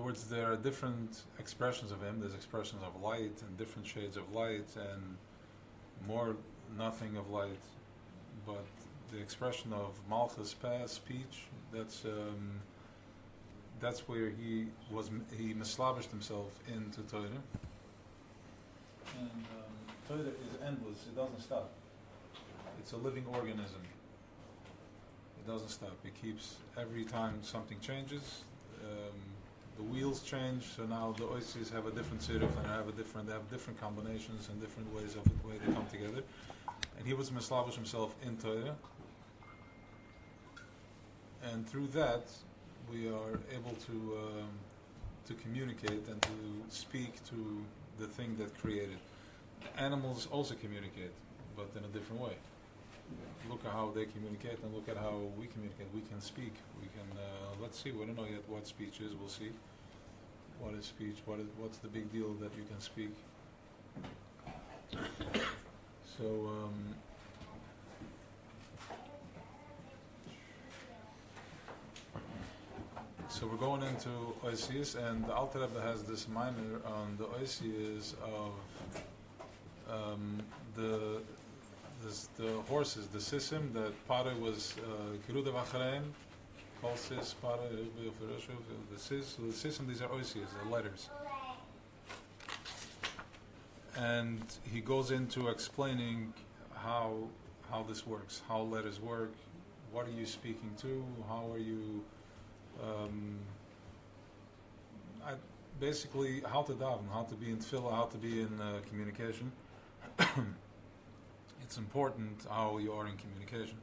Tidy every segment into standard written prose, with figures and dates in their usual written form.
words, there are different expressions of him. There's expressions of light and different shades of light and more nothing of light. But the expression of Malchus past speech, that's where he mislabished himself into Torah. And Torah is endless. It doesn't stop. It's a living organism. It doesn't stop. It keeps, every time something changes, the wheels change, so now the oases have a different sirif and they have different combinations and different ways of the way they come together. And he was mislabish himself in Torah. And through that, we are able to communicate and to speak to the thing that created. Animals also communicate, but in a different way. Look at how they communicate and look at how we communicate. We can speak. We can, let's see, we don't know yet what speech is. We'll see. What is speech? What's the big deal that you can speak? So we're going into Oisius, and the Alter Rebbe has this minor on the Oisius of the horses, the sisim that Pare was Kiruda Vachreim, Kol Sis, Pare, the Sis, so the sisim, these are Oisius, the letters. And he goes into explaining how this works, how letters work, what are you speaking to, how are you basically how to daven, how to be in tefillah, how to be in communication. It's important how you are in communication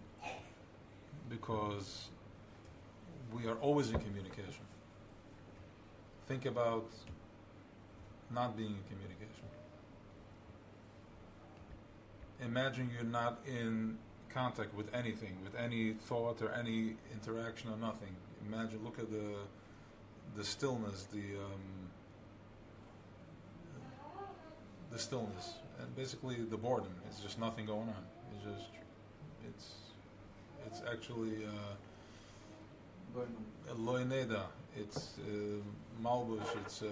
because we are always in communication. Think about not being in communication. Imagine you're not in contact with anything, with any thought or any interaction or nothing. Imagine, look at the stillness, the stillness, and basically the boredom. It's just nothing going on. It's actually loineda. It's malbush. It's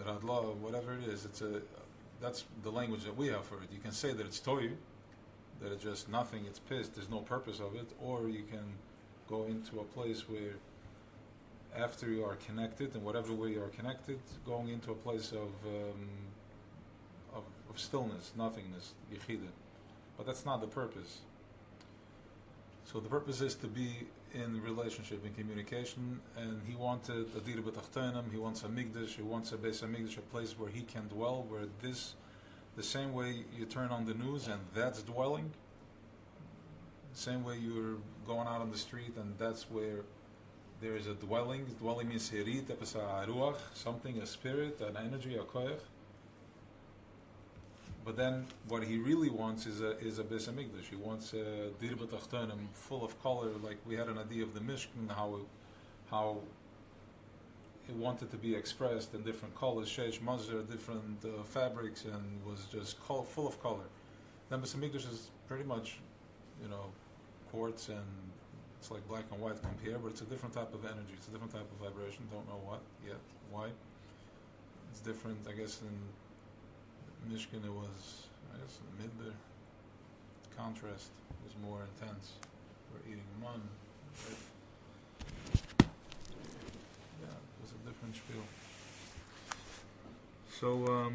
radla. Whatever it is. That's the language that we have for it. You can say that it's toyu, that it's just nothing. It's pissed. There's no purpose of it, or you can go into a place where, after you are connected, in whatever way you are connected, going into a place of stillness, nothingness, yichida. But that's not the purpose. So the purpose is to be in relationship, in communication, and he wanted a dir b'tachtonim, he wants a migdash, he wants a beis hamikdash, a place where he can dwell, where the same way you turn on the news and that's dwelling, the same way you're going out on the street and that's where there is a dwelling. Dwelling means hirit, ruach, something, a spirit, an energy, a koyach. But then, what he really wants is a beis hamikdash. He wants a dir b'tachtonim, full of color. Like we had an idea of the Mishkan, how it wanted to be expressed in different colors, sheish mazar, different fabrics, and was just full of color. Then beis hamikdash is pretty much, quartz and. It's like black and white compare, but it's a different type of energy. It's a different type of vibration. Don't know what yet. Why? It's different. I guess in Mishkan it was, the contrast was more intense. We're eating man. Right? Yeah, it was a different spiel. So,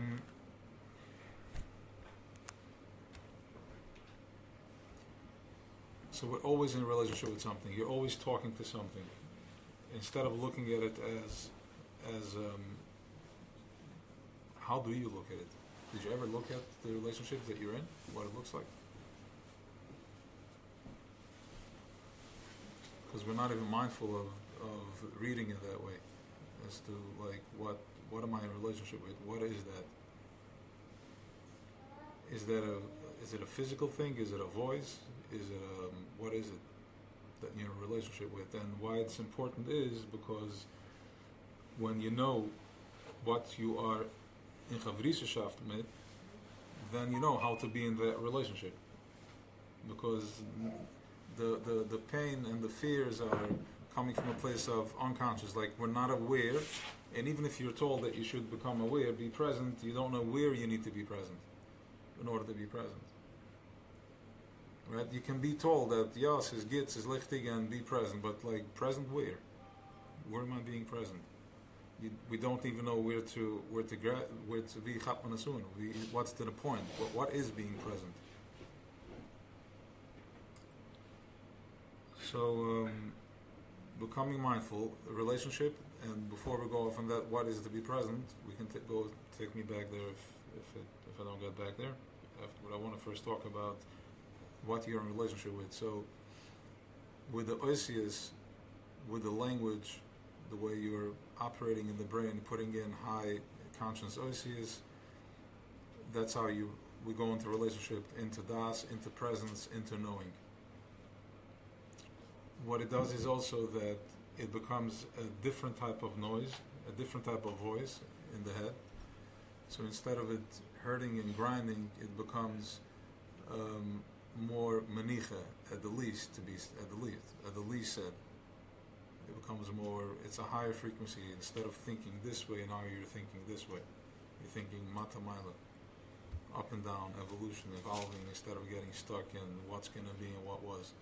So we're always in a relationship with something. You're always talking to something. Instead of looking at it as how do you look at it? Did you ever look at the relationship that you're in? What it looks like? Because we're not even mindful of reading it that way. As to what am I in a relationship with? What is that? Is it a physical thing? Is it a voice? Is it what is it that you're in a relationship with? And why it's important is because when you know what you are in Chavrischaft with, then you know how to be in that relationship. Because the pain and the fears are coming from a place of unconscious, like we're not aware, and even if you're told that you should become aware, be present, you don't know where you need to be present in order to be present. Right? You can be told that yes, is gitz, is lichtig, and be present, but like present where? Where am I being present? We don't even know where to be chapman asun. What's to the point? What is being present? So, becoming mindful, a relationship, and before we go off on that, what is to be present? We can take me back there if I don't get back there. But I want to first talk about what you're in relationship with. So, with the oisius, with the language, the way you're operating in the brain, putting in high conscious oisius, that's how we go into relationship, into das, into presence, into knowing. What it does is also that it becomes a different type of noise, a different type of voice in the head. So instead of it hurting and grinding, it becomes more manicha, at the least said. It becomes more, it's a higher frequency. Instead of thinking this way, now you're thinking this way. You're thinking mata maila, up and down, evolution, evolving, instead of getting stuck in what's going to be and what was.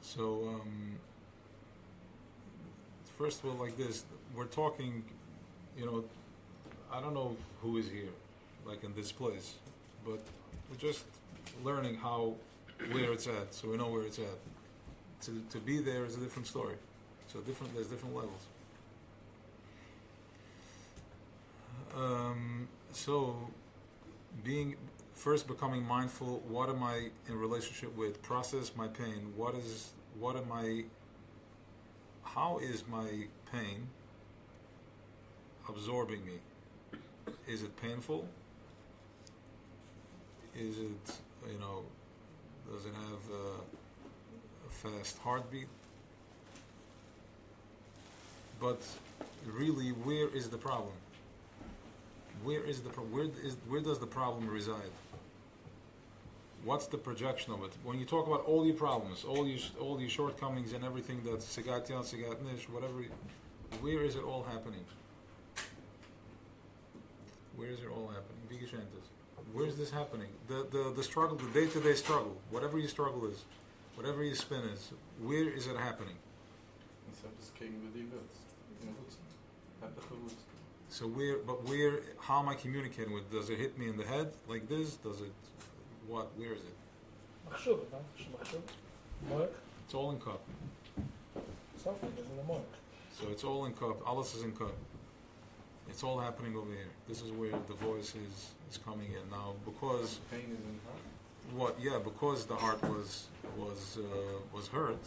So, first of all, like this, we're talking, I don't know who is here, like in this place, but we're just learning where it's at, so we know where it's at. To be there is a different story. So there's different levels. So, becoming mindful, what am I in relationship with? Process my pain. How is my pain absorbing me? Is it painful? Is it, does it have a fast heartbeat? But really, where is the problem? Where does the problem reside? What's the projection of it? When you talk about all your problems, all your shortcomings and everything that's sigat yan, sigat nish, whatever, where is it all happening? Where is it all happening? Vigashantas. Where is this happening? The struggle, the day-to-day struggle, whatever your struggle is, whatever your spin is, where is it happening? So how am I communicating with? Does it hit me in the head like this? Does it, what, where is it? It's all in cup. Something is in the mark. So it's all in cup, alles is in cup. It's all happening over here. This is where the voice is coming in now, because pain is in the heart. What? Yeah, because the heart was hurt,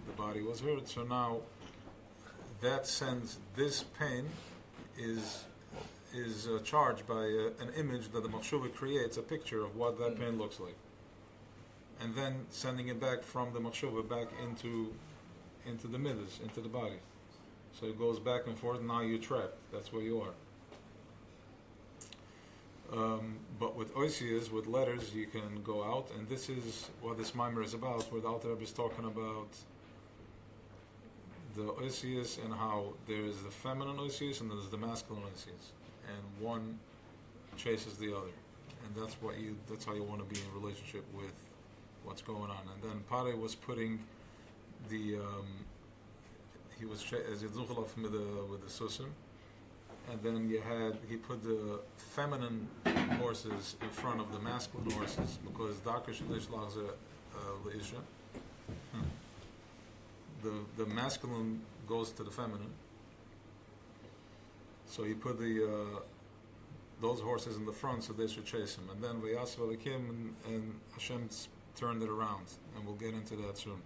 the body was hurt. So now that sends this pain is charged by an image that the machshuva creates, a picture of what that pain looks like, and then sending it back from the machshuva back into the midas, into the body. So it goes back and forth. Now you're trapped. That's where you are. But with oisias, with letters, you can go out, and this is what this mimer is about, where the Alter Rebbe is talking about the oisias and how there is the feminine oisias and there's the masculine oisias, and one chases the other, and that's how you want to be in relationship with what's going on. And then Pare was putting the he was as with the susim, and then he put the feminine horses in front of the masculine horses, because Daka Shalish Laza Leisha. The masculine goes to the feminine. So he put those horses in the front so they should chase him. And then Vayasav Alikim and Hashem turned it around, and we'll get into that soon.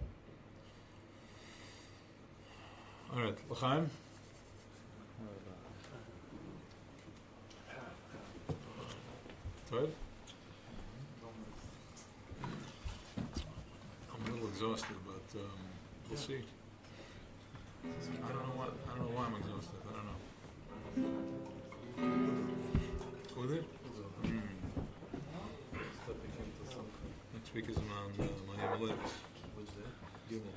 All right, L'chaim. Good. I'm a little exhausted, but we'll see. I don't know why I'm exhausted. I don't know. With it? Next week is around my Levis. Which day? Gimel.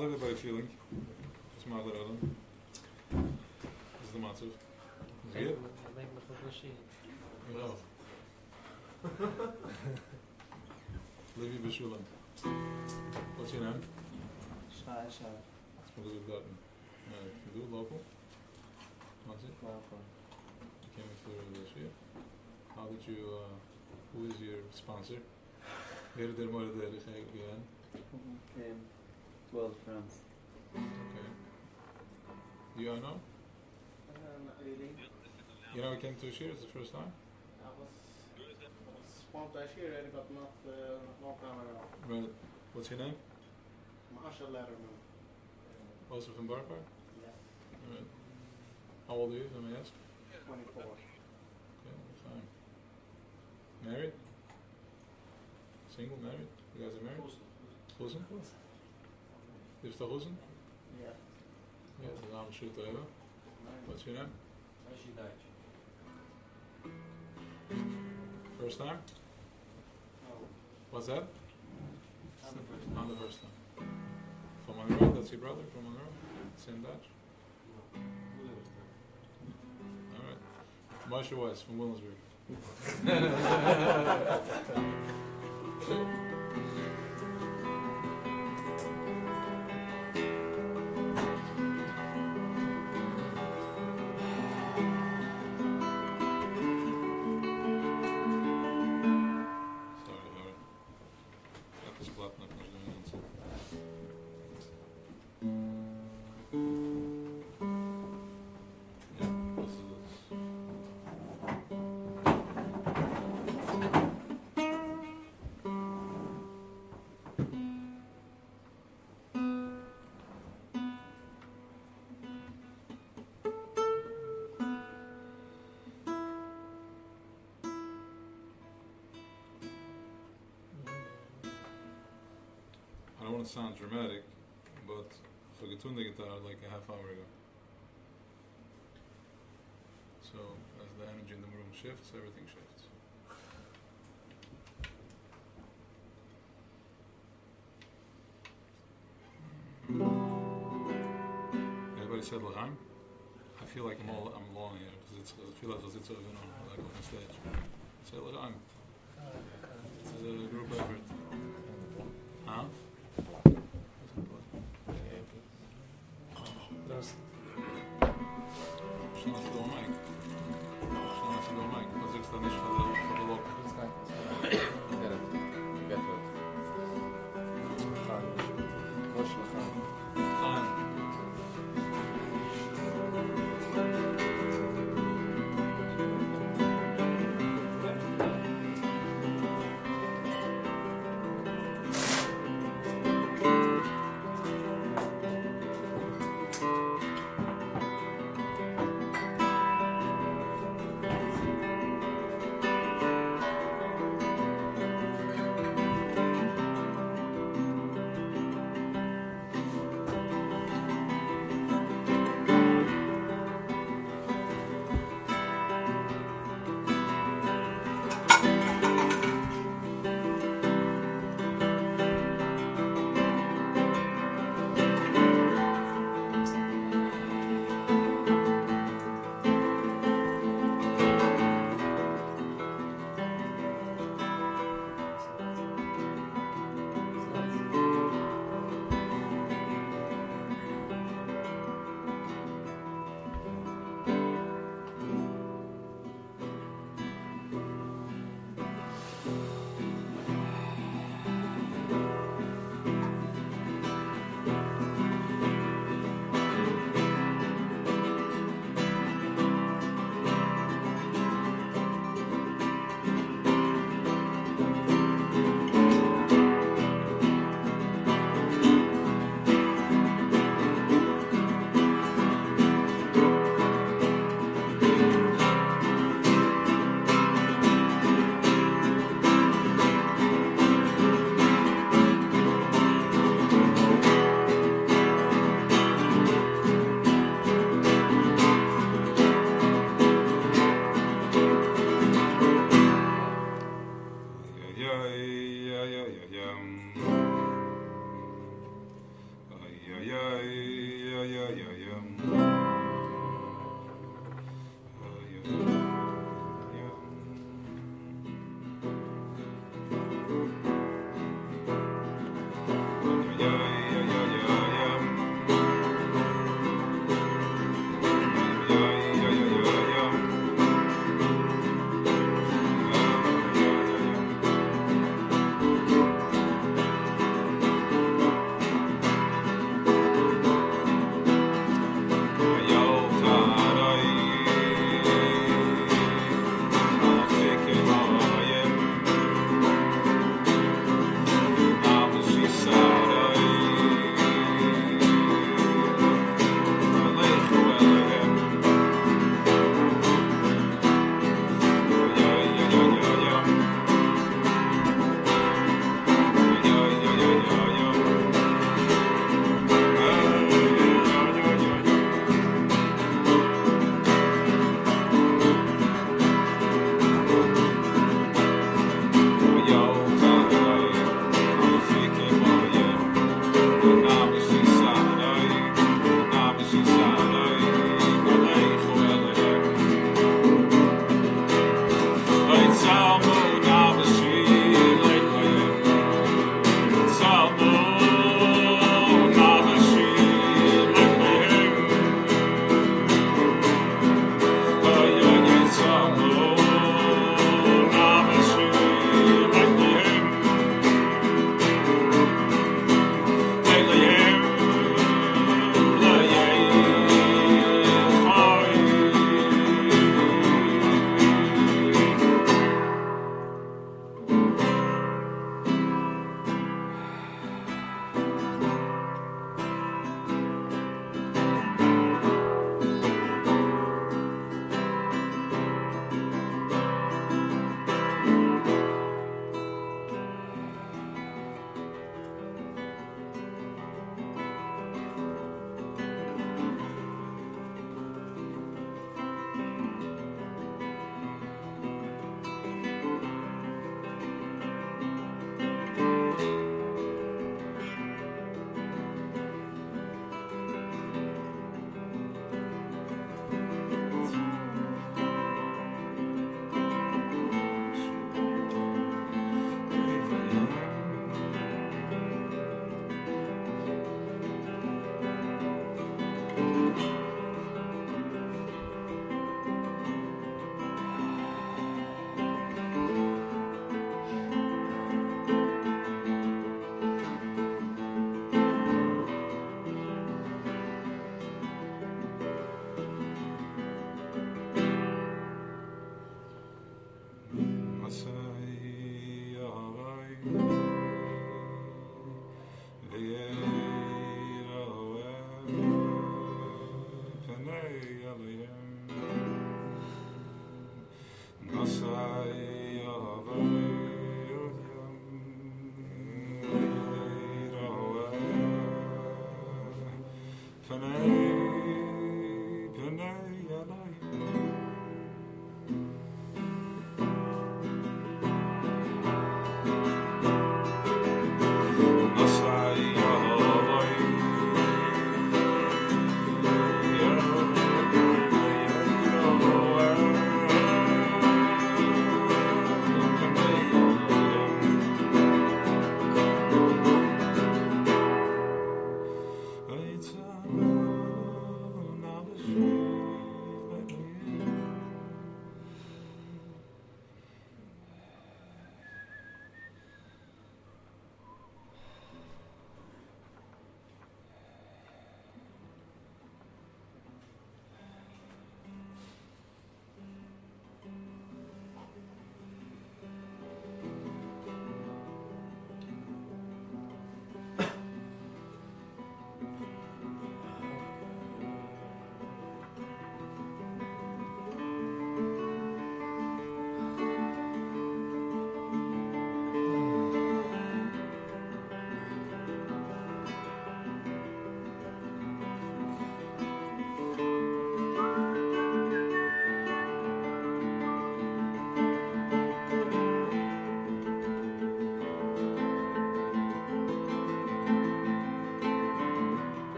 How's everybody feeling? What's the matter? What's the matter? Is it good? No. Levi Beshulam. What's your name? Shai. What have we gotten? You do local? What's it? Local. You came for this year? How did you, who is your sponsor? Where did more of the again? Came 12 friends. Okay. Do you all know? Not really. You never came to a year? It's the first time? I was spontaneous here, but not long time ago. Right. What's your name? Masha Letterman. Also from Bar Park? Yeah. Right. How old are you, let me ask? 24. Okay, fine. Married? Single, married? You guys are married? Chusen? Is the Chusen? Yeah. Yeah, the naam shoot over. What's your name? First time? No. What's that? I'm the first. Not the first time. From Monroe? That's your brother from Monroe? Same Dutch? Alright. Moshe Weiss from Williamsburg. I don't want to sound dramatic, but I tuned the guitar like a half hour ago. So as the energy in the room shifts, everything shifts. Everybody said L'chaim? I feel like I'm long here because I feel like it's like on stage. Say L'chaim. This is a group effort. Huh? Schnell zu dem Mike. Was ist da nicht für die Local?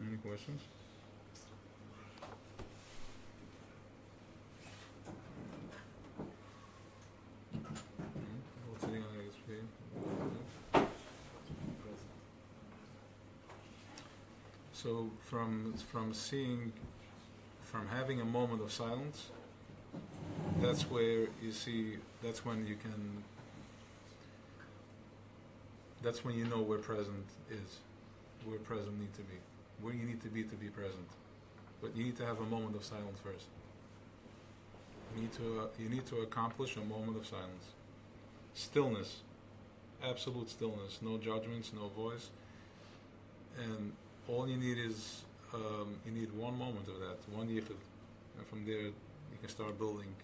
Any questions? What's sitting on the So from having a moment of silence, that's where you see, that's when you can, that's when you know where present is, where present need to be, where you need to be present. But you need to have a moment of silence first. You need to accomplish a moment of silence. Stillness, absolute stillness, no judgments, no voice, and all you need is you need one moment of that, one yichud, and from there you can start building.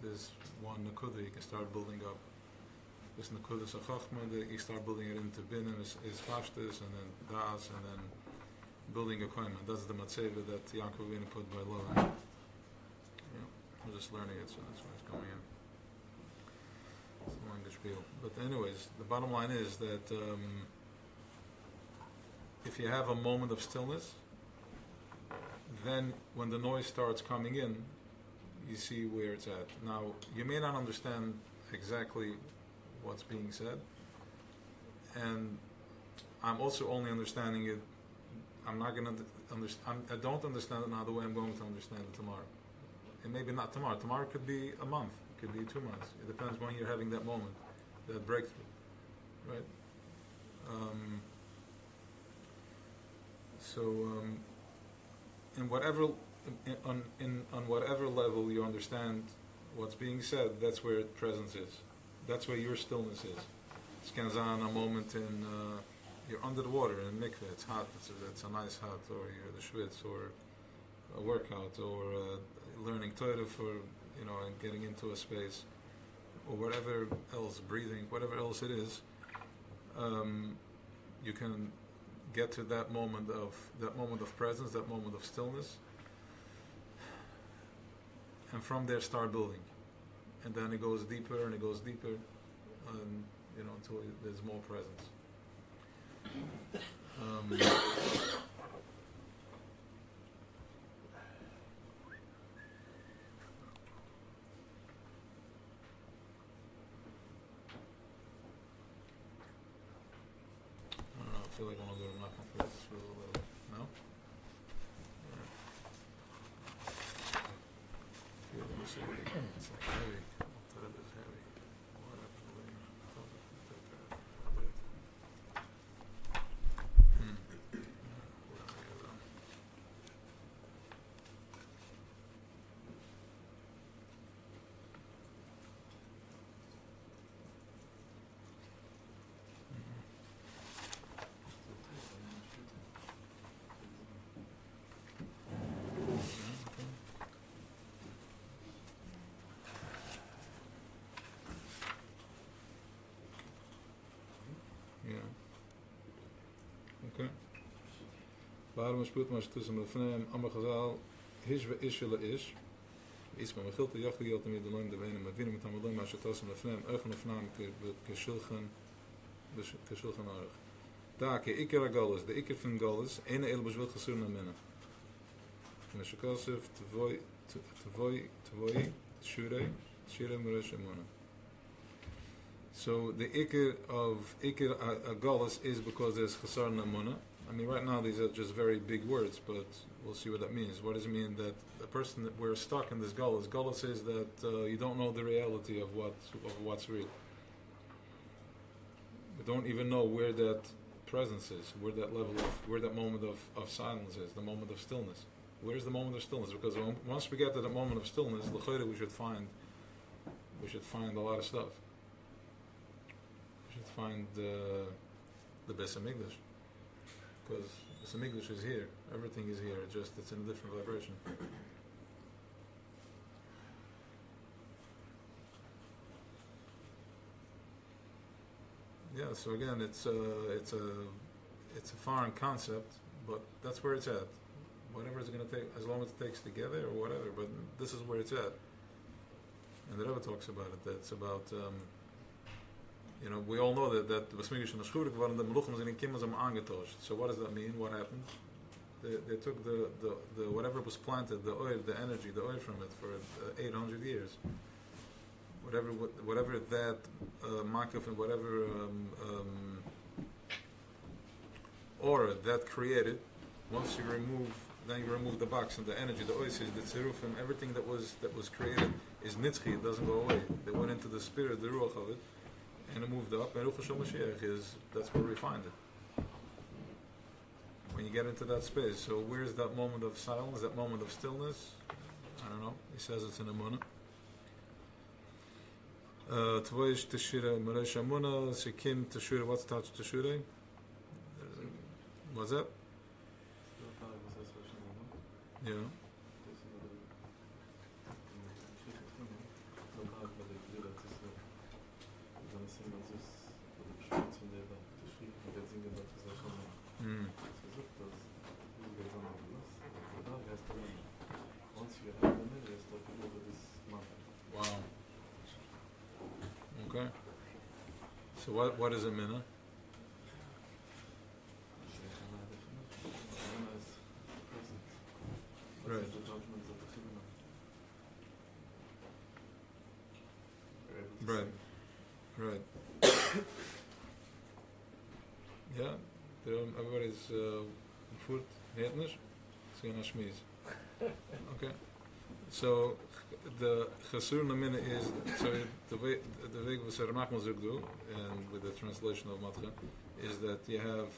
There's one nakuda you can start building up. This nakuda sachachma, you start building it into bin and is pashtus, and then das, and then building a koima. That's the matzeva that Yaakov Avinu put by love. Yeah, I'm just learning it, so that's why it's coming in. It's a longer spiel. But anyways, the bottom line is that if you have a moment of stillness, then when the noise starts coming in, you see where it's at. Now, you may not understand exactly what's being said, and I'm also only understanding it. I'm not going to understand. I don't understand it now the way I'm going to understand it tomorrow. And maybe not tomorrow. Tomorrow could be a month. It could be 2 months. It depends when you're having that moment, that breakthrough, right? In whatever on whatever level you understand what's being said, that's where presence is. That's where your stillness is. It's kanzan a moment in you're under the water in a mikveh. It's hot. It's a nice hot, or you're the schwitz, or a workout, or learning Torah for and getting into a space, or whatever else, breathing, whatever else it is. You can get to that moment of presence, that moment of stillness, and from there start building, and then it goes deeper and it goes deeper, until there's more presence. I feel like I'm going to go to knocking for this for a little bit. No? It's like heavy. That is heavy. Okay. Waarom speelt maar tussen de vneem Amar Chazal hish ve ish vele ish iets van Mechilte Yachli Yot Amid Elohim de Beinem Avinu met Hamalim Asher Tasim Lefneem Eichen Lefnaam Keshilchen Arich. Da ke Iker Galus, de Iker van Galus, ene el bezwil gesur na minna. Meshukasef Tvoi Shure Meresh Emuna. So the Iker Galus is because there's Chasar Namuna. I mean, right now these are just very big words, but we'll see what that means. What does it mean that the person that we're stuck in this Galus? Galus is that you don't know the reality of what's real. We don't even know where that presence is, where that moment of silence is, the moment of stillness. Where's the moment of stillness? Because once we get to the moment of stillness, l'chayre we should find a lot of stuff. Find the Beis Hamikdash, because Beis Hamikdash is here. Everything is here. It's in a different vibration. Yeah. So again, it's a foreign concept, but that's where it's at. whatever it's going to take, as long as it takes together or whatever. But this is where it's at. And the Rebbe talks about it. That's about, we all know that the Basmigish and the Schurik waren the Meluchim in Kimmel am angetosht. So what does that mean? What happened? They took the whatever was planted, the oil, the energy, the oil from it for 800 years. Whatever that makif and whatever aura that created, once you remove the box and the energy, the oasis, the tzirufim, everything that was created is nitzchi. It doesn't go away. They went into the spirit, the ruach of it, and it moved up. And Ruach Hashem Mashiach that's where we find it. When you get into that space, so where's that moment of silence, that moment of stillness? I don't know. He says it's in Amunah. Tvoish Teshire Maresh Amunah, Sikim Teshire, what's touch Teshire? What's that? Yeah. Wow. Okay. So what is a minna? Right. Right. Yeah. Everybody's food, hetnish, it's shmiz. Okay. So the chasur namina is the way was do, and with the translation of Matcha, is that you have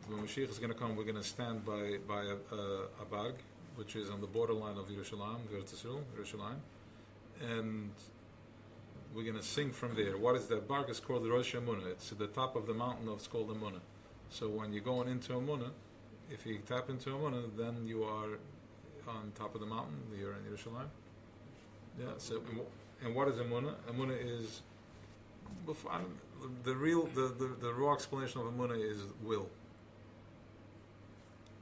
when Mashiach is going to come, we're going to stand by a bag, which is on the borderline of Yerushalayim, and we're going to sing from there. What is that? Bark is called the Rosh Hashanah. It's at the top of the mountain it's called Amunah. So when you're going into Amunah, if you tap into Amunah, then you are on top of the mountain. You're in Yerushalayim. Yeah. So, and what is Amunah? Amunah is the raw explanation of Amunah is will.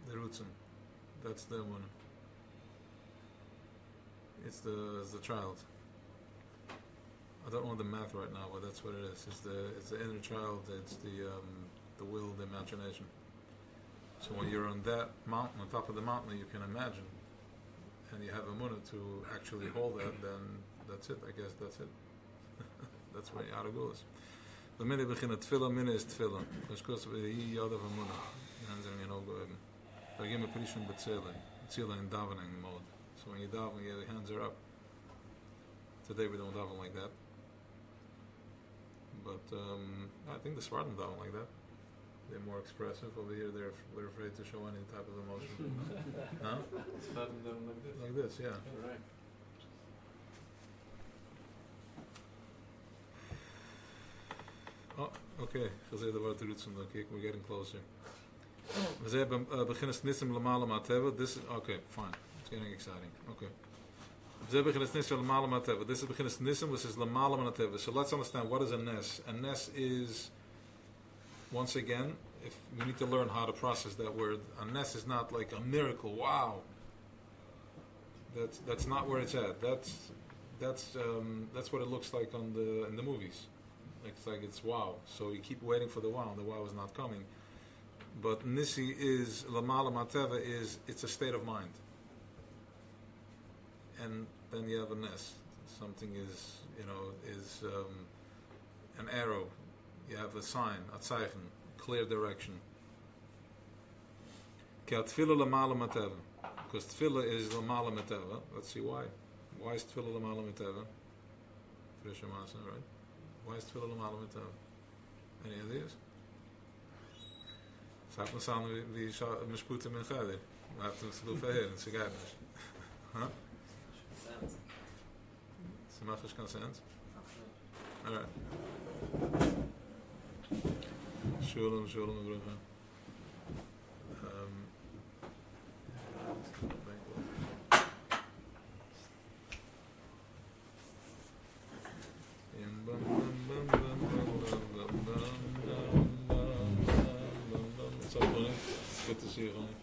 The Rutzen. That's the Amunah. It's the child. I don't know the math right now, but that's what it is. It's the inner child. It's the will, the imagination. So when you're on that mountain, on top of the mountain, you can imagine, and you have a munah to actually hold that. Then that's it. I guess that's it. That's where Yara goes. The minute begin tefillah, minute is tefillah. Because we he yada of a munah. Hands are go even. So give me prishon b'tzela in davening mode. So when you daven, your hands are up. Today we don't daven like that. But I think the Spartan daven like that. They're more expressive. Over here, they're afraid to show any type of emotion. Huh? Spartan daven like this. Like this, yeah. Right. Oh, okay. Gezegd wordt de roots okay, we're getting closer. We hebben beginnen snissen lamala mateva. This is okay, fine. It's getting exciting. Okay. We hebben beginnen snissen lamala mateva. This is beginnen snissen, which is lamala mateva. So let's understand what is a nes. A nes is, once again, if we need to learn how to process that word. A nes is not like a miracle. Wow. That's not where it's at. That's what it looks like in the movies. It's like it's wow. So you keep waiting for the wow, and the wow is not coming. But Nisi is, Lamala Mateva is, it's a state of mind. And then you have a Nes. Something is, an arrow. You have a sign, a tzeichen, clear direction. Ki Tefillah Lamala Mateva. Because Tefillah is Lamala Mateva. Let's see why. Why is Tefillah Lamala Mateva? Frisha Masa, right? Why is Tefillah Lamala Mateva? Any ideas? Sagt man sagen, wie Mishputim in Cheder. Man hat uns zu verheeren, sie geht nicht. Huh? Sense. Sie macht nicht keinen Sense? Alright. Shalom, Bruder. Good to see you, honey.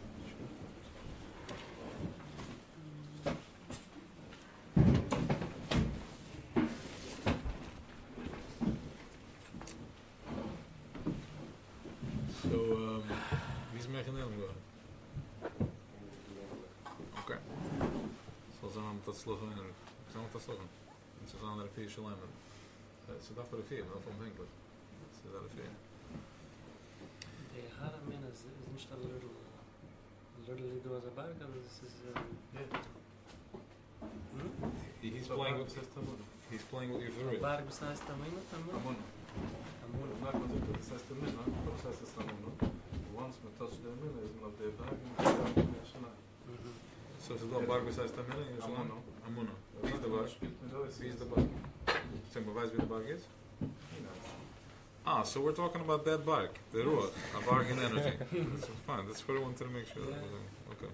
Samen tatzluchen en samen tatzluchen. Ze zijn er vier shalem. Ze dachten er vier, maar dat ondenkelijk. Ze zijn er vier. The Haramin is nicht a little it was a bark, and this is He's playing with you for real. bark besides Tamina. Amun. Back when it says the minna, first says the Amun. Once we touch the minna, is not the bag, and So ze doen bark besides the minna in Shalom? Amuna. Wie is de bark? Wie is de bark? Zeg maar, wijs wie de bark is? Ah, so we're talking about that bark, the ruach, a bark in energy. That's fine. That's what I wanted to make sure. Okay.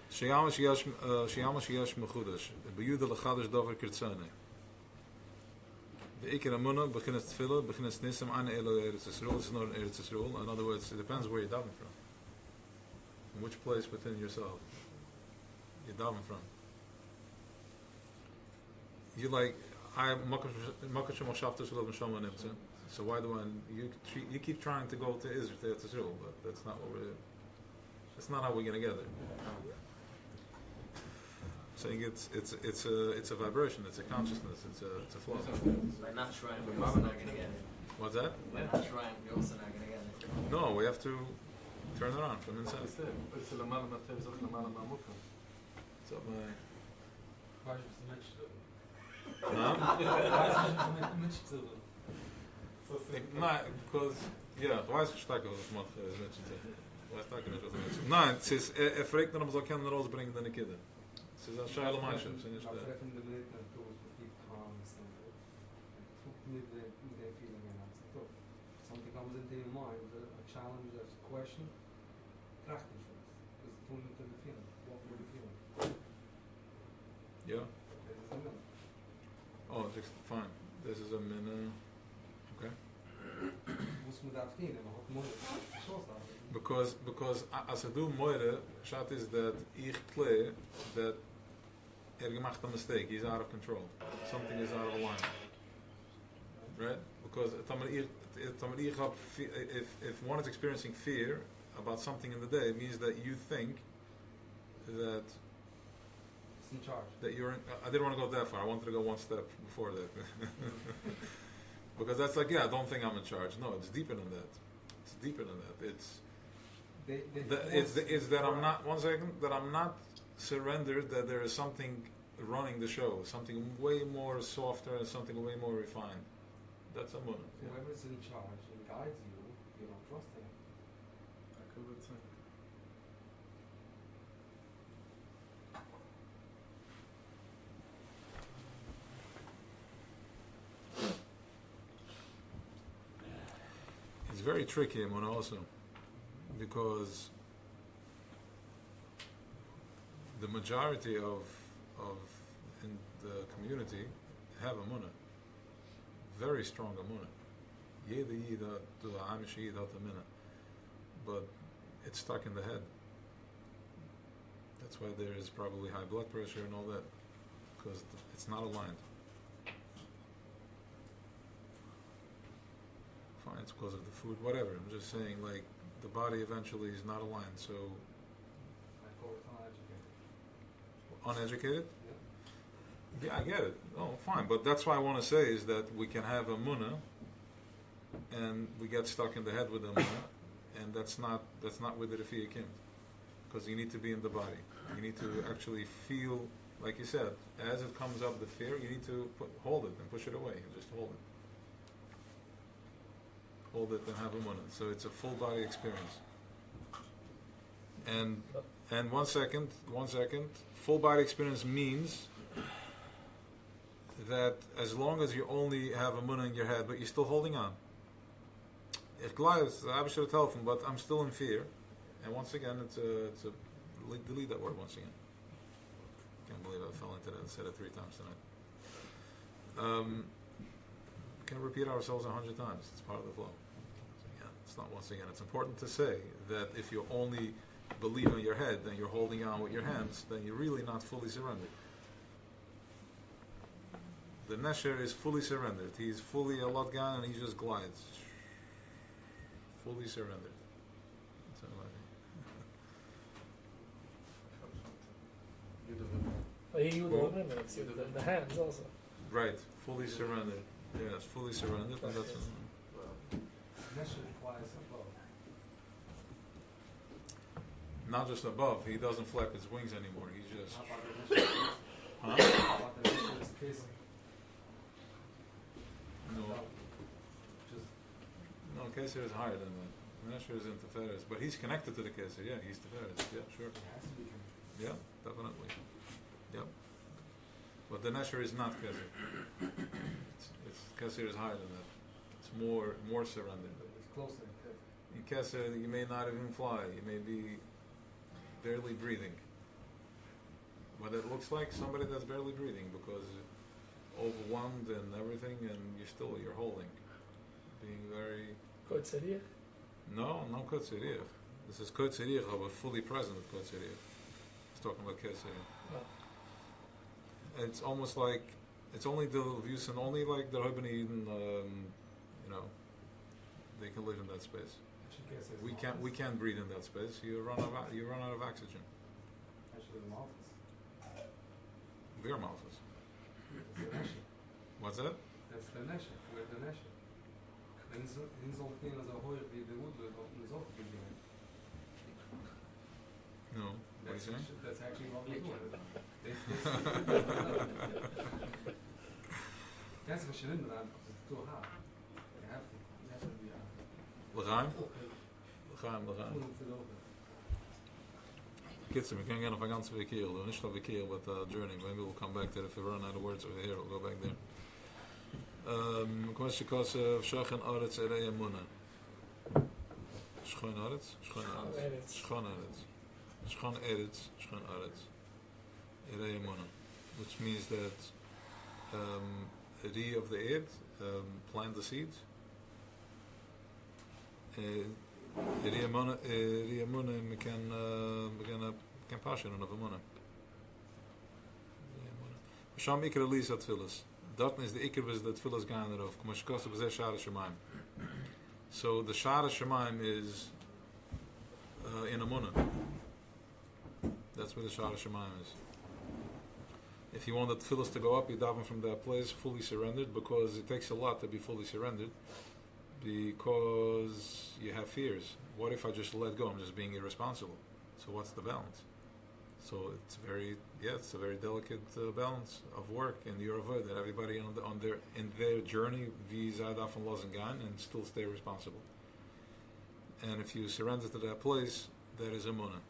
Sheyama sheyesh mechudash. Beyuda lechadash dover kirtzane. The ikir amuna beginnes tefillah, beginnes nisam an elo Eretz Yisrael. It's not Eretz Yisrael. In other words, it depends where you're davening from. In which place within yourself you're davening from. You like, I makashem al-shavta shalom neshama nimtza. So why do you keep trying to go to Israel, to Eretz Yisrael, but that's not that's not how we're going to get there. Saying it's a vibration, it's a consciousness, it's a flow. By not trying, we're also not going to get it. What's that? By not trying, we're also not going to get it. No, we have to turn it on from inside. It's a lamala matev, it's a lamala mamukah. So my. Because weiß ich stark was macht Menschen sagen. Weiß stark nicht was Menschen. Nein, es ist fragt dann so kann rausbringen deine Kinder. Es ist ein Scheile Mannschaft, sind nicht da. Something comes into your mind, a challenge, a question, tracht dich was. Das ist tun mit dem Feeling. What were you feeling? Yeah. Das ist ein Minna. Oh, it's fine. This is a minna. Okay. Muss man da verdienen, man hat Moire. So Because as I do moire, shot is that ich kle that gemacht a mistake. He's out of control. Something is out of line. Right? Because if one is experiencing fear about something in the day, it means that you think that it's in charge. That you're in, I didn't want to go that far. I wanted to go one step before that. Because that's like, yeah, I don't think I'm in charge. No, it's deeper than that. It's deeper than that. It's that I'm not, one second, that I'm not surrendered, that there is something running the show, something way more softer and something way more refined. That's a munah. Whoever's in charge and guides you, you don't trust him. I could say. It's very tricky, Emunah, also, because the majority of in the community have Emunah, very strong Emunah. Jeder Yid to the Amish Yid hat Emunah, but it's stuck in the head. That's why there is probably high blood pressure and all that, because it's not aligned. Fine, it's because of the food, whatever. I'm just saying, like, the body eventually is not aligned, so... I call it uneducated. Uneducated? Yeah. Yeah, I get it. Oh, fine. But that's why I want to say is that we can have a munah, and we get stuck in the head with a munah, and that's not with the Refiya Kind. Because you need to be in the body. You need to actually feel, like you said, as it comes up, the fear, you need to hold it and push it away, and just hold it. Hold it and have a munah. So it's a full body experience. And one second, full body experience means that as long as you only have a munah in your head, but you're still holding on. Ich glaube, I should tell them, but I'm still in fear. And once again, it's a delete that word once again. Can't believe I fell into that and said it 3 times tonight. Can repeat ourselves 100 times. It's part of the flow. So again, it's not once again. It's important to say that if you only believe in your head, then you're holding on with your hands, then you're really not fully surrendered. The Nesher is fully surrendered. He's fully a Lotgan and he just glides. Fully surrendered. You do it. Well, you the limits, the hands also. Right, fully surrendered. Yes, fully surrendered, and that's Nesher flies above. not just above. He doesn't flap his wings anymore. He's just. How about the Nesher? Huh? How about the Nesher's kissing? No, Just no. Keser is higher than that. Nesher is into Teferes, but he's connected to the Keser. Yeah, he's Teferes. Yeah, sure. it has to be connected. Yeah, definitely. Yep. But the Nesher is not Keser. It's Keser is higher than that. It's more surrendered. But it's closer than that. In Keser, you may not even fly. You may be barely breathing. But it looks like somebody that's barely breathing because overwhelmed and everything, and you're holding, being very. Kod Tzadiach? No Kod Tzadiach. This is Kod Tzadiach, but fully present with Kod Tzadiach. He's talking about Keser. Oh. It's almost like it's only the views and only like the Rabban Eden, they can live in that space. Actually, Kesser is We can't breathe in that space. You run out of oxygen. Actually, the Malchus. We're Malchus. That's the Nesher. What's that? That's the Nesher. We're the Nesher. En zo knien als hoog die de woede op de zot beginnen. No. What are you saying? That's actually what we're doing. That's what you're in because it's too hot. You have to be L'chaim? L'chaim. Kitsim, we can get off a ganze Vikir, though. Nicht a Vikir, but journey. Maybe we'll come back to it if we run out of words over here. We'll go back there. Question because of Shachan Aretz Erei Emunah. Shchan Aretz? Shchan Aretz. Shchan Aretz. Shchan Eretz. Shchan Aretz. Erei Emunah. Which means that Eri of the Eid, plant the seeds. Eri Emunah, we can passion on Emunah. Sham Iker Elisa Tfilas. Dort is the Iker was the Tfilas Ganer of Kumashkos of Shara Shemaim. So the Shara Shemaim is in Emunah. That's where the Shara Shemaim is. If you want the Tfilas to go up, you daven from that place fully surrendered, because it takes a lot to be fully surrendered, because you have fears. What if I just let go? I'm just being irresponsible. So what's the balance? So it's a very delicate balance of work and your avoid that everybody in their journey visa dafen lassen gaan and still stay responsible. And if you surrender to that place, that is emunah.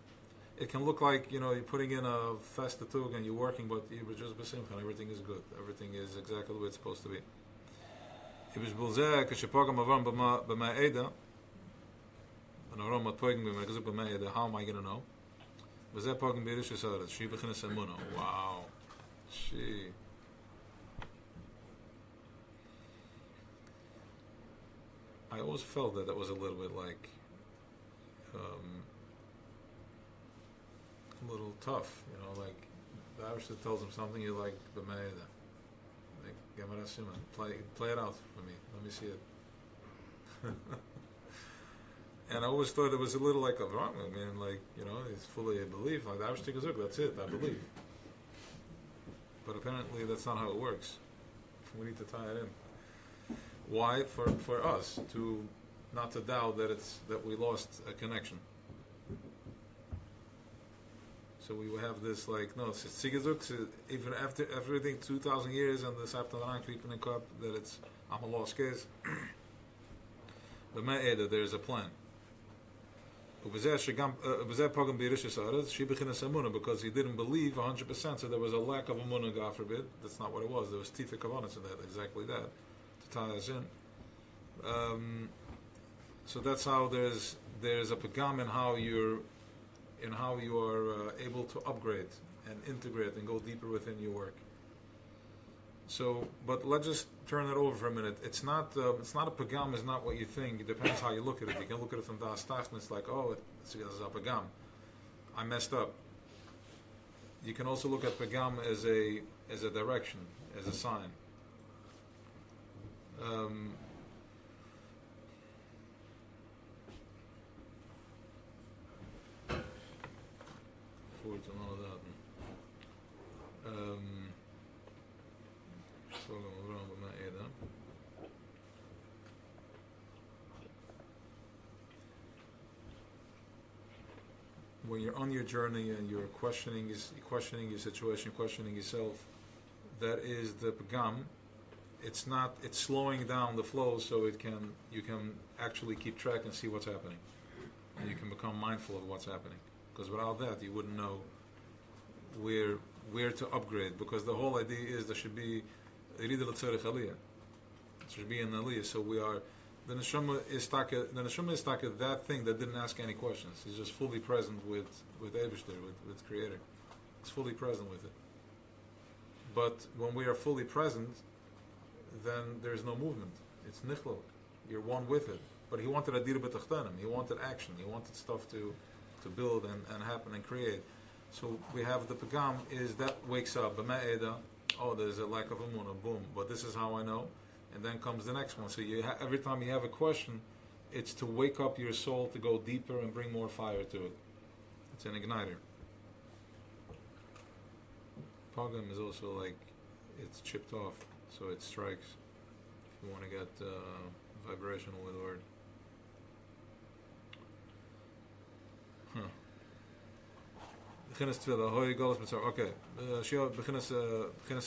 It can look like you're putting in a festatug and you're working, but you were just besimcha. Everything is good. Everything is exactly the way it's supposed to be. It was bulzeh kashepagam avam b'ma eda. And avam matpoigim b'ma eda. How am I going to know? Was that pagam b'irishus aretz? She bechinas emunah. Wow. She. I always felt that was a little bit like. A little tough, like the Abishah tells him something, you're like b'me'eda, like Gemara Simon, play it out for me, let me see it. And I always thought it was a little like a wrong. I mean, like he's fully a belief, like the Abishah Gazuk, that's it, I believe. But apparently that's not how it works. We need to tie it in. Why? For us to not to doubt that we lost a connection. So we will have this it's Sigazuk, even after everything 2,000 years and the Saptan creeping in cup, that I'm a lost case. But there's a plan. Because he didn't believe 100%, so there was a lack of emunah, God forbid. That's not what it was. There was tifa kavanas in that, exactly that, to tie us in. So that's how there's a pagam in how you are able to upgrade and integrate and go deeper within your work. So, but let's just turn it over for a minute. It's not a pagam. Is not what you think. It depends how you look at it. You can look at it from das tachton. It's like, it's a pagam. I messed up. You can also look at pagam as a direction, as a sign. Forwards and all of that. When you're on your journey and you're questioning your situation, questioning yourself, that is the pagam. It's slowing down the flow so you can actually keep track and see what's happening, and you can become mindful of what's happening. Because without that, you wouldn't know where to upgrade. Because the whole idea is there should be an aliyah. It should be an aliyah. So we are. The neshama is taka that thing that didn't ask any questions. It's just fully present with Eibishter, with Creator. It's fully present with it. But when we are fully present, then there's no movement. It's nichlal. You're one with it. But he wanted adir b'tachtanim. He wanted action. He wanted stuff to build and happen and create. So we have the pagam is that wakes up. B'ma'eda. Oh, there's a lack of emunah. Boom. But this is how I know. And then comes the next one. So every time you have a question, it's to wake up your soul to go deeper and bring more fire to it. It's an igniter. Pagam is also like it's chipped off, so it strikes. If you want to get vibrational with the word. Beginnes tefillah, hoi galus mitzvah. Okay, Shio beginnes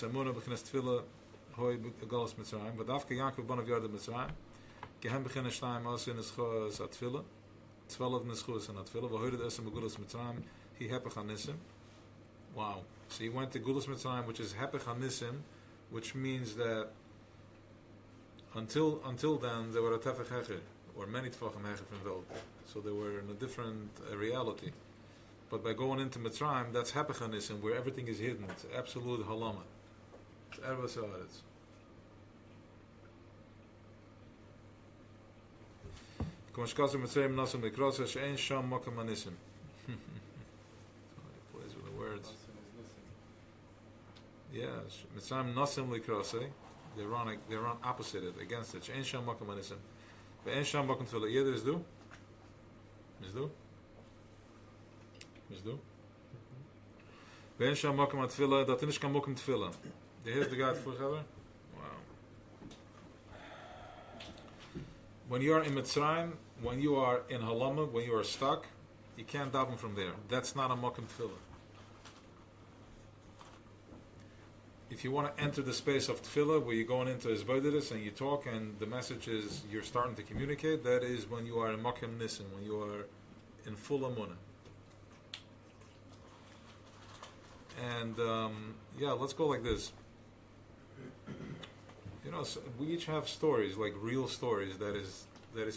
emunah, beginnes tefillah. Hoi galus mitzrayim. V'davke Yaakov banav yarda mitzrayim. Gehem beginnen shtayim as in eschus atfillah. 12 neschus in atfillah. V'hoirid esem begulas mitzrayim. He hepech hanisim. Wow. So he went to gulas mitzrayim, which is hepech hanisim, which means that until then they were a tefech hecher, or many tefachim hecher from Welt. So they were in a different reality. But by going into Mitzrayim, that's hepech hanisim, where everything is hidden. It's absolute halama. It's erva sa'aretz. Plays with the words. Yes, Mitzrayim nasim likrosei. They run opposite it, against it. She'en sham makam anisim. Ve'en sham makam tefillah. Yeah, there's do. Mizdu. Ve'en sham makam tefillah. Dat is kan makam tefillah. The here's the God for Wow. When you are in Mitzrayim, when you are in Halama, when you are stuck, you can't daven from there. That's not a makam tefillah. If you want to enter the space of tefillah, where you're going into Hizbodedus and you talk and the message is you're starting to communicate, that is when you are in Makim Nisim, when you are in full Amunah. And let's go like this. So we each have stories, like real stories, that is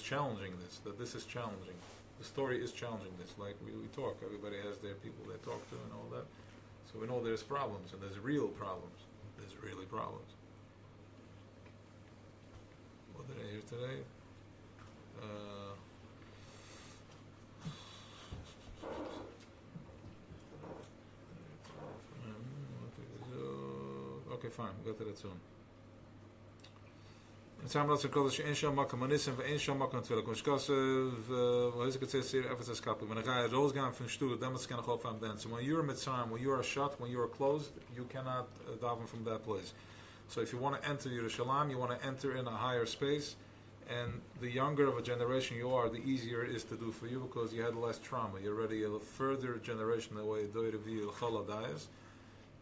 challenging this, that this is challenging. The story is challenging this. Like we talk, everybody has their people they talk to and all that. So we know there's problems, and there's real problems. There's really problems. What did I hear today? Okay, fine. We'll get to that soon. In Sam Ratzer Kodesh ein sham makam anisim ve ein sham makam tefillah. Koshkas what is it say here Ephesus kapel. When a guy rausgaan from shtul, then it's kind of hope from then. So when you're mitzrayim, when you are shut, when you are closed, you cannot daven from that place. So if you want to enter Yerushalayim, you want to enter in a higher space, and the younger of a generation you are, the easier it is to do for you because you had less trauma. You're already a further generation away.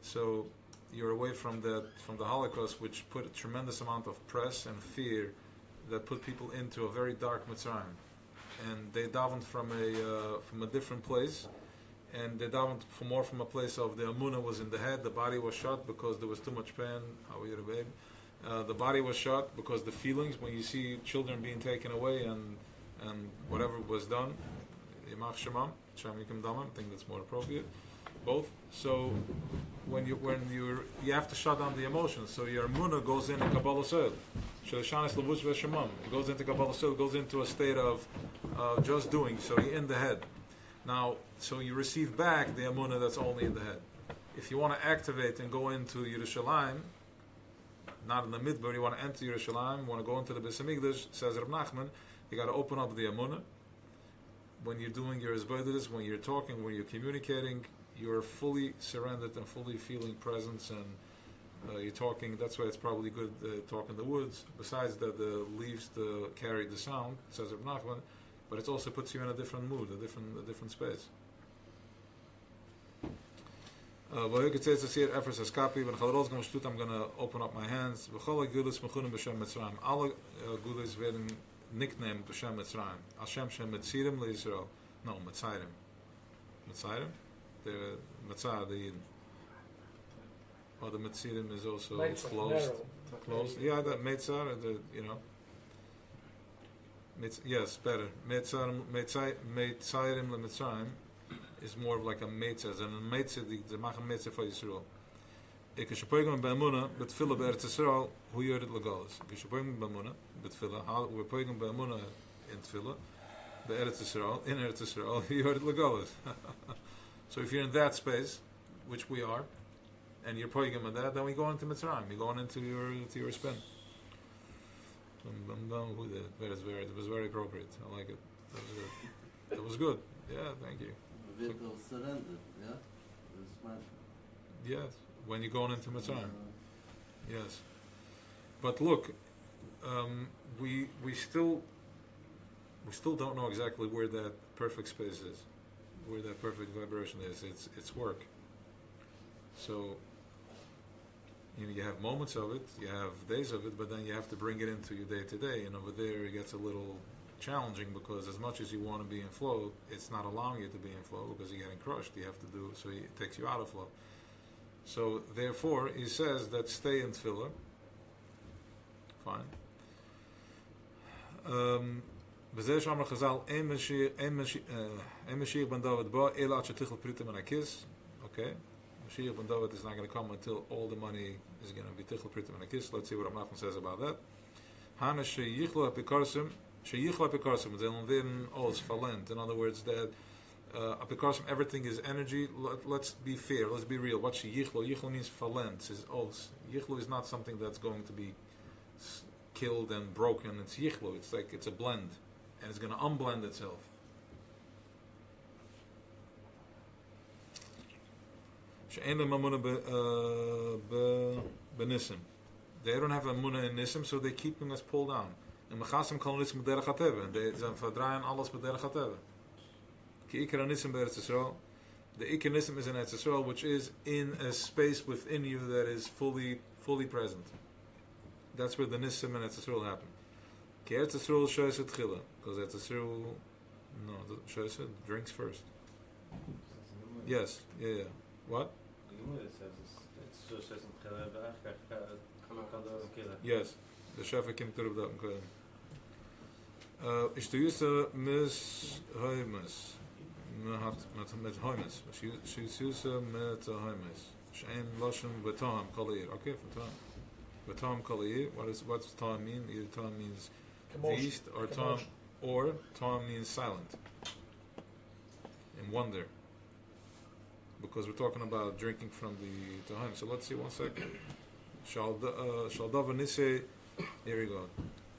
So you're away from the Holocaust, which put a tremendous amount of press and fear that put people into a very dark Mitzrayim, and they davened from a different place, and they davened more from a place of the Amunah was in the head, the body was shut because there was too much pain. How are you, babe? The body was shut because the feelings when you see children being taken away and whatever was done, Yimach Shemam, Shem Yikim Damam, I think that's more appropriate. Both. So when you have to shut down the emotions. So your Munah goes into Kabbalah Sod. Shalshanis Lavush Veshemam. It goes into Kabbalah Sod, goes into a state of just doing. So you're in the head. Now, so you receive back the Amunah that's only in the head. If you want to activate and go into Yerushalayim, not in the Midbar, you want to enter Yerushalayim, you want to go into the Beis Hamikdash, says Reb Nachman, you got to open up the Amunah. When you're doing your Hizbodedus, when you're talking, when you're communicating, you're fully surrendered and fully feeling presence, and you're talking. That's why it's probably good talk in the woods. Besides that, the leaves carry the sound, says Rav Nachman, but it also puts you in a different mood, a different space. I'm going to open up my hands. Alle gules werden nicknamed B'Shem Mitzrayim. Hashem Shem Mitzirim LeYisrael. No, Mitzayim. Mitzayim? The Mitzah, the Yidden. Oh, the Mitzirim is also Mitzah, closed. narrow. Closed. Yeah, that Mitzah, yes, better. Mitzayim LeMitzrayim is more of like a Mitzah. And a Mitzah, they make a Mitzah for Yisrael. Ik is poigem be'emuna betfila be'eretz Yisrael hu yored legalis. Ik is poigem be'emuna betfila. We're poigem be'emuna in tefillah be'eretz Yisrael in Eretz Yisrael hu yored legalis. So if you're in that space, which we are, and you're poigem in that, then we go into Mitzrayim. You're going into your spin. It was very appropriate. I like it. That was good. Yeah, thank you. Surrendered, yeah? Yes. When you're going into Mitzrayim. Yes. But look, we still don't know exactly where that perfect space is, where that perfect vibration is. It's work. So you have moments of it, you have days of it, but then you have to bring it into your day to day. And over there it gets a little challenging, because as much as you want to be in flow, it's not allowing you to be in flow because you're getting crushed. You have to do so. It takes you out of flow. So therefore, he says that stay in tefillah. Fine. Okay. Mashiach ben David is not going to come until all the money is going to be tichel pritim and a kiss. Let's see what Rav Nachman says about that. Hana sheyichlo apikarsim they'll werden als valent. In other words, that apikarsim, everything is energy. Let's be fair. Let's be real. What's yichlo? Yichlo means valent. Is als. Yichlo is not something that's going to be killed and broken. It's yichlo. It's like it's a blend, and it's going to unblend itself. She'en mamuna benisim. They don't have a munah in nisim, so they're keeping us pulled down. And mechasim kol nisim b'derech hateva. And they verdraaien alles b'derech hateva. Ki ikar nisim b'eretz Yisrael. The ikar nisim is in Eretz Yisrael, which is in a space within you that is fully present. That's where the nisim and Eretz Yisrael happen. Ki Eretz Yisrael shoyes tchila, because Eretz Yisrael, shoyes drinks first. Yes, yeah. What? Yes, the Shafa came to that. Is to use mis hoimus, met hoimus. She's used met hoimus. Shein loshen betam kalir. Okay, for time. Betam kalir. What's time mean? Either time means feast, or time means silent. In wonder. Because we're talking about drinking from the Tahaim. So let's see one second. Shaldava Nise, here we go.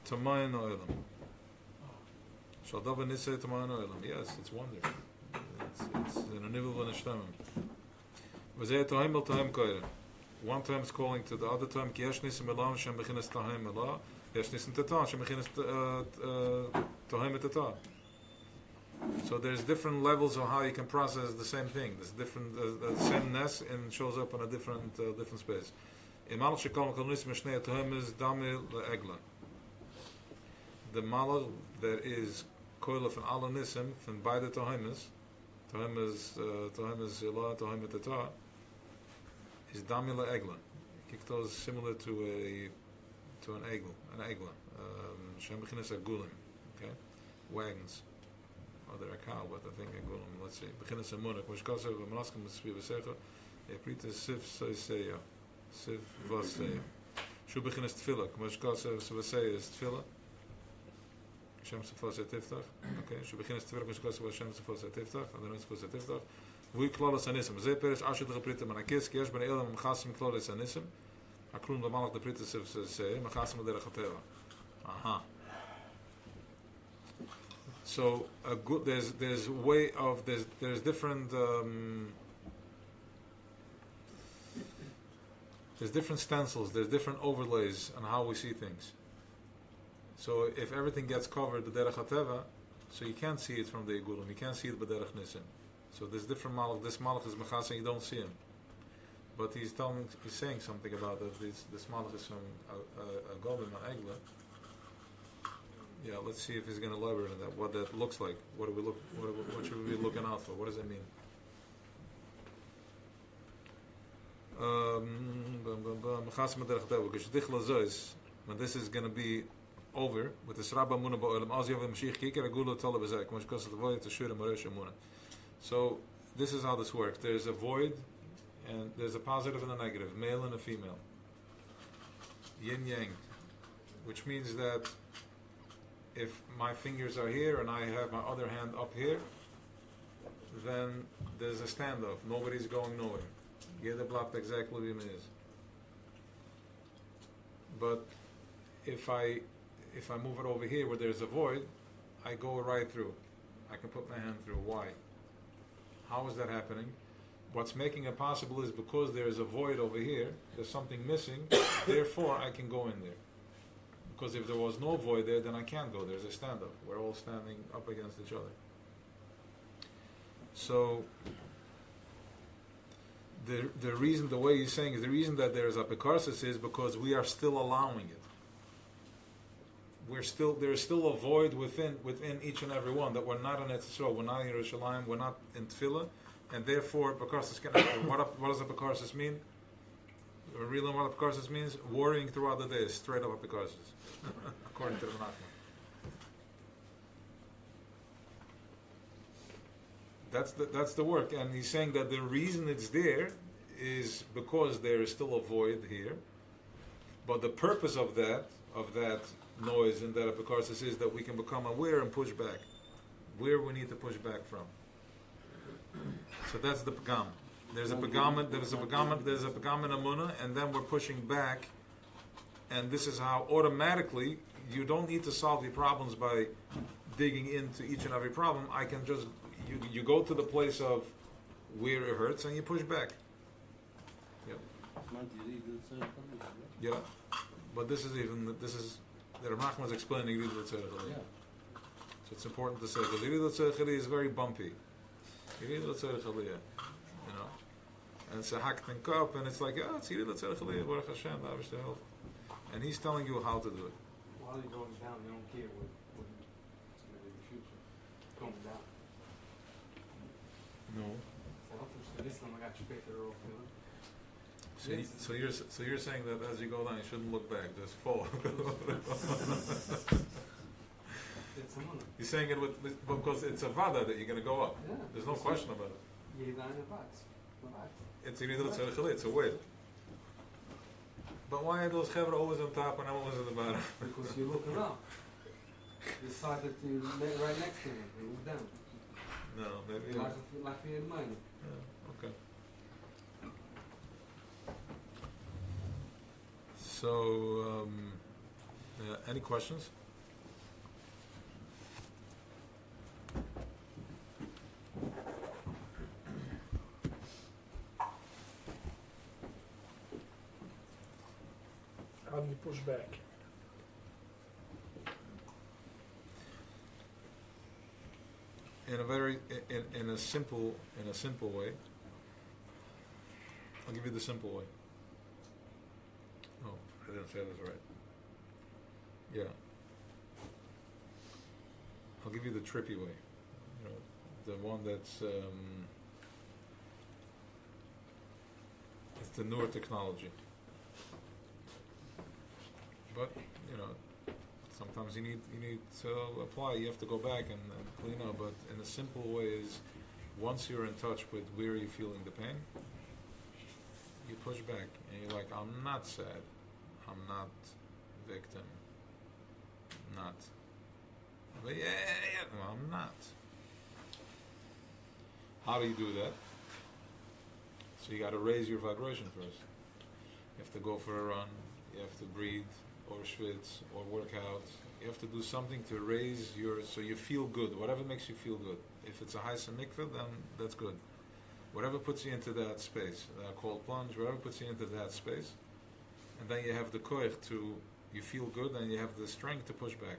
Tamayan Oilam. Shaldava Nise Tamayan Oilam. Yes, it's wonder. It's in a nivel and a shtamim. Vazeh Tahaim el Tahaim Koyre. One time it's calling to the other time, Ki Yesh Nisim Elam Shem Bechinas Tahaim Elah, Yesh Nisim Tetah Shem Bechinas Tahaim Tetah. So there's different levels of how you can process the same thing. There's different, the same ness, and shows up in a different space. The malach that is koilef and ala nisim from beide tohemes, tohemes ilah, tohemet etah, is damila egla. Kikto is similar to an egla. Shem bechinas agulim, okay, wagons. Oh, they're a cow, but I think I go on. Let's see. Beginnes en monnik. Was kasse we manaskem met spier zeggen. Prite siv soiseya. Siv vaseya. Shu beginnes tefillah. Was kasse we say is tefillah. Shem sefos tiftach. Okay. Shu beginnes tefillah. Was kasse we shem sefos tiftach. And then sefos tiftach. We klolas anism. Ze peres ashe de prite manakes. Kies ben elam gasim klolas anism. Aklun de malak de prite siv soiseya. Magasim de rechateva. Aha. So there's different There's different stencils, there's different overlays on how we see things. So if everything gets covered, the derech hateva, so you can't see it from the igulim, you can't see it b'derech nisim. So there's different malach. This malach is mechas and you don't see him, but he's saying something about that. This malach is from a golem, an egla. Yeah, let's see if he's going to elaborate on that. What that looks like. What should we be looking out for? What does it mean? When this is going to be over with the Srabba Muna Ba'olam, so this is how this works. There's a void, and there's a positive and a negative, male and a female, yin yang, which means that if my fingers are here and I have my other hand up here, then there's a standoff. Nobody's going nowhere. Jeder bleibt exactly wie man is. But if I move it over here where there's a void, I go right through. I can put my hand through. Why? How is that happening? What's making it possible is because there's a void over here, there's something missing, therefore I can go in there. Because if there was no void there, then I can't go. There's a standoff. We're all standing up against each other. So the reason, the way he's saying is the reason that there's apikarsis is because we are still allowing it. There's still a void within each and every one that we're not in Etzisrael, we're not in Yerushalayim, we're not in Tefillah, and therefore apikarsis can happen. What does apikarsis mean? Really, what apikarsis means? Worrying throughout the day is straight up apikarsis, according to the Menachem. That's the work, and he's saying that the reason it's there is because there is still a void here. But the purpose of that noise and that apikarsis is that we can become aware and push back where we need to push back from. So that's the pagam. There's a pagam in amuna, and then we're pushing back, and this is how automatically you don't need to solve your problems by digging into each and every problem. I can just you go to the place of where it hurts and you push back. Yeah, but this is the Rav Nachman is explaining Yirid L'Tzorech Aliyah. So it's important to say because Yirid L'Tzorech Aliyah is very bumpy. Yirid L'Tzorech Aliyah, and it's a hacked and cup, and it's like, it's Yirid L'Tzorech Aliyah, Baruch Hashem, the Avish to help. And he's telling you how to do it. While you're going down, you don't care what it's going to be in the future. Going down. No. So you're saying that as you go down, you shouldn't look back. Just fall. You're saying it because it's a vada that you're going to go up. Yeah. There's no question about it. It's it's a weight. But why are those chevra always on top and I'm always at the bottom? Because you're looking up. You decided to right next to him. You look down. No, maybe. Like the money. Yeah, okay. So, any questions? How do you push back? In a simple way. I'll give you the simple way. Oh, I didn't say this right. Yeah. I'll give you the trippy way. The one that's it's the newer technology. But sometimes you need to apply. You have to go back and clean up. But in a simple way is, once you're in touch with where you're feeling the pain, you push back and you're like, I'm not sad, I'm not victim, not. But no, I'm not. How do you do that? So you got to raise your vibration first. You have to go for a run. You have to breathe, or schwitz, or work out. You have to do something to raise so you feel good, whatever makes you feel good. If it's a Haisa mikveh, then that's good. Whatever puts you into that space, that cold plunge, whatever puts you into that space, and then you have the koich to, you feel good, and you have the strength to push back.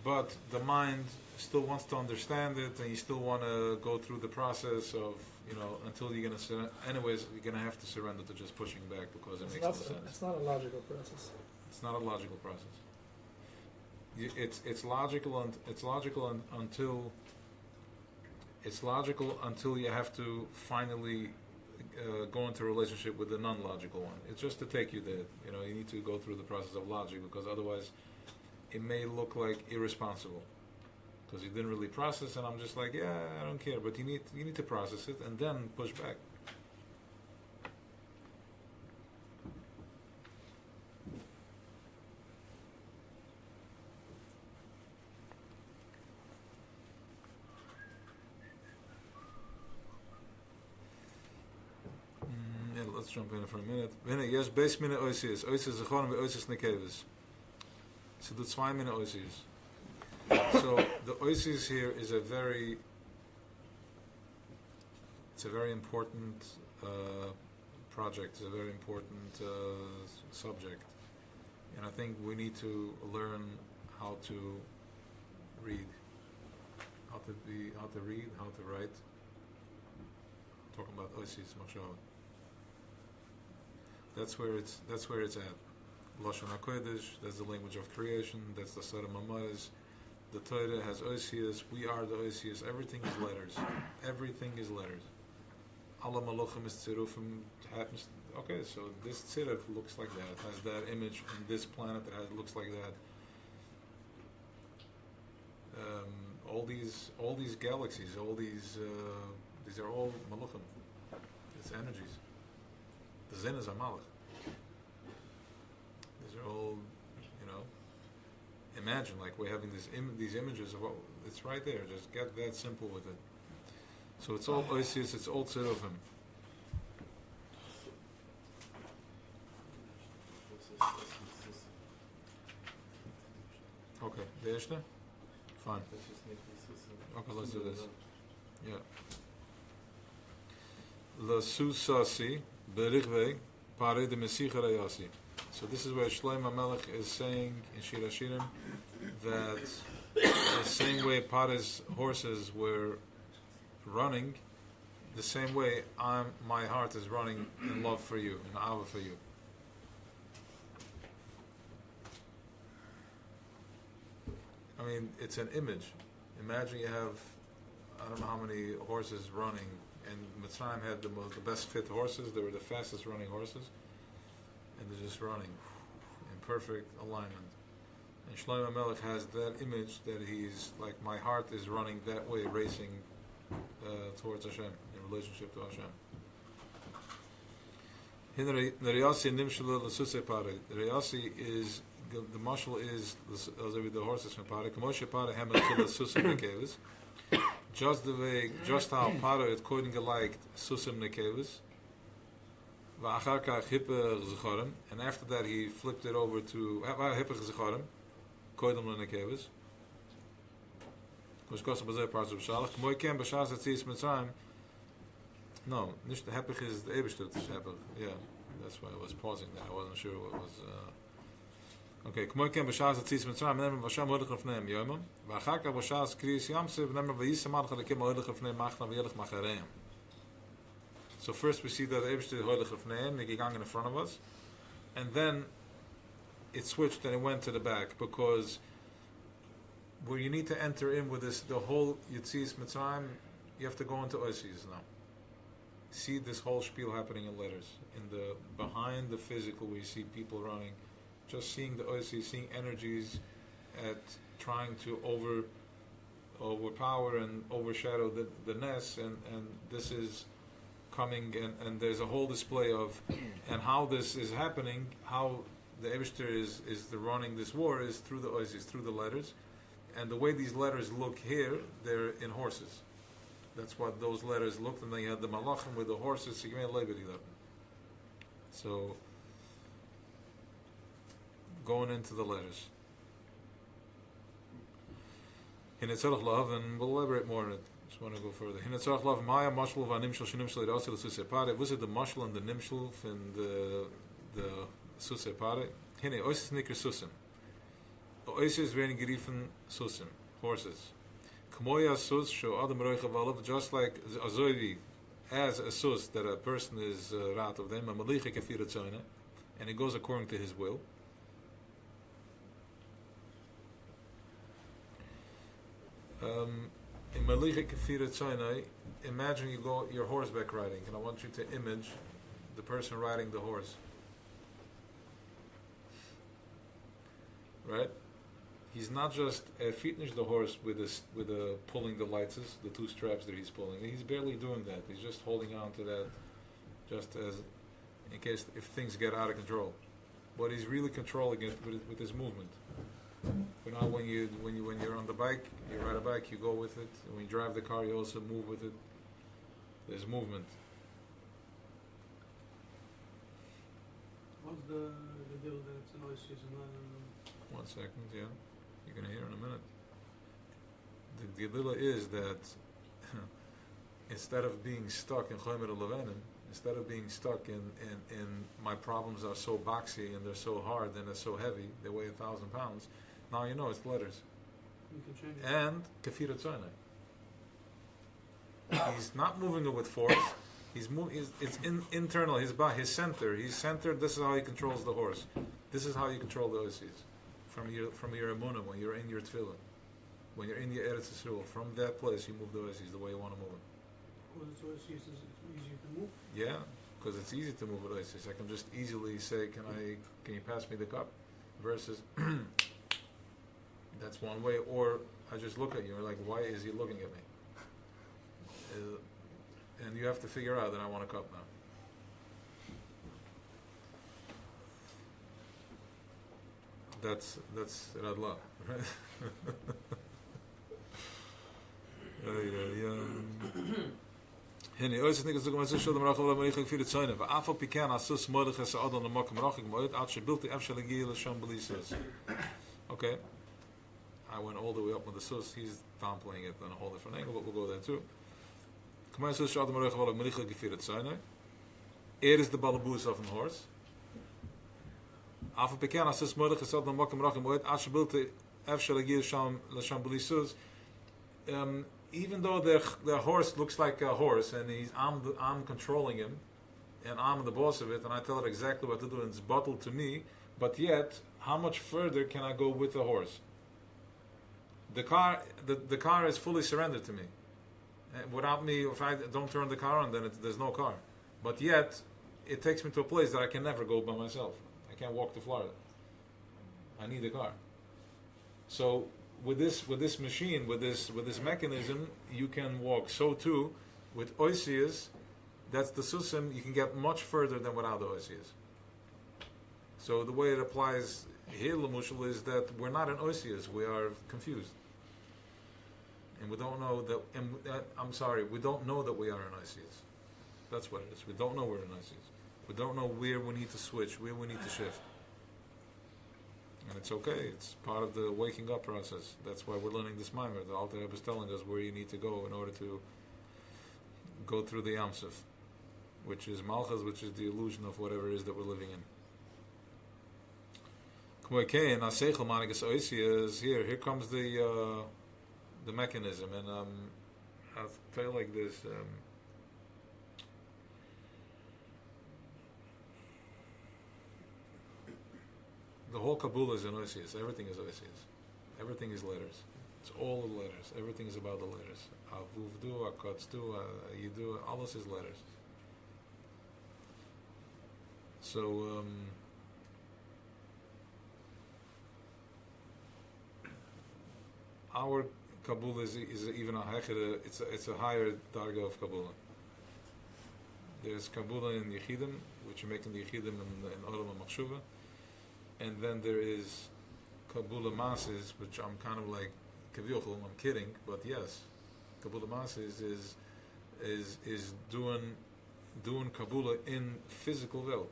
But the mind still wants to understand it, and you still want to go through the process of, until you're going to anyways, you're going to have to surrender to just pushing back because it makes no sense. It's not a logical process. It's not a logical process. It's logical until you have to finally go into a relationship with the non-logical one. It's just to take you there. You need to go through the process of logic, because otherwise it may look like irresponsible, because you didn't really process, and I'm just like, yeah, I don't care. But you need to process it and then push back. Let's jump in for a minute. Yes, base minute oisius. Oisius is gewoon bij oisius nekevis. So the 2 minute oisius. So the oisius here is a very important project. It's a very important subject, and I think we need to learn how to read, how to write. Talking about oisius machshava. That's where it's at. Lashon HaKodesh, that's the language of creation, that's the Sara Mamayas. The Torah has Osias, we are the Osias, everything is letters. Everything is letters. Allah Malachim is Tzirufim happens. Okay, so this Tziruf looks like that, has that image, and this planet that looks like that. All these galaxies, these are all Malachim. It's energies. The Zen is a Malach. These are all, imagine like we're having these images of it's right there. Just get that simple with it. So it's all Oisius, it's all Tzirufim. Okay, the Ishta? Fine. Okay, let's do this. Yeah. La Susasi. So this is where Shlomo Melech is saying in Shir Hashirim that the same way Pare's horses were running, the same way my heart is running in love for you, in Ava for you. I mean, it's an image. Imagine you have, I don't know how many horses running, and Mitzrayim had the best fit horses. They were the fastest running horses, and they're just running in perfect alignment. And Shlomo Melech has that image that he's like, my heart is running that way, racing towards Hashem, in relationship to Hashem. The Riyasi is the mashal is the horses from Pare. Just how Paro had koden geliked Susim Nekevis, Va'acharkach Hippe Zechorim, and after that he flipped it over to Hippe Zechorim, Koidem Nekevis. Which goes to parts of Shalach. Moikem Bashas Atzis Mitzrayim. No, nicht the Hippe is the Ebershtet Hippe. Yeah, that's why I was pausing there. I wasn't sure what was. Okay, Kmoikem Bashas Atzis Mitzrayim, Nemer Vasham Hodich Lefneim Yomim, Va'acharkach Bashas Kriyas Yamsev, Nemer Vayisam Adcha Lekim Hodich Lefneim Machna V'yelech Machareim. So first we see that Ebershtet Hodich Lefneim, the Gigang in front of us, and then it switched and it went to the back, because where you need to enter in with this, the whole Yitzis Mitzrayim, you have to go into Oisius now. See this whole spiel happening in letters, in the behind the physical, where you see people running. Just seeing the Oisius, seeing energies at trying to overpower and overshadow the Ness, and this is coming, and there's a whole display of, and how this is happening, how the Eibishter is the running this war is through the Oisius, through the letters, and the way these letters look here, they're in horses. That's what those letters looked, and then you had the Malachim with the horses, so going into the letters. In Etzerach Lav, and we'll elaborate more on it Just want to go further. Hinatzach lav maya mashal v'animshal shenimshal irasel susei pare. Was it the mashal and the nimshal and the susei pare? Hine oises nikr susim. Oises werden geriefen susim, horses. Kmoya sus sho adam roicha valav, just like azoivi, as a sus that a person is rat of them, a malicha kafira tzona, and it goes according to his will. In malicha kafira tzona, imagine you go your horseback riding, and I want you to image the person riding the horse. Right? He's not just fitnish the horse with pulling the lights, the two straps that he's pulling. He's barely doing that. He's just holding on to that, just as in case if things get out of control. But he's really controlling it with his movement. You know, when you're on the bike, you ride a bike, you go with it. When you drive the car, you also move with it. There's movement. What's the deal that it's an oasis and 1 second, yeah. You're going to hear in a minute. The Gedila is that instead of being stuck in Chomer Levanim, instead of being stuck in my problems are so boxy and they're so hard and they're so heavy, they weigh 1,000 pounds, now you know it's letters. you can change it? And Kafira Tzonai. He's not moving it with force. It's internal, his center. He's centered. This is how he controls the horse. This is how you control the oasis. From your emunah, when you're in your tefillah, when you're in your Eretz Yisrael, from that place you move the oasis the way you want to move it. Because it's oasis is easy to move. Yeah, because it's easy to move with oasis. I can just easily say, "Can you pass me the cup?" Versus, that's one way. Or I just look at you and like, why is he looking at me? And you have to figure out that I want a cup now. That's Radla, right? Hini ois nik zog mas shol dem rachol am ich für die Zone, va afol pikan asus modig es adon am makam rachig moed at shbilt afshal gil sham belises. Okay. I went all the way up with the sus. He's downplaying it on a whole different angle, but we'll go there too. Come on, sus shadam rachol am ich für die Zone. Is the balabus of a horse. After Pekan Asus Moed es adon am makam rachig moed at shbilt afshal gil sham belises. Even though the horse looks like a horse, and I'm controlling him, and I'm the boss of it, and I tell it exactly what to do, and it's bottled to me, but yet, how much further can I go with the horse? The car is fully surrendered to me. Without me, if I don't turn the car on, then there's no car. But yet, it takes me to a place that I can never go by myself. I can't walk to Florida. I need a car. So, with this machine, with this mechanism, you can walk. So too, with oisias, that's the susim, you can get much further than without the oisias. So the way it applies here, Lamushal, is that we're not in oisias, we are confused. And we don't know that, we don't know that we are in oisias. That's what it is. We don't know we're in oisias. We don't know where we need to switch, where we need to shift. And it's okay. It's part of the waking up process. That's why we're learning this mimer. The Alter Rebbe is telling us where you need to go in order to go through the Yamsuf, which is Malchus, which is the illusion of whatever it is that we're living in. Here comes the mechanism, and I'll tell you like this. The whole Kabbalah is in Oisias. Everything is Oisias. Everything is letters. It's all the letters. Everything is about the letters. Avuvdu, Akatzdu, Yidu, all this is letters. So, our Kabbalah is even a higher, it's a higher darga of Kabbalah. There's Kabbalah in Yechidim, which are making the Yechidim in Olam HaMachshuva. And then there is Kabbalah Mases, which I'm kind of like Kavyochel, I'm kidding, but yes, Kabbalah Mases is doing Kabbalah in physical world.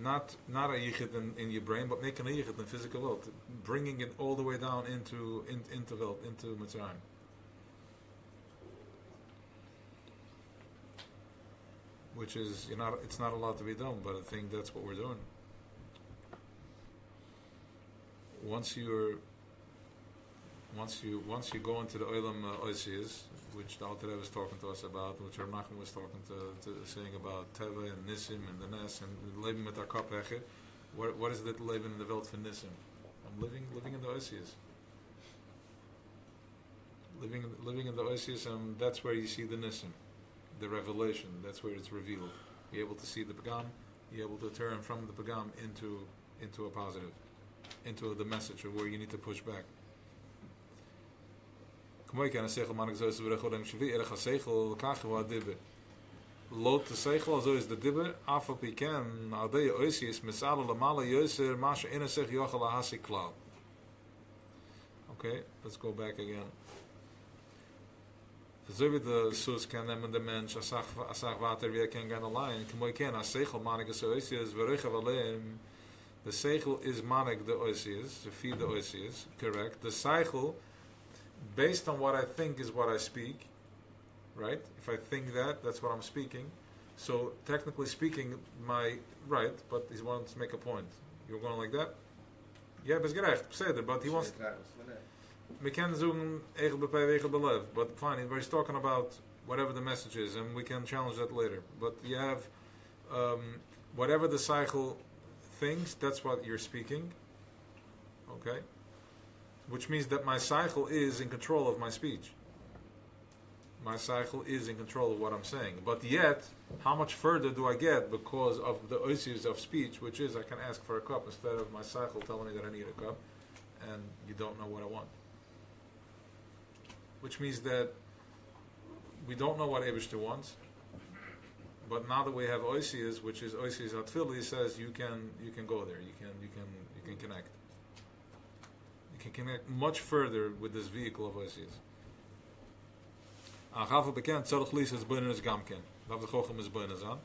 not a yichid in your brain, but making a yichid in the physical world, bringing it all the way down into Welt, into Mitzrayim. Which is, it's not allowed to be done, but I think that's what we're doing. Once you go into the Olam Oisias, which the Alter Rebbe was talking to us about, which Rav Nachman was talking to saying about Teva and Nissim and the Nes and Leben mit Akap Hechet, what is that Leben in the Welt for Nissim? I'm living in the Oisias. Living in the Oisias, and that's where you see the Nissim, the revelation. That's where it's revealed. You're able to see the Pagam. You're able to turn from the Pagam into a positive, into the message of where you need to push back. Lot the seichel, also is the dibber. Afal piken, aldei oisius misala lamala yoser masha inesech yochel ahasi klal. Okay, let's go back again. So wie the sus can nemen the mensch asach water wie can gan allein. Kmoy ken a seichel manig is oisius verechav aleim. The seichel is manig the oisius, to feed the oisius, correct. The seichel, based on what I think is what I speak, right? If I think that's what I'm speaking. So technically speaking, right, but he wants to make a point. You're going like that? Yeah, but he wants. We can zoom but fine. We're talking about whatever the message is, and we can challenge that later. But you have whatever the cycle thinks, that's what you're speaking. Okay. Which means that my cycle is in control of my speech. My cycle is in control of what I'm saying. But yet, how much further do I get because of the oisius of speech, which is I can ask for a cup instead of my cycle telling me that I need a cup, and you don't know what I want. Which means that we don't know what Eibishter wants, but now that we have oisius, which is oisius atfil, he says you can go there. You can connect. You can connect much further with this vehicle of oisius. Achafel bekend tzorch lis es boinen es gamken. Dav de chochem es boinen zan.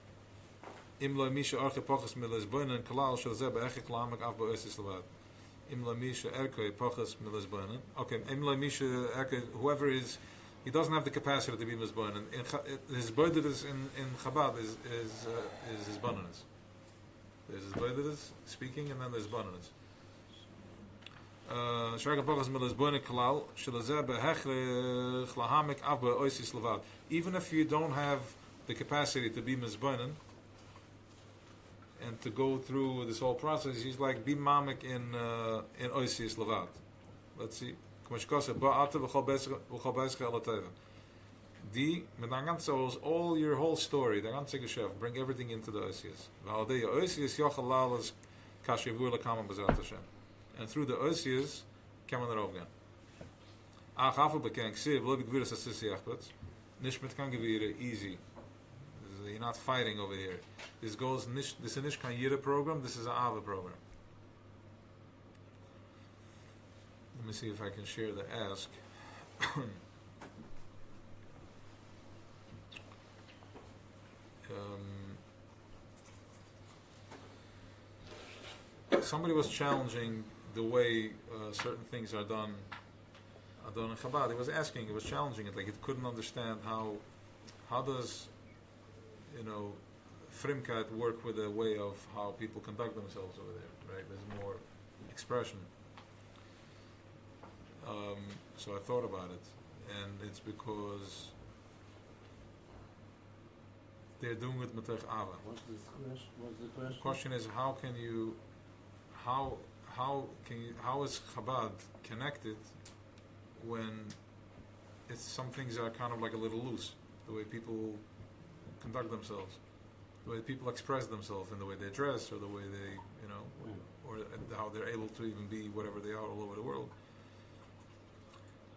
Im lo misha arche poches mil es boinen kalal shel ze be'echik lamek af bo'oisius levad. Im lo misha erke poches mil es boinen. Okay, im lo misha erke, whoever is, he doesn't have the capacity to be misboinen. His boideres in Chabad is his bonenes. There's his boideres speaking, and then there's bonenes. Even if you don't have the capacity to be mizbonen and to go through this whole process, he's like be mamik in oisis levad. Let's see. All your whole story, the ganze Geschäft, bring everything into the oisius. And through the oisius, can man erop gaan. Achafel bekend, ksiv, lo b'gviras asisi achbet. Nish mit kan gewire, easy. You're not fighting over here. This is a nish kan yira program, this is an ava program. Let me see if I can share the ask. Somebody was challenging the way certain things are done in Chabad. He was asking, he was challenging it, like it couldn't understand how does Frimkeit work with the way of how people conduct themselves over there, right? There's more expression. So I thought about it, and it's because they're doing it Matech Ava. What's the question? The question is, how is Chabad connected when some things are kind of like a little loose, the way people conduct themselves, the way people express themselves, in the way they dress, or the way they, or how they're able to even be whatever they are all over the world,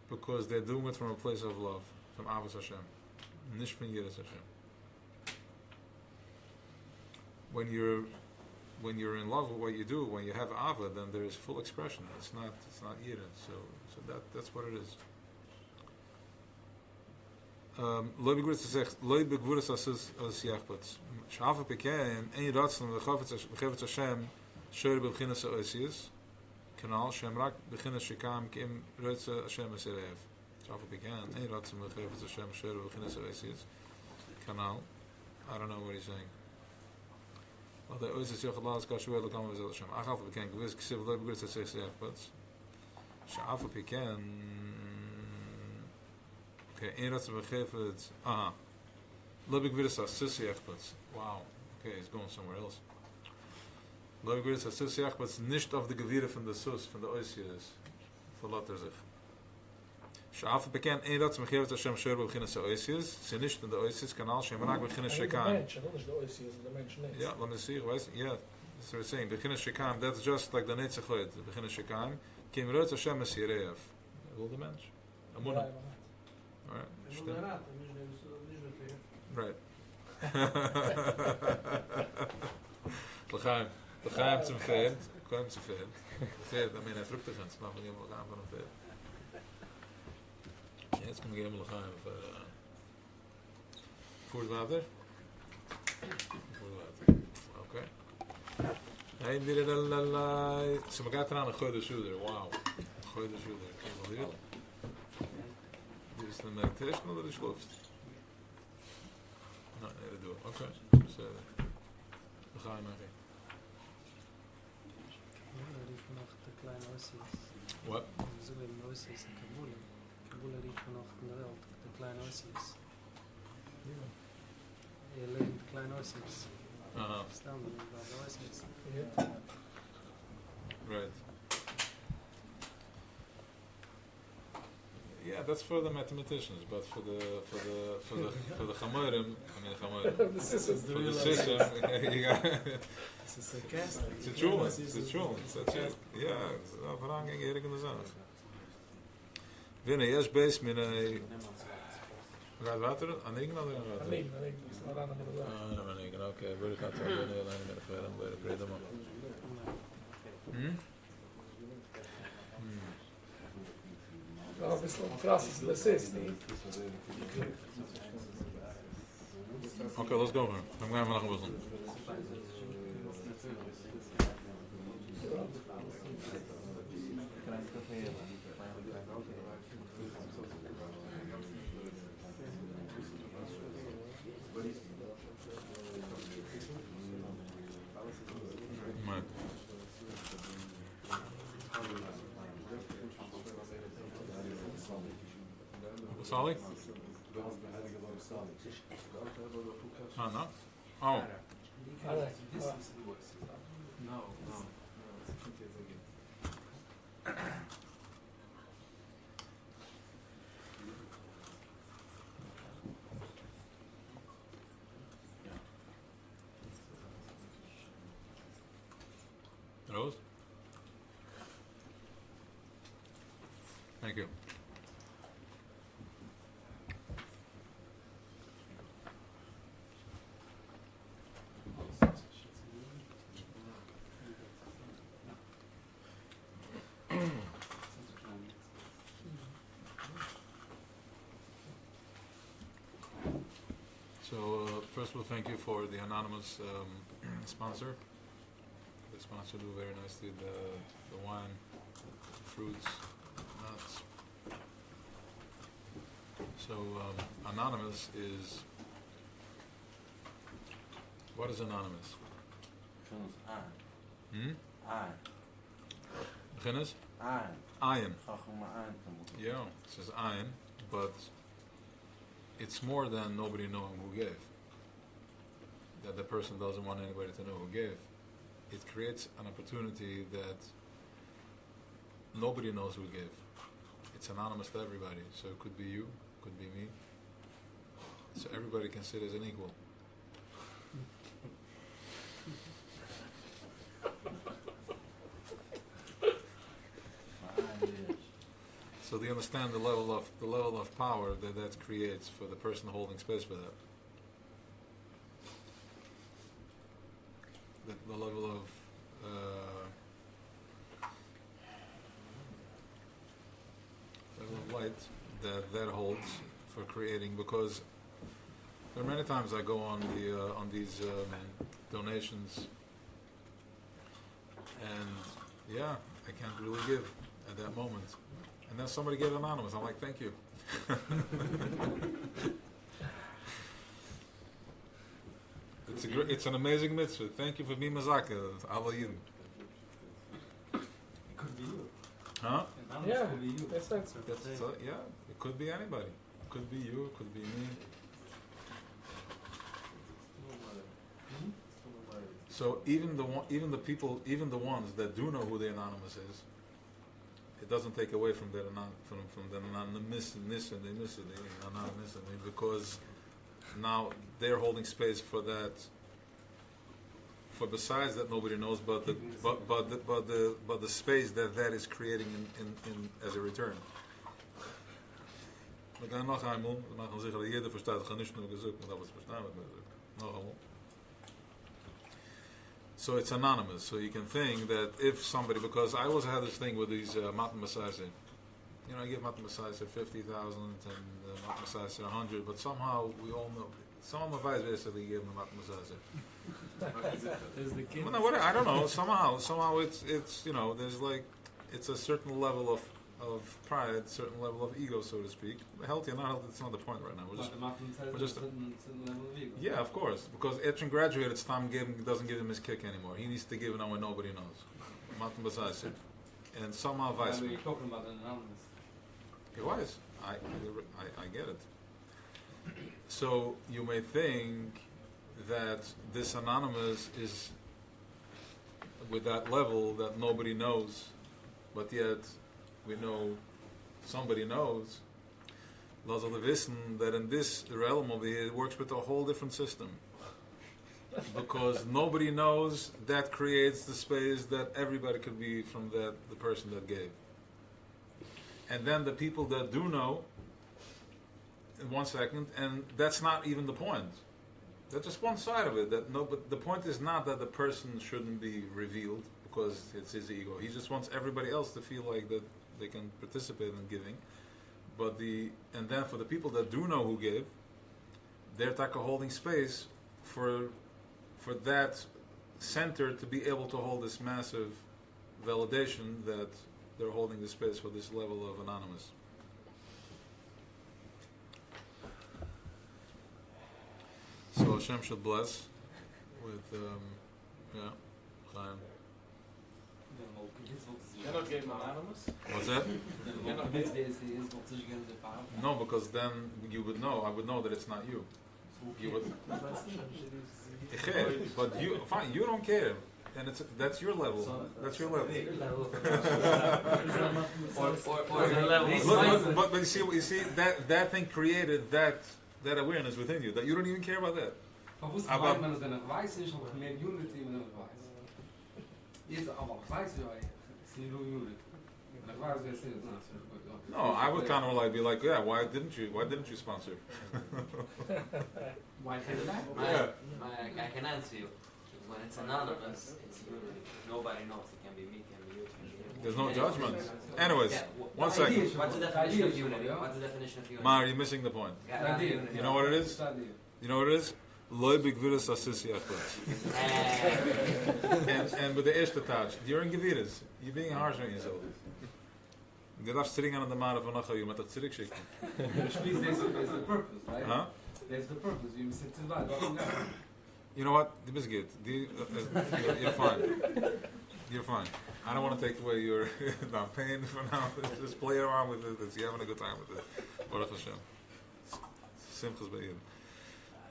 because they're doing it from a place of love, from Avos Hashem, Nish from Yiras Hashem. When you're in love with what you do, when you have Ava, then there is full expression. It's not Yira. So that's what it is. Loi begwurz as yachbats. Shafa peken ein ratzon v'chavetz Hashem shor b'chinas ha'osius kanal shem rak b'chinas shekam kim rotza Hashem eserev. Shafa peken ein ratzon v'chavetz Hashem shor b'chinas ha'osius kanal. I don't know what he's saying. Well, the oisius yochalas kashuel l'kam v'zel Hashem. Achaf peken gewiss ksiv loi begwurz as yachbats. Shafa peken. Okay, ein ratzon v'chavetz. Lobig Vidas Asisiach, but wow, okay, he's going somewhere else. Lobig Vidas Asisiach, but it's nicht of the Gevira from the Sus, from the Oisias. Verlater sich. Sha'af bekan ein Ratz mechevet Hashem Shor b'chinas Oisias, sie nicht in the Oisias kanal, shem rak b'chinas Shekam. Mensch, and not the Oisias, the Mensch needs. Yeah, let me see, right? Yeah, that's what we're saying. B'chinas Shekam, that's just like the Netzachot, b'chinas Shekam, kim rotz Hashem Esirev. Will the Mensch? Amunah. Alright, stimmt. Right. L'chaim zum Pferd. Koim zum Pferd. Pferd, I mean, fruchtig ganz. Machen wir L'chaim von einem Pferd. Jetzt können wir geben L'chaim für Voerwater. Okay. Hey, direllalai. So we got aan een goede shooter. Wow. Goede shooter. Kan je wel leren? Dit is de meditation of de schloofst? No, nee, dat doe ik. Oké. Dus, we gaan naar hier. rief nog de kleine Ossies. Wat? Zo in Ossies in Kabul. Kabul rief nog in de wereld de kleine Ossies. Je leert de kleine Ossies. Staan we bij de Ossies. Right. Yeah, that's for the mathematicians, but for the chamorim, I mean chamorim. The system. For the system, you got. This is sarcastic. It's a true one. It's a true one. That's it. Yeah, it's a veranging Erik in de zon. Winnen, yes, base met een. Gaat water? Aan één of aan water? Nee, it's not on the middle. Ah, aan één. Oké, we gaan het alleen met de verder, bij de brede man. No, this one crosses the system. Okay, let's go. Dan gaan we nog een bisschen. Sally? Oh, no? Oh. No. Rose? Thank you. So first of all, thank you for the anonymous sponsor. They sponsored very nicely the wine, fruits, nuts. So anonymous is, what is anonymous? Beginners? Ayin. Yeah, it says ayin, but it's more than nobody knowing who gave. That the person doesn't want anybody to know who gave. It creates an opportunity that nobody knows who gave. It's anonymous to everybody. So it could be you, could be me. So everybody can sit as an equal. So do you understand the level of power that creates for the person holding space for that? The level of light that holds for creating, because there are many times I go on these donations, and yeah, I can't really give at that moment, and then somebody gave anonymous. I'm like, thank you. It's an amazing mitzvah. Thank you for being mazaka. Aval Yidin. It could be you. Huh? Yeah, Could be you. that's right. So, yeah, it could be anybody. It could be you. It could be me. So even the people, even the ones that do know who the anonymous is, it doesn't take away from that from the anonymous and the anonymous, because now they're holding space for that. For besides that nobody knows, but the space that is creating in as a return. We gaan nog eenmaal. We gaan zeggen dat iedereen verstaat. We gaan niet nog gezegd, maar dat was verstaan wat we zeggen. Nog eenmaal. So it's anonymous. So you can think that if somebody, because I always had this thing with these Matan Masayse. You know, I give Matan Masayse 50,000 and Matan Masayse 100, but somehow we all know. Some of my vice basically give them Matan Masayse. There's the kid. Well, no, I don't know. Somehow it's you know, there's like, it's a certain level of pride, certain level of ego, so to speak. Healthy or not healthy, it's not the point right now. We're just yeah, of course, because Etchen graduated, Stam doesn't give him his kick anymore. He needs to give it now when nobody knows. Matan Basayse. And somehow vice. You're talking about an anonymous. It was. I get it. So you may think that this anonymous is with that level that nobody knows, but yet we know somebody knows. Laten we wissen that in this realm over here, it works with a whole different system. Because nobody knows, that creates the space that everybody could be from the person that gave. And then the people that do know, in 1 second, and that's not even the point. That's just one side of it. But the point is not that the person shouldn't be revealed because it's his ego. He just wants everybody else to feel like that they can participate in giving. And then for the people that do know who gave, they're taka holding space for that center to be able to hold this massive validation that they're holding the space for this level of anonymous. So Hashem should bless with Chaim. You're not gave him anonymous? What's that? You're not No, because then you would know. I would know that it's not you. You would. But you fine. You don't care, and that's your level. That's your level. But you see that thing created that awareness within you that you don't even care about that. No, I would kind of like be like, yeah, why didn't you sponsor? Why didn't Yeah. I can answer you. When it's anonymous, it's unity. Nobody knows. It can be me, it can be you, it can be you. There's no judgment. Anyways, 1 second. What's the definition of unity? What's the definition of unity? Mar, you're missing the point. You know what it is? You know what it is? Loy bigviras asisi achutz. And with the erste touch, during geviras, you're being harsh on yourself. Je darfst sitting on the man of another, you might zurück schicken. There's the purpose, right? Huh? There's the purpose. You sit to that. You know what? The biscuit. You're fine. You're fine. I don't want to take away your pain for now. Just play around with it. You're having a good time with it. Baruch Hashem. Simchas be'im.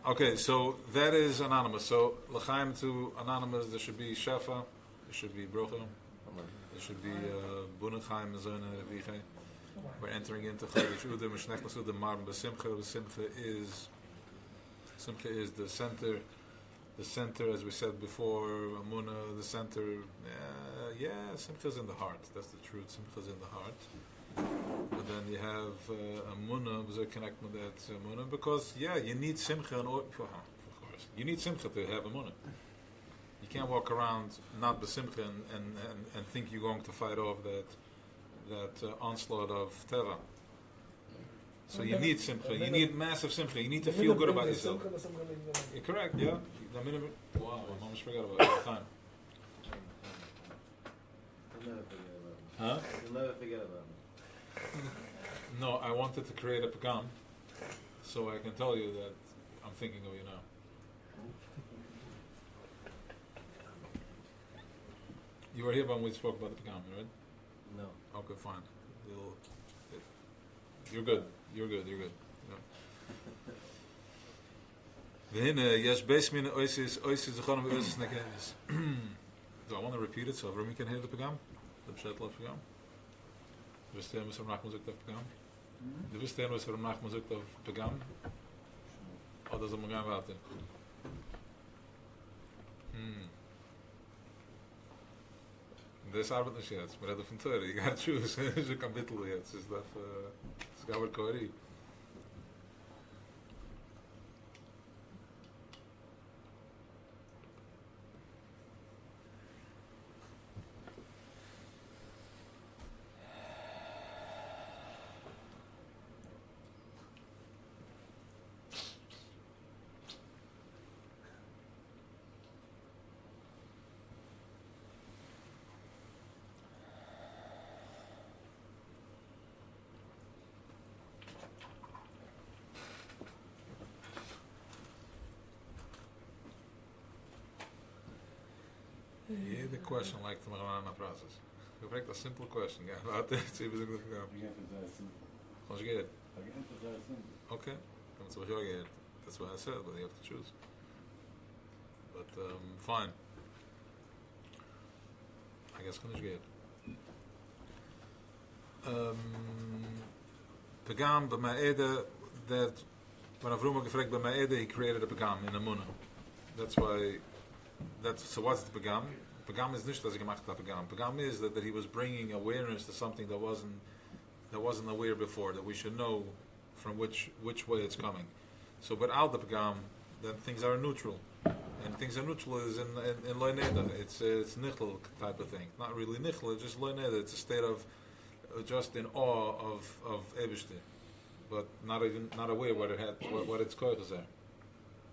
Okay, so that is anonymous. So l'chaim to anonymous, there should be shefa, there should be brocha, there should be bunachayim zone reviche. We're entering into Chodesh Uda, Mishnechnas Uda, Marm B'Simcha. Simcha is the center. The center, as we said before, Amunah, the center. Simcha is in the heart. That's the truth. Simcha is in the heart. But then you have Amunah, we connect with that Amunah, because you need Simcha in order. Of course, you need Simcha to have Amunah. You can't walk around not b'Simcha and think you're going to fight off that onslaught of Teva. So you need simcha. You need massive simcha. You need to feel good about yourself. You're correct, yeah. The minimum. Wow, I almost forgot about it all the time. You'll never forget about me. Huh? You'll never forget about me. No, I wanted to create a pagam, so I can tell you that I'm thinking of you now. You were here when we spoke about the pagam, right? No. Okay, fine. You're good. You're good. והנה, יש בייס מן oisis זכרנו ואויסיס נקייס. Do I want to repeat it so everyone can hear the pagam? The pshat love pagam? Du wirst hören, was Nachman sagt auf pagam? Du wirst hören, was Nachman sagt auf pagam? Oder soll man gehen warten? Das arbeitet nicht jetzt. Wir reden von Teure. You gotta choose. Es ist ein Kapitel jetzt. Es ist gar nicht Kori. The question like to Maranan process. You break a simple question, yeah. See if it's going to go. Conjugate. Okay. That's what you get. That's what I said, but you have to choose. But fine. I guess conjugate. Pagam b'ma'eda, that when Avroma gefragt b'ma'eda, he created a pagam in a munah. That's why. So what's the pagam? Pagam is nicht, dass gemacht hat pagam. Pagam is that he was bringing awareness to something that wasn't aware before, that we should know from which way it's coming. So without the pagam, then things are neutral, and things are neutral is in loy neda. It's nichl type of thing. Not really nichl. It's just loy neda. It's a state of just in awe of Ebishti, but not aware what its koich is there.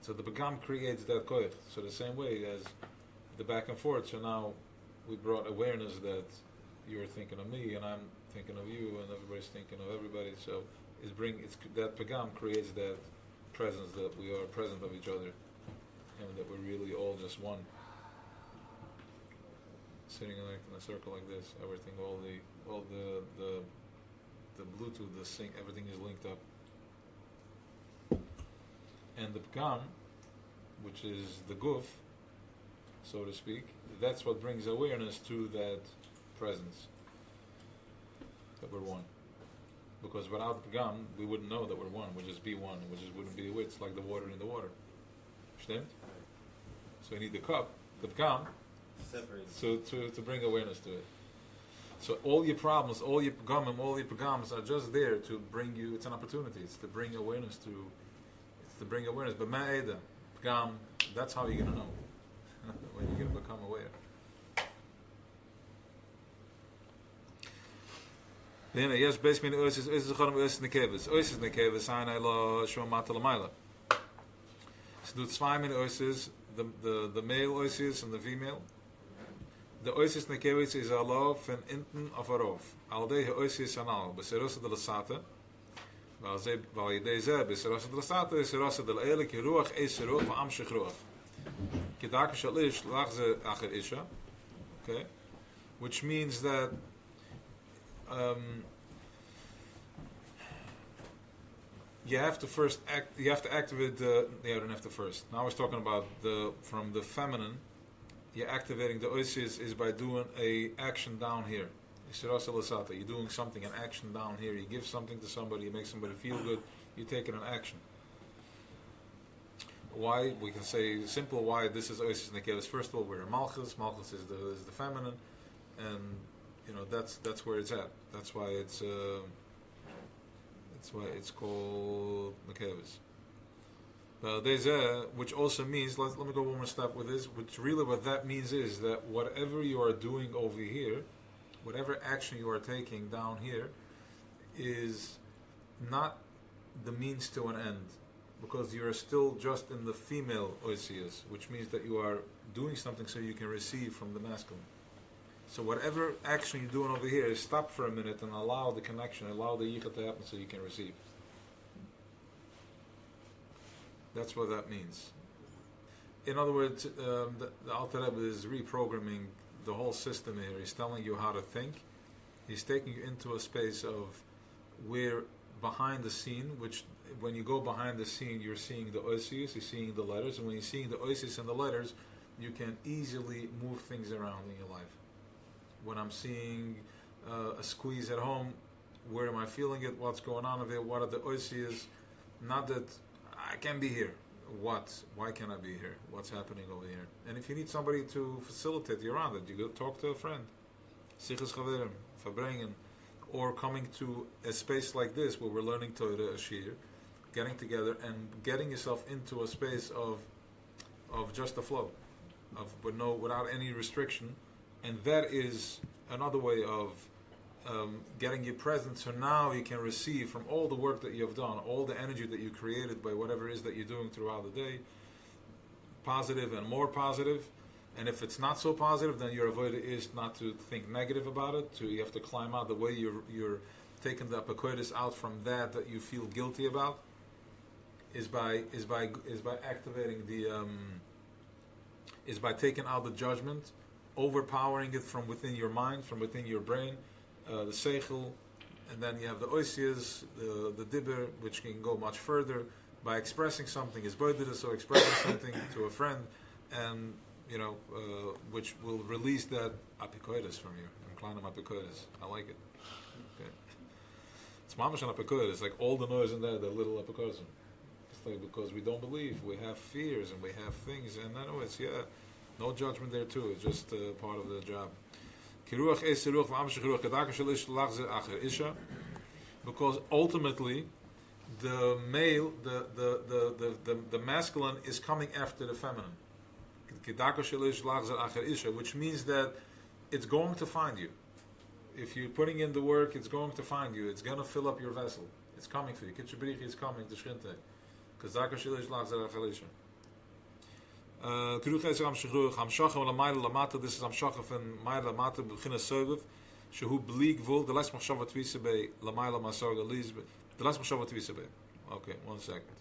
So the pagam creates that koich. So the same way as the back and forth. So now we brought awareness that you're thinking of me and I'm thinking of you and everybody's thinking of everybody. So that pagam creates that presence that we are present of each other and that we're really all just one. Sitting in a circle like this, everything, all the Bluetooth, the sync, everything is linked up. And the pagam, which is the guf, so to speak, that's what brings awareness to that presence, that we're one. Because without the pagam, we wouldn't know that we're one. We'd just be one. We just wouldn't be aware. It's like the water in the water. Stimmt? So you need the cup, the pagam, so to bring awareness to it. So all your problems, all your pagamim, all your pagams are just there to bring you. It's an opportunity. It's to bring awareness to. To bring awareness, but ma'eda, pagam, that's how you're gonna know when you're gonna become aware. Then yes, basically, oisis gonna be oisis nekeves. Oisis nekeves zijn hele shomata lamaila. So do zwei min oisis, the male oisis and the female. The oisis nekeves is alo van inten of arof. Al de oisis anal, beserosa de lasata. Weil deze beserosa de lasata is serosa de eile ki ruach es ruach va amshich ruach. Kedak shalish lachze acher isha. Okay, which means that you have to first activate the. Yeah, I don't have to first. Now I was talking about from the feminine. You're activating the oisis is by doing a action down here. You're doing something, an action down here. You give something to somebody, you make somebody feel good. You're taking an action. Why? We can say simple. Why this is oisis nekeves. First of all, we're in malchus. Malchus is the feminine, and that's where it's at. That's why it's called nekeves. Which also means, let me go one more step with this, which really what that means is that whatever you are doing over here, whatever action you are taking down here, is not the means to an end, because you are still just in the female oisias, which means that you are doing something so you can receive from the masculine. So whatever action you're doing over here is stop for a minute and allow the connection, allow the yichud to happen so you can receive. That's what that means. In other words, the Alter Rebbe is reprogramming the whole system here. He's telling you how to think. He's taking you into a space of where behind the scene, which when you go behind the scene, you're seeing the oisius, you're seeing the letters, and when you're seeing the oisius and the letters, you can easily move things around in your life. When I'm seeing a squeeze at home, where am I feeling it? What's going on over there? What are the oisius? Not that I can be here. What? Why can't I be here? What's happening over here? And if you need somebody to facilitate you around it, you go talk to a friend. Sichas chaverim, verbrengen, or coming to a space like this where we're learning Torah, a shir, getting together and getting yourself into a space of just the flow, without any restriction, and that is another way of getting you present. So now you can receive from all the work that you have done, all the energy that you created by whatever it is that you're doing throughout the day, positive and more positive. And if it's not so positive, then your avodah is not to think negative about it. You have to climb out the way you're taking the apakoides out from that you feel guilty about. Is by activating is by taking out the judgment, overpowering it from within your mind, from within your brain, the seichel, and then you have the oisias, the dibber, which can go much further by expressing something, is bodhidus, or expressing something to a friend, and which will release that apikoides from you. Kleinem apikoides. I like it. Okay. It's mamash an apikoides. It's like all the noise in there, the little apikoides. It's like because we don't believe, we have fears and we have things, and I know it's no judgment there too. It's just part of the job. Because ultimately, the male, the masculine is coming after the feminine. Which means that it's going to find you. If you're putting in the work, it's going to find you. It's going to fill up your vessel. It's coming for you. Kitchabrichi is coming to Shchinte. Because this is Amshacha from Maila Lamata B'china Sovev Shehu Blig Vul the last Machshava Tvisebe Lamaila Masar Galiz the last Machshava Tvisebe. Okay, 1 second.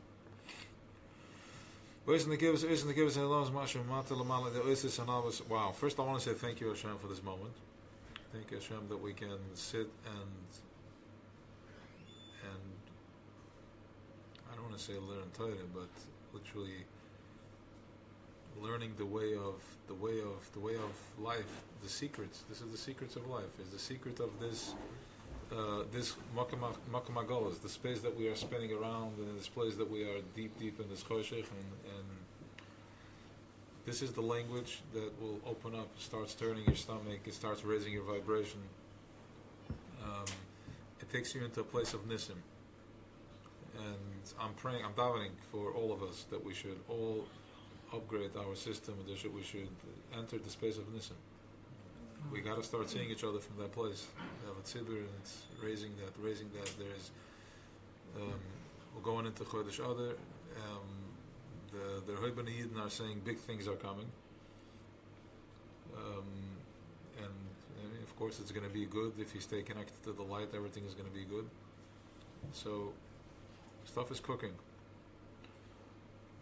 Wow, first I want to say thank you Hashem for this moment. Thank you Hashem that we can sit and I don't want to say learn Torah, but literally learning the way of life, the secrets. This is the secrets of life. Is the secret of this makamagolas, the space that we are spinning around, and this place that we are deep in this choshech, and this is the language that will open up, starts turning your stomach, it starts raising your vibration. It takes you into a place of nisim. And I'm praying, I'm davening for all of us that we should all upgrade our system, and we should enter the space of nisim. We got to start seeing each other from that place. We have a tzibur, and it's raising that. There's we're going into Chodesh Adar. The Rehoboam Yidden are saying big things are coming, and of course it's going to be good if you stay connected to the light. Everything is going to be good. So stuff is cooking.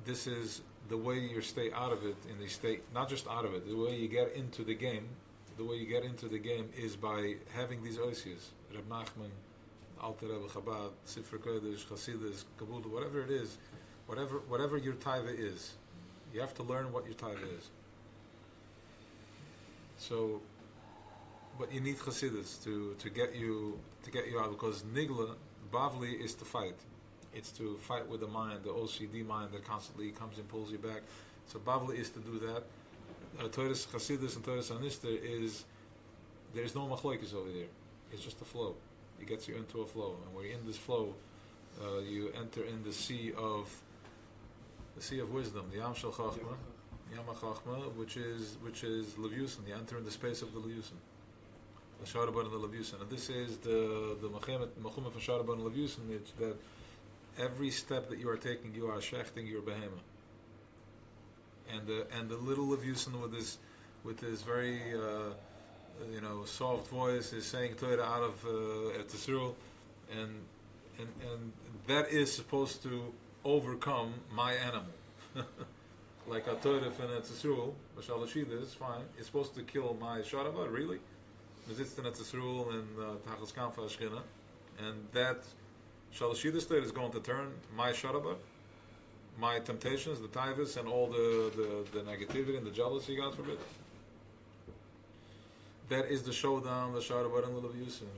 This is the way you stay out of it, in the state, not just out of it, the way you get into the game. The way you get into the game is by having these oisias. Reb Nachman, Alter Rebbe, Chabad, Sifra Kodesh, Chasidus, Kabbalah, whatever it is, whatever your taiva is, you have to learn what your taiva is. So, but you need Chasidus to get you out, because Nigla, Bavli is to fight. It's to fight with the mind, the OCD mind that constantly comes and pulls you back. So Bavli is to do that. Toras Chasidus and Toras Anister is, there's no machlokes over there. It's just a flow. It gets you into a flow, and when you're in this flow, you enter in the sea of wisdom, the Yam Shel Chachma, Yam HaChachma, which is Levusin. You enter in the space of the Levusin, the Sharabon and the Levusin, and this is the Mechumah for Sharabon and Levusin, that every step that you are taking, you are shechting your behemoth. And the little Levusin with his very soft voice is saying Torah out of Eretz Yisrael, and that is supposed to overcome my animal. Like a Torah in Eretz Yisrael, Bashal Ashida is fine. It's supposed to kill my Sharaba, really? It's in Eretz Yisrael and Tachas Kamfa Ashkina, and that Shalashida state is going to turn my Sharaba, my temptations, the taivas, and all the negativity and the jealousy, God forbid. That is the showdown, the Sharaba and the Levusin.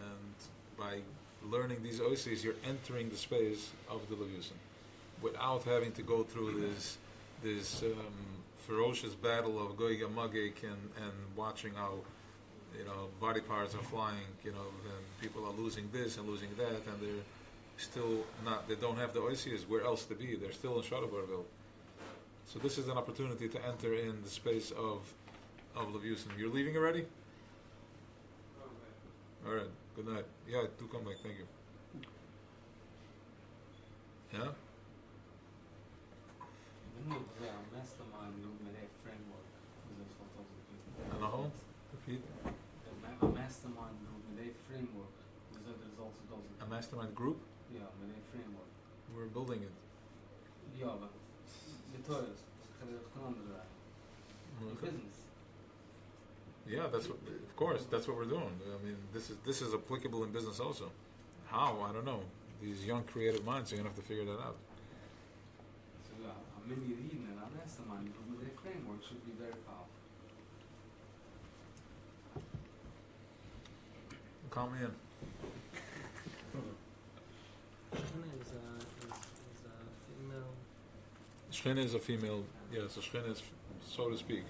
And by learning these oases, you're entering the space of the Levusin without having to go through this ferocious battle of Goyga Magik and watching how body parts are flying, and people are losing this and losing that, and they're still not, they don't have the oases where else to be. They're still in Shadabarville. So this is an opportunity to enter in the space of Levusin. You're leaving already? All right. Good night. Yeah, do come back. Thank you. Yeah? Mastermind framework. And a home? Repeat. A mastermind group, framework. A mastermind group? Yeah, framework. We're building it. Yeah, but the Torah is business. Yeah, that's what, of course, that's what we're doing. I mean, this is applicable in business also. How? I don't know. These young creative minds are gonna have to figure that out. So yeah, a mini reading and a mastermind group, framework should be very powerful. Call me in. Shchina is a female. Shchina is a female. Yes, a Shchina is, so to speak.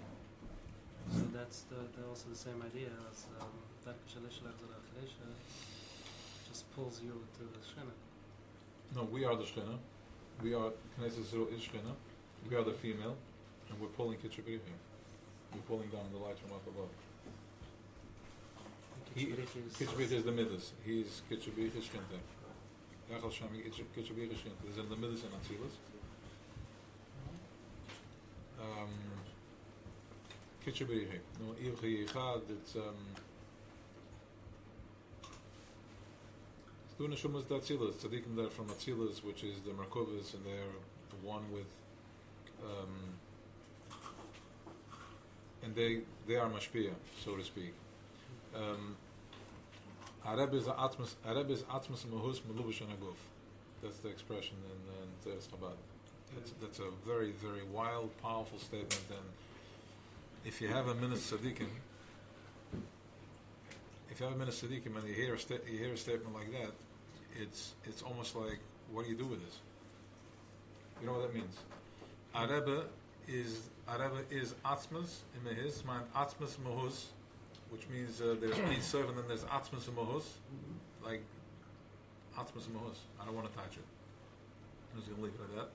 So that's also the same idea as just pulls you to the Shchina. No, we are the Shchina. We are Knesset Zero is Shchina. We are the female, and we're pulling Kitchabrich. We're pulling down the light from up above. Kitchabrich is the middles. He's Kitchabrich is Shchinte. Echel Shem Kitchabrich is Shchinte. These are the middles and Atzilas. Kitchabrich. No, Irchi Yichad. It's Doing the Shumas the Atzilas. Tzadikim there from Atzilas, which is the Merkovas, and they're the one with. And they are mashpia, so to speak. Arab is atmos mahus melubish aguf. That's the expression in Teres Chabad. That's a very, very wild, powerful statement. And if you have a minute tzaddikim, and you hear a statement like that, it's almost like, what do you do with this? You know what that means? Arab is atzmas in his mind, atzmas mahus, which means there's Ein Sof and then there's atzmas and mahus, like atzmas and mahus. I don't want to touch it. I'm just going to leave it at that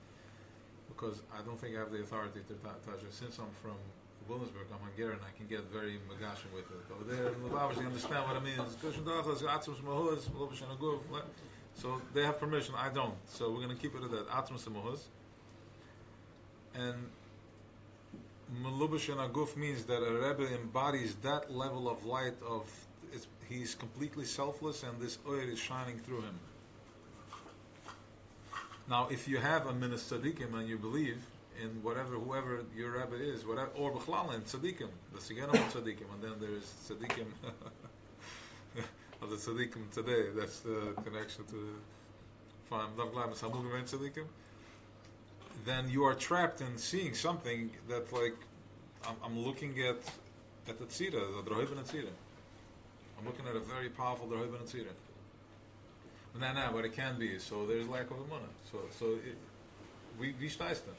because I don't think I have the authority to touch it. Since I'm from Williamsburg, I'm Hungarian, I can get very magashin with it. Over there in Lubavitch, you understand what it means. So they have permission, I don't. So we're going to keep it at that, atzmas and mahus. And Melubish and Aguf means that a Rebbe embodies that level of light of he's completely selfless and this oil is shining through him. Now, if you have a Minas Tzadikim and you believe in whoever your Rebbe is, or B'chlal in Tzadikim, the Sigenom Tzadikim, and then there's Tzadikim of the Tzadikim today, that's the connection to the Tzadikim. Then you are trapped in seeing something that, like, I'm looking at the Tzira, the Drohib and Tzira. I'm looking at a very powerful Drohib and Tzira. But it can be. So there's lack of emunah. So we shtaisten.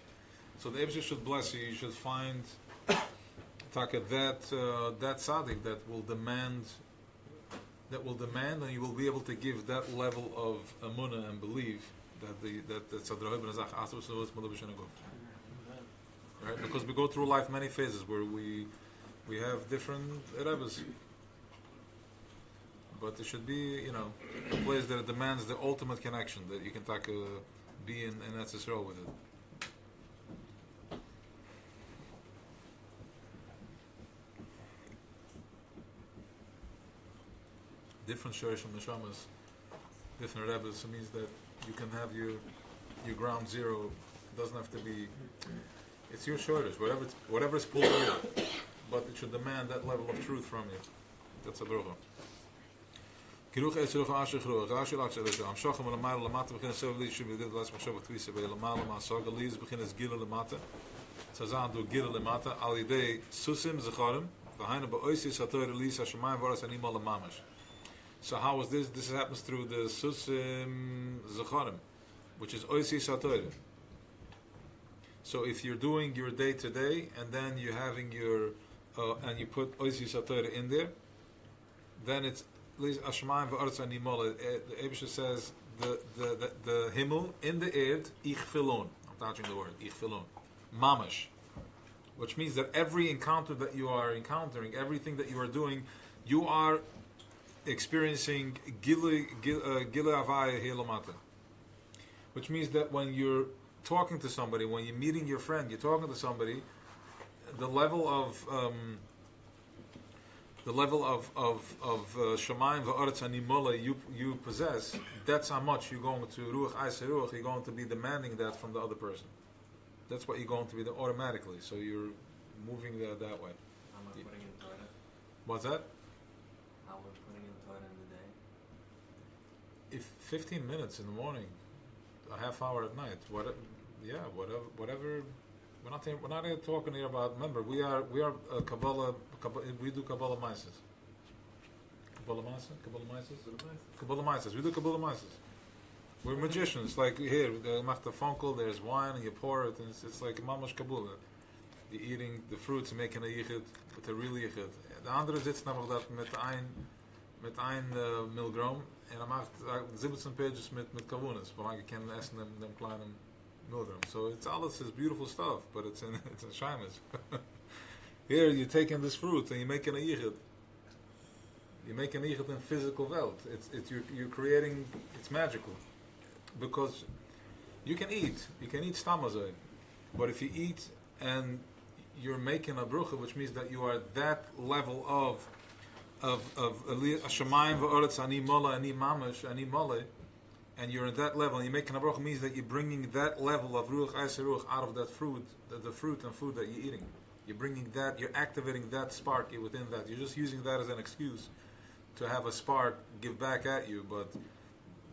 So the Eibusher should bless you. You should find that tzaddik that will demand, and you will be able to give that level of emunah and belief. Right? Because we go through life many phases where we have different Rebbes. but it should be, a place that it demands the ultimate connection, that you can be in Eretz with it. Different shorish neshamas, different rebbes. So it means that you can have your ground zero. It doesn't have to be. It's your shorish, whatever's pulled in, but it should demand that level of truth from you. That's a bracha. Kiruch esruch asher chruach. Rashi lach shel am shochem lamar lamata begin so li shim yedid las machshav twise be lamar masag liz begin es gila lamata. Sazan do gila lamata al idei susim zacharim v'haina ba'oisis hatoyr liz hashemayim varas animal lamamash. So how is this? This happens through the susim zacharim, which is oisis hatoyr. So if you're doing your day to day, and then you're having your and you put oisis hatoyr in there, then it's Ashmaim v'aretz animal. The Eibusha says the himmel in the earth ich filon. I'm touching the word ich filon, mamash, which means that every encounter that you are encountering, everything that you are doing, you are experiencing gilui avaya hilamata. Which means that when you're talking to somebody, when you're meeting your friend, you're talking to somebody, the level of shamayim va'aretz animala you possess, that's how much you're going to ruach eis ruach. You're going to be demanding that from the other person. That's what you're going to be automatically. So you're moving that way. How much putting in Torah? What's that? How much putting in Torah in the day? If 15 minutes in the morning, a half hour at night, whatever. We're not here talking here about. Remember, we are Kabbalah. We do Kabbalah Mises. Kabbalah Mises. We do Kabbalah Mises. We're magicians. Like here, they make the funkel. There's wine, and you pour it, and it's like mamash Kabbalah. You're eating the fruits and making a yichud, but a real yichud. The andere sitzt namelijk dat met een milligram, en hij maakt 17 pages met kavunas, zolang je kan essen dem kleinen milligram. So it's all this is beautiful stuff, but it's in shaimas. Here you're taking this fruit and you're making a yichud. You're making a yichud in physical world. You're creating. It's magical, because you can eat stamazoi, but if you eat and you're making a brucha, which means that you are at that level of Hashemayim v'oretz ani mola ani mamash ani mole, and you're in that level, and you're making a bracha, means that you're bringing that level of ruach eis ruach out of that fruit, the fruit and food that you're eating. You're bringing that, you're activating that spark within that. You're just using that as an excuse to have a spark give back at you, but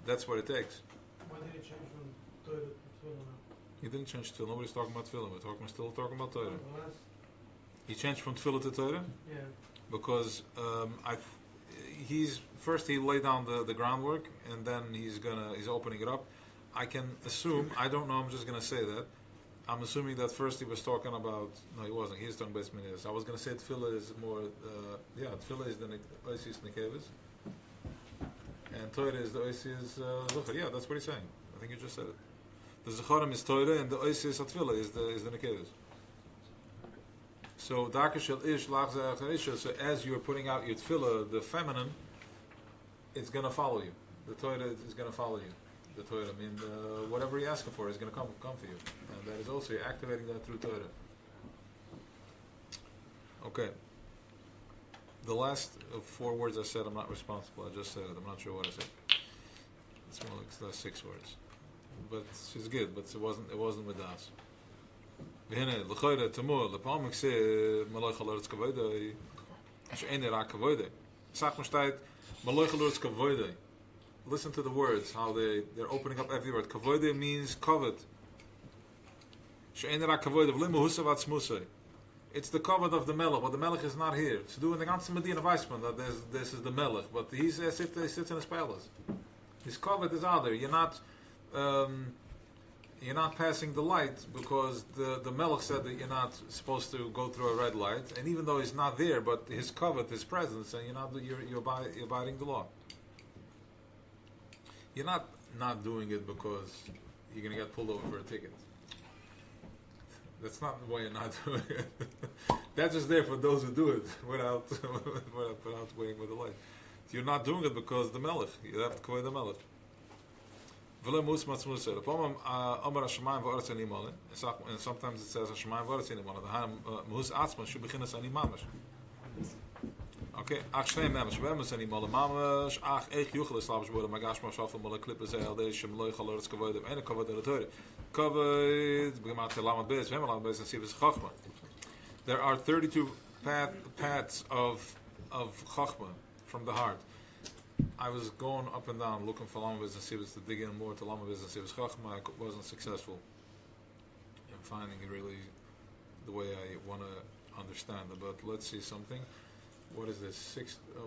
that's what it takes. Why did it change from Torah to Tefillah? He didn't change Tefillah. Nobody's talking about Tefillah. We're still talking about Torah. He changed from Tefillah to Torah? Yeah. Because he laid down the groundwork, and then he's opening it up. I can assume, I don't know, I'm just going to say that. I'm assuming that first he was talking about, no, he wasn't, he was talking about Minhas. I was going to say Tefillah is more, Tefillah is the Oisis Nekevis, and Torah is the Oisis Zohar. Yeah, that's what he's saying. I think you just said it. The Zoharim is Torah, and the Oisis Tefillah is the Nekevis. So, so as you're putting out your tefillah, the feminine, it's going to follow you. The Torah is going to follow you. The Torah, whatever you're asking for is going to come for you. And that is also, you're activating that through Torah. Okay. The last 4 words I said, I'm not responsible. I just said it. I'm not sure what I said. It's more like the last 6 words. But it's good, but it wasn't with us. והנה, לכוירה, תמור, לפעמים מקסה מלאך על ארץ כבודי, שאין רק כבודי. סך משתית, מלאך על ארץ כבודי. Listen to the words, how they're opening up every word. Kavode means covet. She'en ra kavode, v'lim husav atzmusay. It's the covet of the melech, but the melech is not here. It's doing the ganze Medina Weissman that this is the melech, but he's as if he sits in his palace. His covet is out there. You're not passing the light, because the melech said that you're not supposed to go through a red light, and even though he's not there, but his covet, his presence, and you're abiding the law. You're not doing it because you're going to get pulled over for a ticket. That's not why you're not doing it. That's just there for those who do it without waiting with the light. You're not doing it because the melech. You have to kavod the melech. V'lo mus matzmusa. The poem Amar Hashemayim v'aretz ani malin. And sometimes it says Hashemayim v'aretz ani malin. The hand mus atzman should begin as ani mamash. Okay, ach shnei mamash. Where mus ani malin mamash? Ach eich yuchel eslavish worden. Magash mashafel malin klippe zei al deze shem loy chaloretz kavod hem. Ene kavod el teure. Kavod b'gemat lamed beis. V'hem lamed beis and sivus chachma. There are 32 paths of chachma from the heart. I was going up and down looking for Lama Business Sivas to dig in more to Lama Business Sivas Chachma. I wasn't successful in finding it really the way I want to understand it. But let's see something. What is this?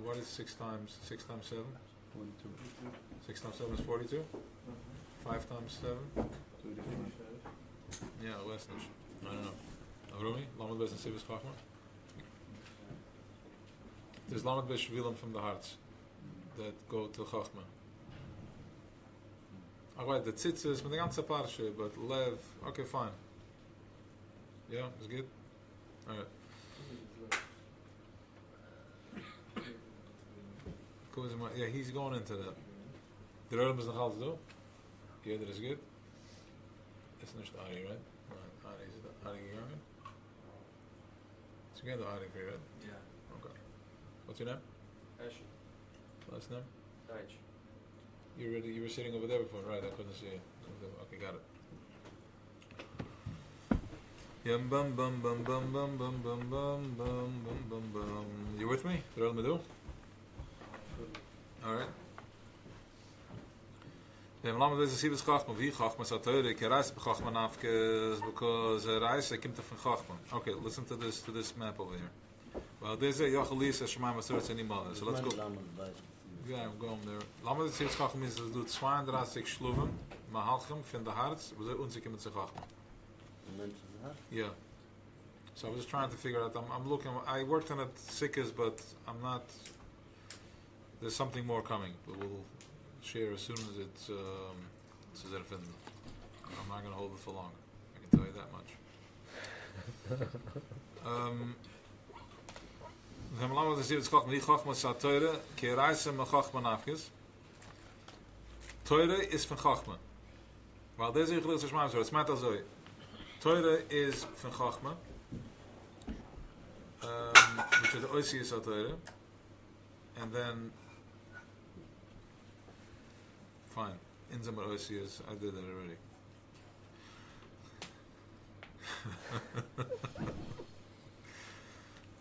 What is 6 times 7? 42. 6 times 7 is 42. 5 times 7. Yeah, less than. I don't know. Rumi, Lama Business Sivas Chachma. There's Lama Business Shvilim from the hearts that go to Chachma. Alright, the tzitzis, with the ganze parsha, but lev, okay, fine. Yeah, it's good? Alright. Yeah, he's going into that. The Röhm is noch alles do? Yeah, that is good? It's nicht Ari, right? Ari is the Ari gegangen? It's again the Ari for you, right? Yeah. Okay. What's your name? Asher. Last name? Deitch. You were sitting over there before, right? I couldn't see you. Okay, got it. Yum bum bum bum bum bum bum bum bum bum bum bum bum. You with me? All right. Ja, maar laten we deze sibes Chachma. Wie Chachma is teure? Ik reis bij Chachma nafkes because reis komt van Chachma. Okay, listen to this map over here. Well, there's a Yochelis Shemaim Asurtz Animal. So let's go. Yeah, I'm going there. Laten we deze sibes Chachma is dat doet 32 schluven, mahalchem van de hart. We zijn onze met zijn Chachma. Yeah. So I was just trying to figure out. I'm looking. I worked on it sickest, but I'm not. There's something more coming, but we'll share as soon as it's I'm not going to hold it for long. I can tell you that much. Teure is van Chachma. Well, deze is gelukkig maar zo. Het smaakt al zo. Teure is van Chachma. Which is the Oisius Teure. And then fine. In Zamar Oisius, I did that already.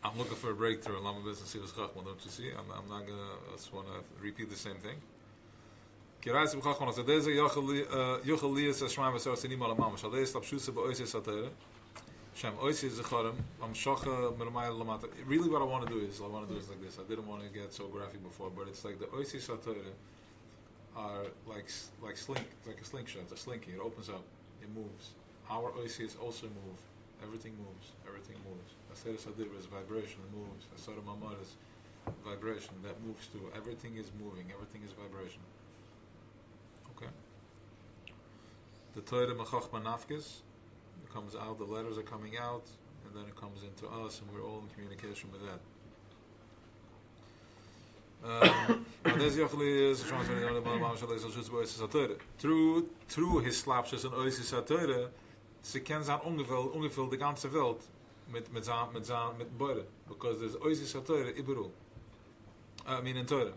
I'm looking for a breakthrough in Lama Business Sivas Chachma, don't you see? I'm not gonna, I just want to repeat the same thing. Kirais b'Chachma, so there's a Yochel Liyas Hashmaim V'Sar Sinim Ala Mamash. Al Deis Tapshusa B'Oisius Atayre. Shem Oisius Zecharim. Am Shacha Mermayel Lamata. Really what I want to do is like this. I didn't want to get so graphic before, but it's like the Oisius Atayre are like a slingshot, a slinky. It opens up, it moves. Our Oisius also move. Everything moves. Aseres Hadir is vibration, it moves. Asara Mamar is vibration, that moves too. Everything is moving, everything is vibration. Okay? The Torah Mechachma Nafkes, it comes out, the letters are coming out, and then it comes into us, and we're all in communication with that. Through his slapshes and Oisius HaTorah, sie kennen sein ungefähr die ganze Welt mit Beure. Because there's Oisius HaTorah Iberu. I mean in Torah.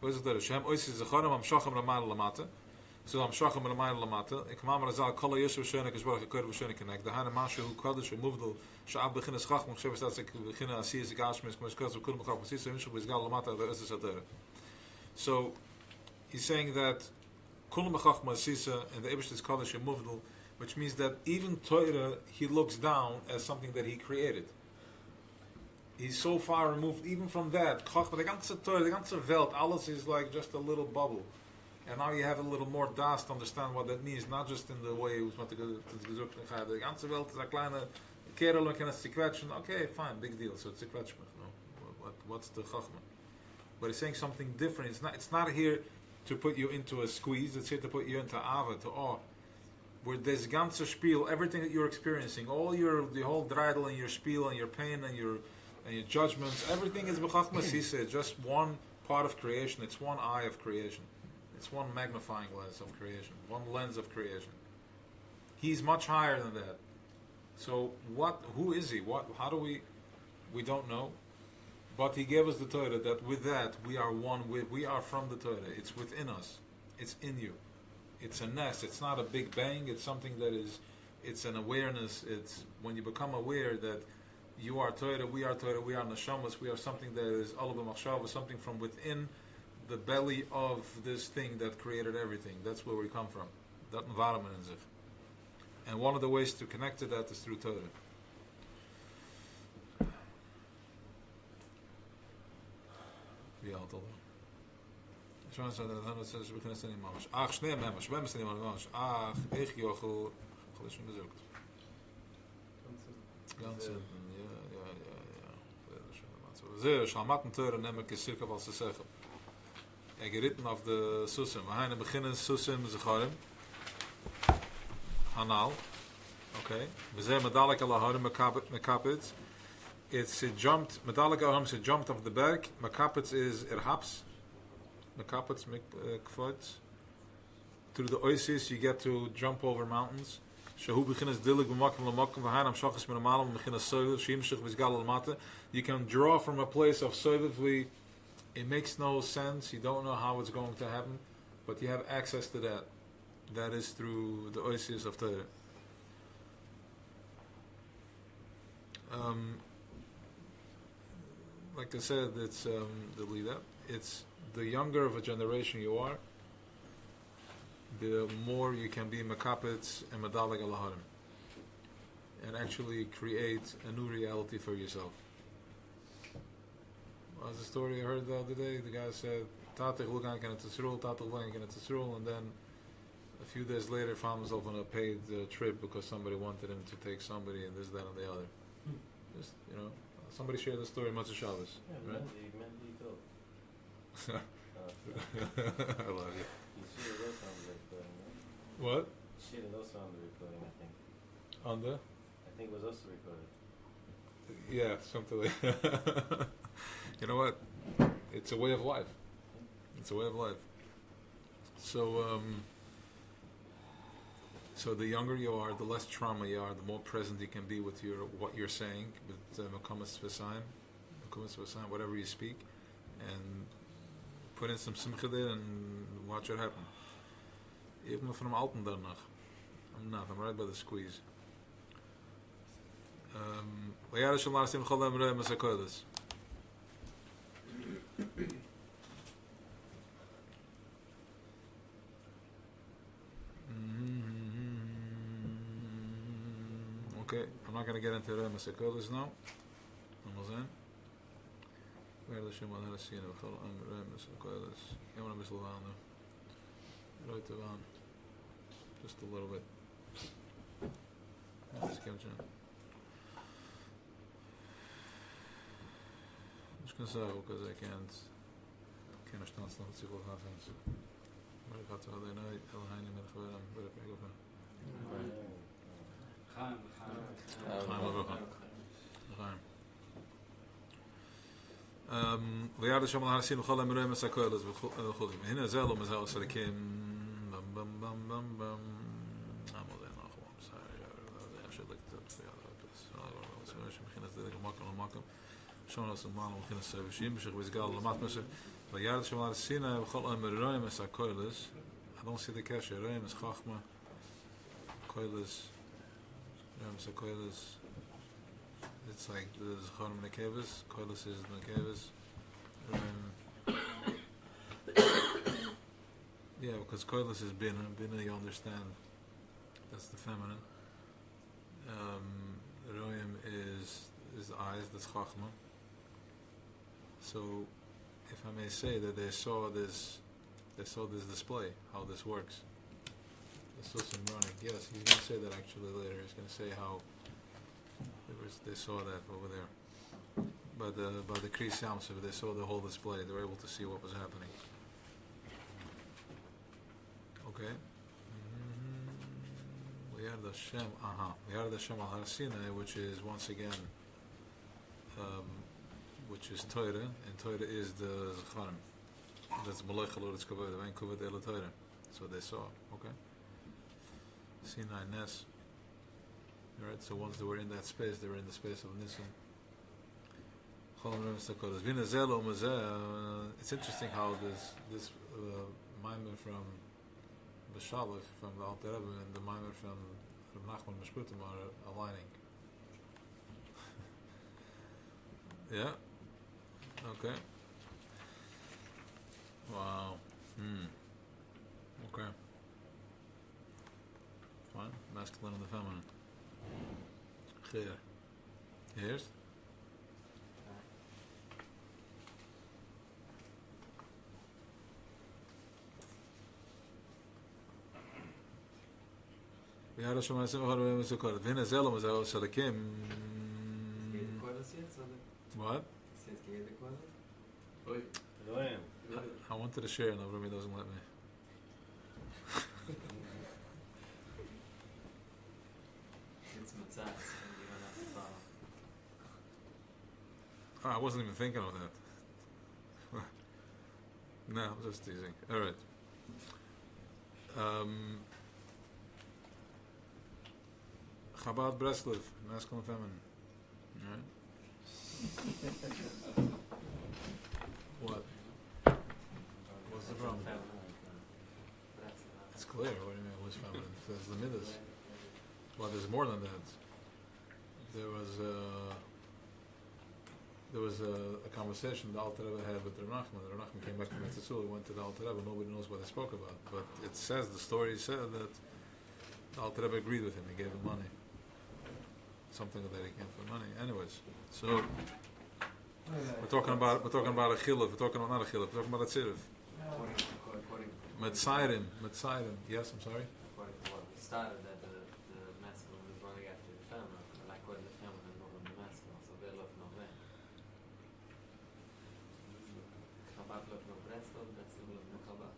Oisius HaTorah. Shem Oisius Zecharim am Shachem Ramayla Lamata. So am Shachem Ramayla Lamata. Ik mam razal Kala Yeshu Shenek Ishbarach Yekur V'Shenek Kenek. The Hana Mashu Hu Kodesh Muvdal Sha'ab Bechinas Chachma Chshev Estat Sek Bechinas Asiyas Gashmis Kmeshkas V'Kulim Chachma Sisa Mishu V'Izgal Lamata the Oisius HaTorah. So he's saying that Kulim Chachma Sisa and the Eibishtis Kodesh Muvdal, which means that even Torah he looks down as something that he created. He's so far removed even from that. Chachma, the ganze Torah, the ganze Welt, alles is like just a little bubble. And now you have a little more das to understand what that means, not just in the way it was the ganze Welt is a kleine kerel, and it's kwetschen. Okay, fine, big deal. So it's a kwetschen. What's the Chachma? But he's saying something different. It's not here to put you into a squeeze. It's here to put you into ava, to awe. Where this ganze spiel, everything that you're experiencing, the whole dreidel and your spiel and your pain and your judgments, everything is b'chachma sisa, just one part of creation. It's one eye of creation. It's one magnifying glass of creation. One lens of creation. He's much higher than that. So who is he? How do we don't know. But he gave us the Torah that with that we are one with, we are from the Torah. It's within us. It's in you. It's a nest. It's not a big bang. It's something that is, it's an awareness. It's when you become aware that you are Torah, we are Neshamas, we are something that is Olav Machshava, something from within the belly of this thing that created everything. That's where we come from. That environment in sich. And one of the ways to connect to that is through Torah. Geritten auf de Susim. We gaan beginnen Susim Zecharim. Hanal. Okay. We zijn Medalik Alaharim Mekapitz. It's jumped. Medalik Alaharim is jumped off the berg. Mekapitz is Erhaps. Mekapitz Kvoitz. Through the oasis you get to jump over mountains. Shahu beginnes dillig b'makim l'makim v'hainam shachas min amalim beginnes soiviv shimshich v'izgal al-mata. You can draw from a place of soiviv. It makes no sense. You don't know how it's going to happen, but you have access to that. That is through the oasis of Torah. Like I said, it's the leader. It's the younger of a generation you are, the more you can be Mekapitz and Medalig Alaharim, and actually create a new reality for yourself. Was the story I heard the other day? The guy said, Tatich Lugan can it's rule, and then a few days later found himself on a paid trip because somebody wanted him to take somebody and this, that, and the other. Just, somebody shared the story Matzah Shabbos. Yeah, right? Mendy too. I love you. You should have those on the recording, right? What? You should have those on the recording, I think. On the? I think it was also recorded. Yeah, something like You know what? It's a way of life. It's a way of life. So, so the younger you are, the less trauma you are, the more present you can be with what you're saying, with Mekamas V'Sayim, whatever you speak, and put in some simcha there and watch it happen. Even from Alten danach. I'm right by the squeeze. Okay, I'm not going to get into Remes HaKodesh now. Amazon. Where the Shema Harasina, Remes HaKodesh. You want to miss Lavana. Right around. Just a little bit. Just give it to because I can't understand some civil happens. But I got to other night, Elhaini Melchoram, but I go for ויעד השם על הרסים וכל המראה מסקול אז וכו' והנה זה לא מזהה סרקים בם בם בם בם בם עמוד אין אנחנו I should look at that שמכינת דרך מקום למקום שון עושה מעלה מכינת סרבשים בשך וסגל למט מסר ויעד השם על הרסים וכל המראה מסקול I don't see the cash ראה מסחכמה koilas so koilas it's like the Zacharim Nekevas, koilas is Nekevas. Yeah, because koilas is Bina you understand, that's the feminine. Royim is the eyes, that's Chachma. So if I may say that they saw this display, how this works. The Susim running. Yes, he's going to say that actually later. He's going to say how they saw that over there. By the Kris Yamsuf, they saw the whole display. They were able to see what was happening. Okay. We have the Shem. We have the Shem al Har Sinai, which is once again, which is Torah, and Torah is the Zacharim. That's Malach Halor's Kavod, Vain Kavod El Torah. So they saw, okay? Sinai Nes. Alright, so once they were in that space, they were in the space of Nisan. It's interesting how this Maimer from Beshalach, from the Alter Rebbe, and the Maimer from Reb Nachman Meshputim are aligning. Yeah? Okay. Wow. Okay. Fine. Masculine and the feminine. Clear. Here's? We had a Shema Simcha Rabbi Mesukot. V'hina Zelom is our Shalakim. What? I wanted to share, and Rabbi doesn't let me. It's Matzah, and you don't have to follow. I wasn't even thinking of that. No, I'm just teasing. Alright. Chabad Breslov, masculine, feminine. Alright. What? What's the problem? It's clear. What do you mean? What's feminine? There's the midas. Well, there's more than that. There was a conversation the Alter Rebbe had with the Reb Nachman. The Reb Nachman came back from Mitzvah, went to the Alter Rebbe. Nobody knows what they spoke about, but it says, the story said that the Alter Rebbe agreed with him. He gave him money, something that he came for money. Anyways, so we're talking about a chiluf. We're talking about not a chiluf. We're talking about a tziruf. Metzairim. Yes, I'm sorry. According to what we started, that the masculine is running after the feminine, and according to the feminine, not the masculine, so they love no man. Chabad love no Breslov, Breslov love no Chabad.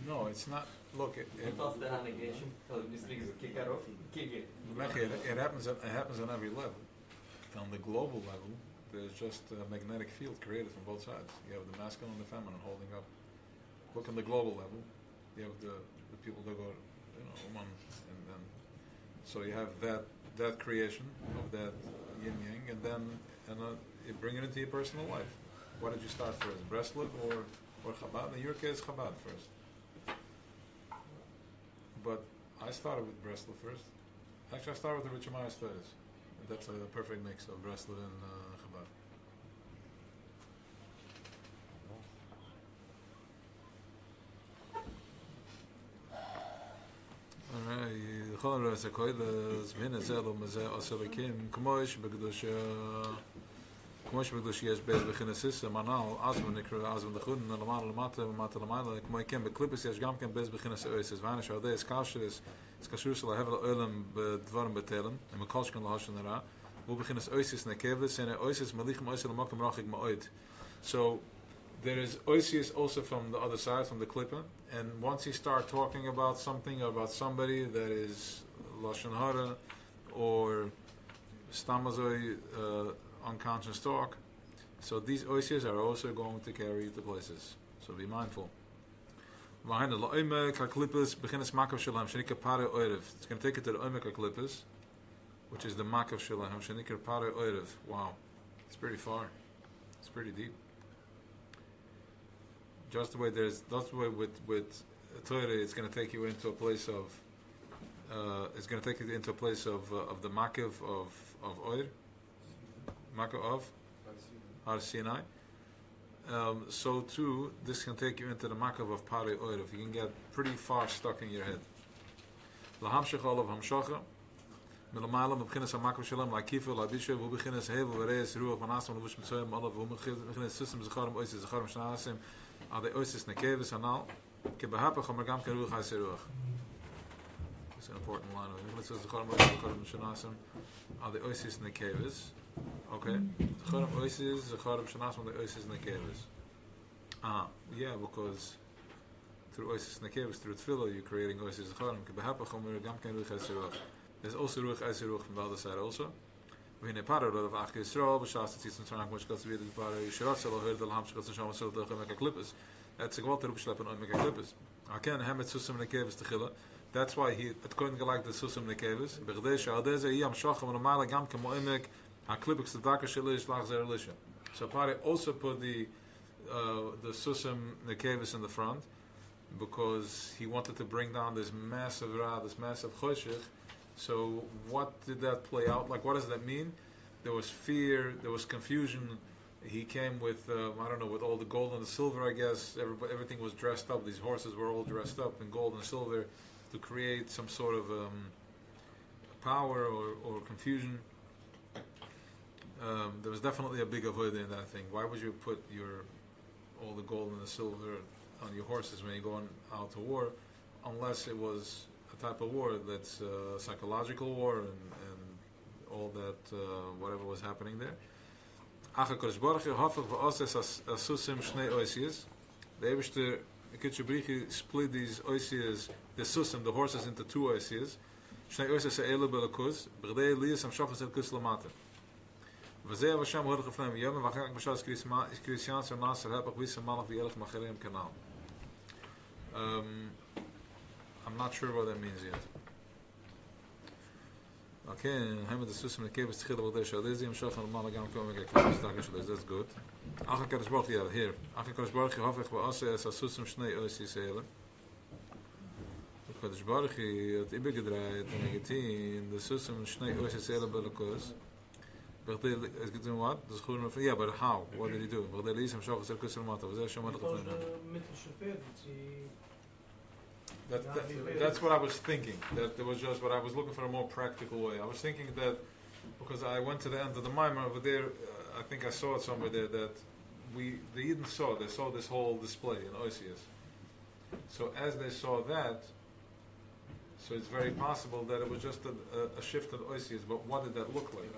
No, it's not. Look, it What's the negation? These things kick it off, kick it. it happens on every level. On the global level, there's just a magnetic field created from both sides. You have the masculine and the feminine holding up. Look on the global level, you have the people that go, Uman, and so you have that creation of that yin yang, and then you bring it into your personal life. What did you start first, Breslov or Chabad? In your case, Chabad first. But I started with Breslov first. Actually, I started with the Richemaya studies. That's a perfect mix of Breslov and Chabad. כמו שבקדוש יש בייס בחינסיס, מנהל, עזבן נקרא, עזבן דחודן, למעלה למטה ומטה למעלה, כמו כן בקליפס יש גם כן בייס בחינס אויסס, ואני שעודי יש קשור של ההבל העולם בדברים בתלם, עם הכל שכן להשן הרע, והוא בחינס אויסס נקבס, הנה אויסס מליחם אויסס למקום רחק מאוד. So, there is Oisius also from the other side, from the Klippa, and once you start talking about something, or about somebody that is Lashon Hara, or Stamazoi, unconscious talk, so these Oisius are also going to carry you to places, so be mindful. It's going to take it to the Oimek HaKlippus, which is the Makav Shalem, Shenikar Pare Oirev. Wow, it's pretty far, it's pretty deep. Just the way with Torah, it's going to take you into a place of the Makav of Oir, Makav of Har Sinai. So too, this can take you into the Makav of Pare Oir. If you can get pretty far stuck in your head. Lahamshech olav hamshacha. Milamalam b'chinas ha'makav shalom la'kifa la'disha v'hu b'chinas hevel v'reis ruach v'nasam v'vush mitzvayim olav v'hu b'chinas system zacharim oisis zacharim shnasim ade oisis nekevis anal kebahapach hamagam ken ruach ha'isei ruach. It's an important line. V'chinas zacharim oisis zacharim shnasim ade oisis nekevis. Okay, zacharim oisis zacharim shnasim ade oisis nekevis. Yeah, because through oisis nekevis, through tefillah, you're creating oisis zacharim kebahapach hamagam ken ruach ha'isei ruach. There's also Ruach Eisei Ruach from the other side also. When a parrot of Ach Yisrael, B'shas Tzitz and Tzarnak Mosh Katz V'yedit Parrot Yisrael Selo Herd Al Ham Shkatz Shama Selo Toch Meka Klippus. That's a gewalt erop schleppen on Meka Klippus. Aken Hemet Susam Nekevis Techila. That's why he it couldn't go like the Susam Nekevis. B'gdesh Aldeze Yam Shacham and Amala Gam Kemo Emek HaKlippus Tzedaka Shelish Lach Zer Elisha. So Parrot also put the Susam Nekevis in the front because he wanted to bring down this massive Ra, this massive Choshech. So what did that play out? Like, what does that mean? There was fear, there was confusion. He came with, I don't know, with all the gold and the silver, I guess. Everything was dressed up. These horses were all dressed up in gold and silver to create some sort of power or confusion. There was definitely a big avodah in that thing. Why would you put all the gold and the silver on your horses when you're going out to war, unless it was a type of war that's psychological war and all that whatever was happening there. The Eibishter Kitchubrichi split these oisias, the susim, the horses, into two oisias. Shnei oisias e'elu belakuz, b'gdei Elias amshachas el kus lamata. V'zeh avasham hodach afnem yom, v'achak b'shas Christian ser nasser hepach v'isam malach v'yelech macherem kanal. I'm not sure what that means yet. Okay, Hamed the Susim Nekevus Tchila V'Gdei Shalizi Mshach Al Malagam Kom Mega Kavis Taka Shaliz. That's good. Acha Kadosh Baruch Hu, here. Acha Kadosh Baruch Hu Hafech V'Aseh Es HaSusim Shnei Oisi Seile. Kadosh Baruch Hu hat übergedreht in Egetin the Susim Shnei Oisi Seile Belakos. V'Gdei, es gibt ihm what? Das Chur Mefri. Yeah, but how? What did he do? V'Gdei Liis Mshach Al Kus Al Mata. V'Zeh Shem Adach Afrein. That's what I was thinking. That there was just what I was looking for a more practical way. I was thinking that because I went to the end of the Maimar over there, I think I saw it somewhere there that the Eden saw this whole display in Oisius. So as they saw that, so it's very possible that it was just a shift in Oisius. But what did that look like?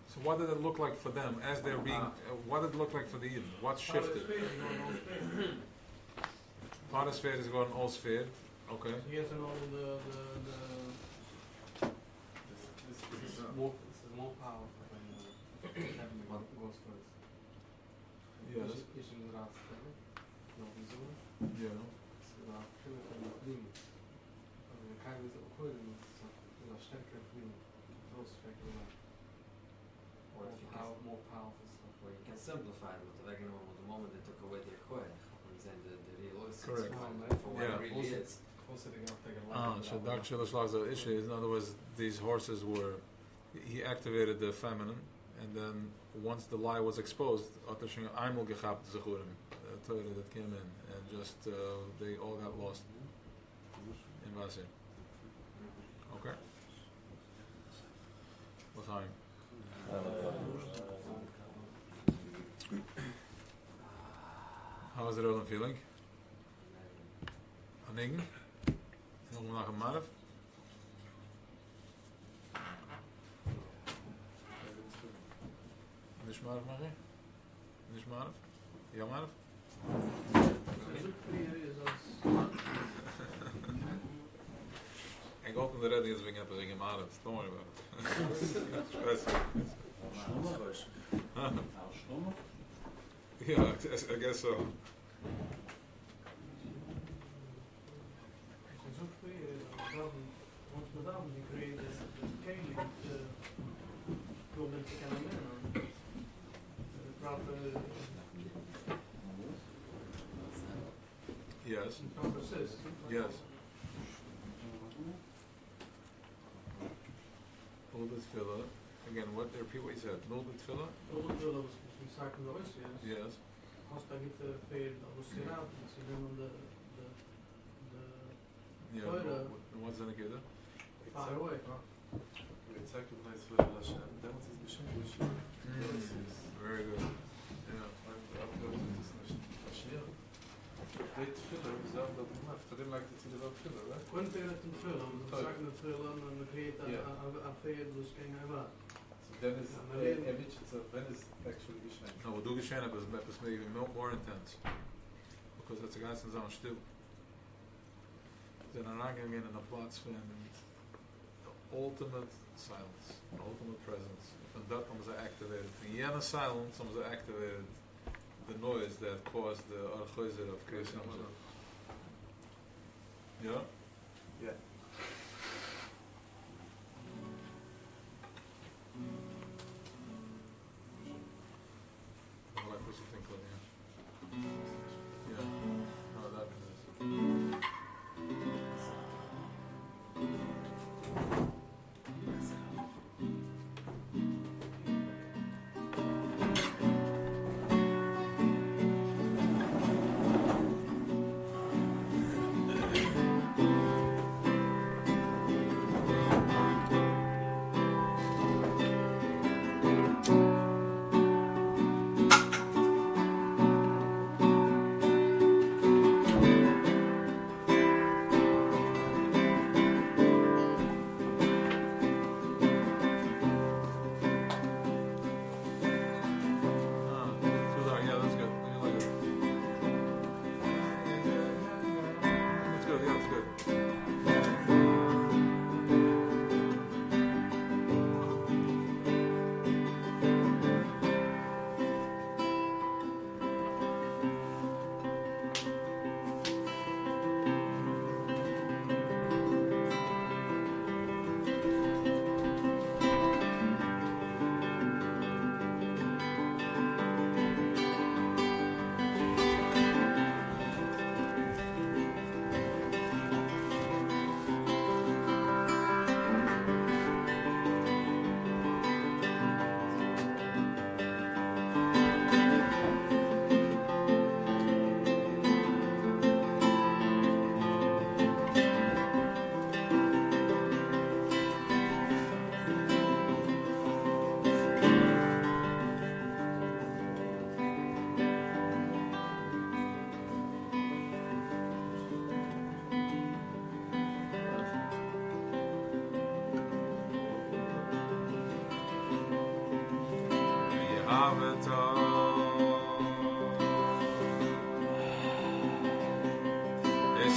So what did it look like for them as they're being? What did it look like for the Eden? What shifted? Part of sphere is going all sphere. Okay. He has all the This is more powerful than having what goes first. Yes. Is in the last step. No vision. Yeah. So that kind of thing. The kind of according to the stärker thing. Those stärker Or if you can, more powerful stuff. or you can simplify it with the moment they took away their koyach. The real oasis. Correct. For what it really is. So Dak Shalosh Lagzal issue is, in other words, these horses were, he activated the feminine, and then once the lie was exposed, Aimul Gechabt Zechurim, Torah that came in, and just they all got lost in Vasir. Okay? What's time? How is the Roland feeling? Anigen? Nog naar een Marv? Nish Marv, Marie? Nish Marv? Ja, Marv? Ik hoop dat de redding is begint te zeggen Marv. Don't worry about it. Yeah, I guess so. Yes. Yes. Little filler. Again, what repeat what you said? Little bit filler? Yes. Yeah. What's in the kid? Far away. It's recognized for Hashem. Then it is B'Shem. Very good. Yeah. I'm going to this nation. Ashia. Great filler is out of the mouth. I didn't like to see the word filler, right? When they let them fill, and the second fill, and the create a fair was going over. So then is image, so when is actually B'Shem? No, we do Geshen, but it's maybe more intense. Because that's a guy since I'm still. Then I'm not going to get in the plots and ultimate silence, ultimate presence. From that comes activated. From Yena silence comes activated the noise that caused the archoizer of Krishna. Yeah? Yeah. What do you think, Lydia? Yeah. No, that is.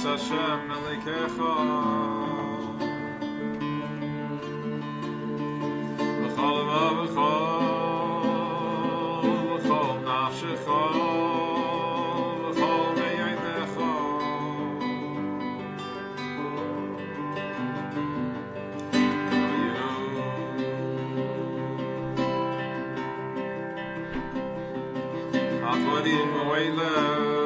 Hashem Melikecha V'chol v'chol V'chol nafshecha V'chol meyeinecha Advarim Oileh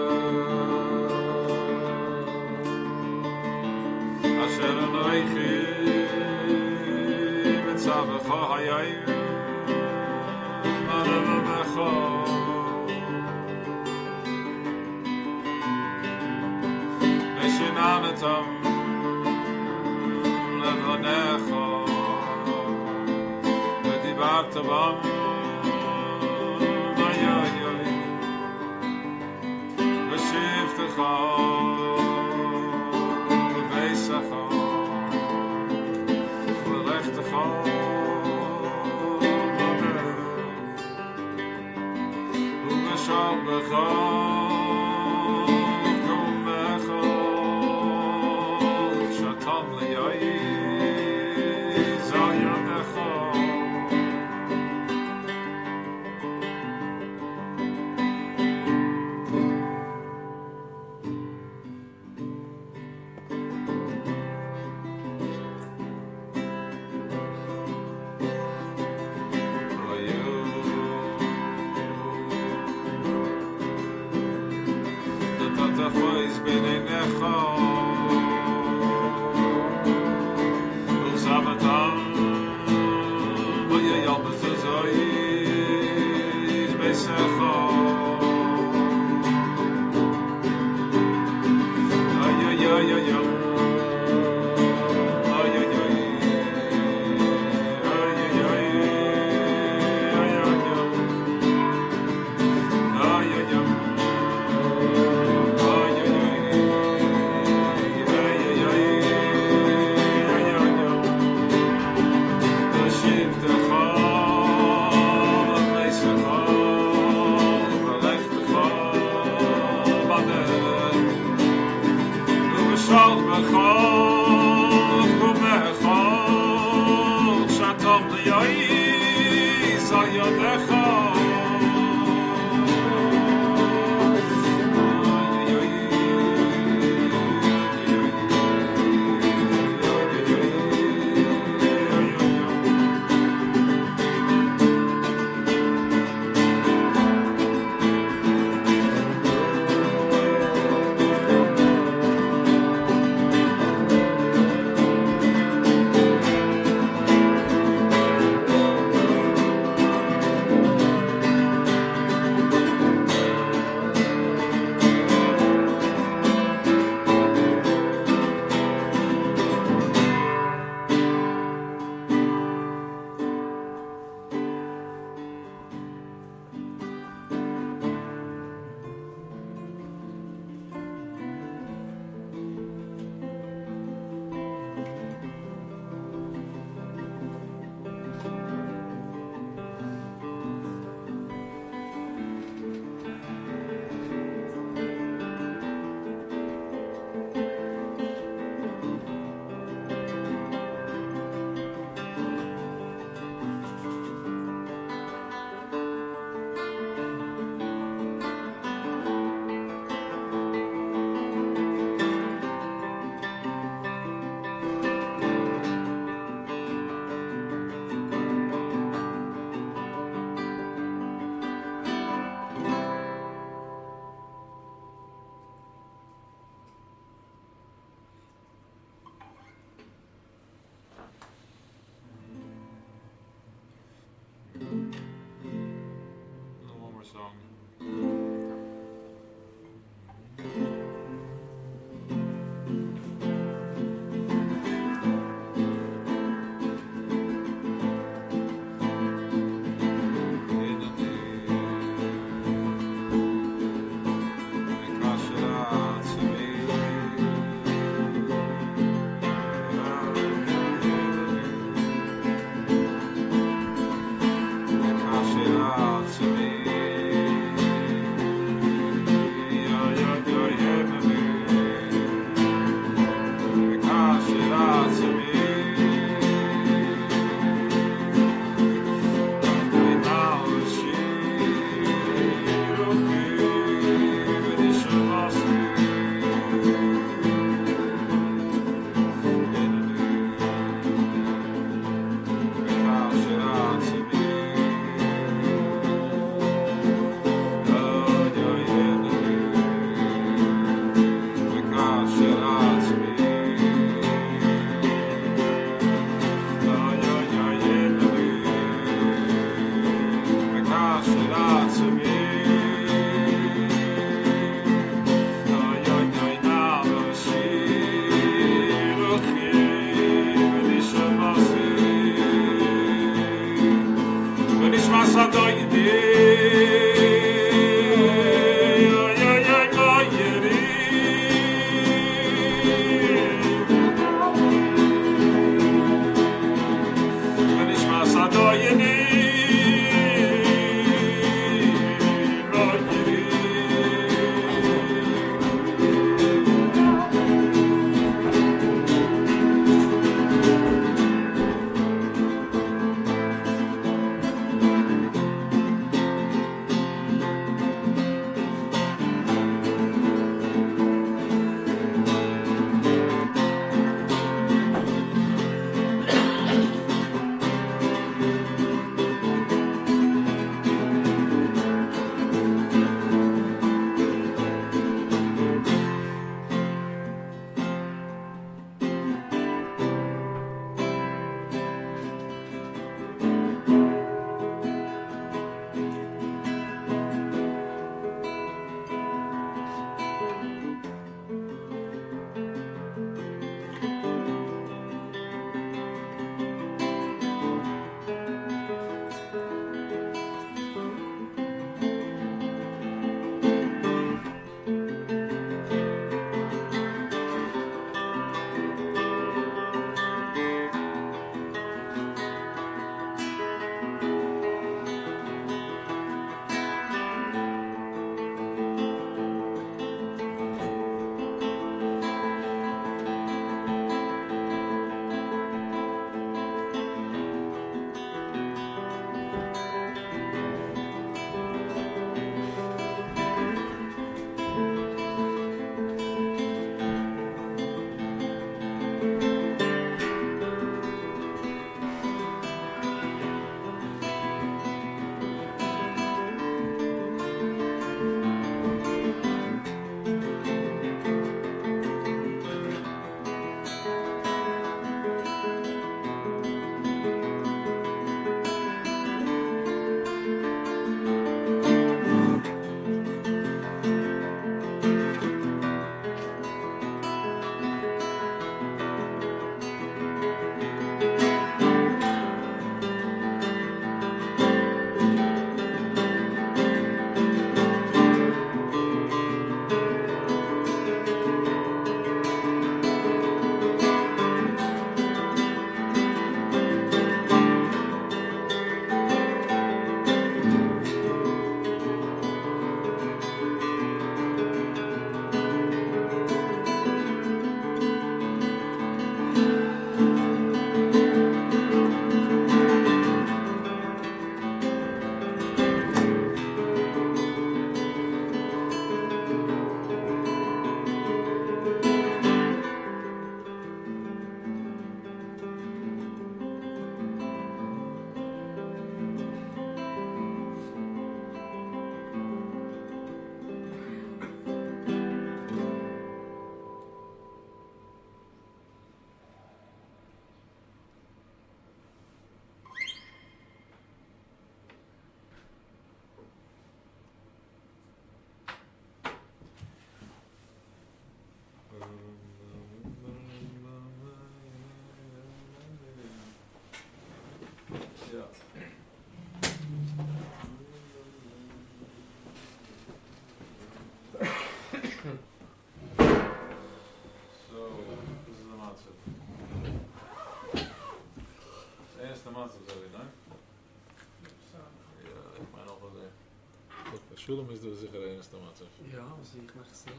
Shulam is the Zichar Eines Tamatzef. Ja, zie ik maar gezien.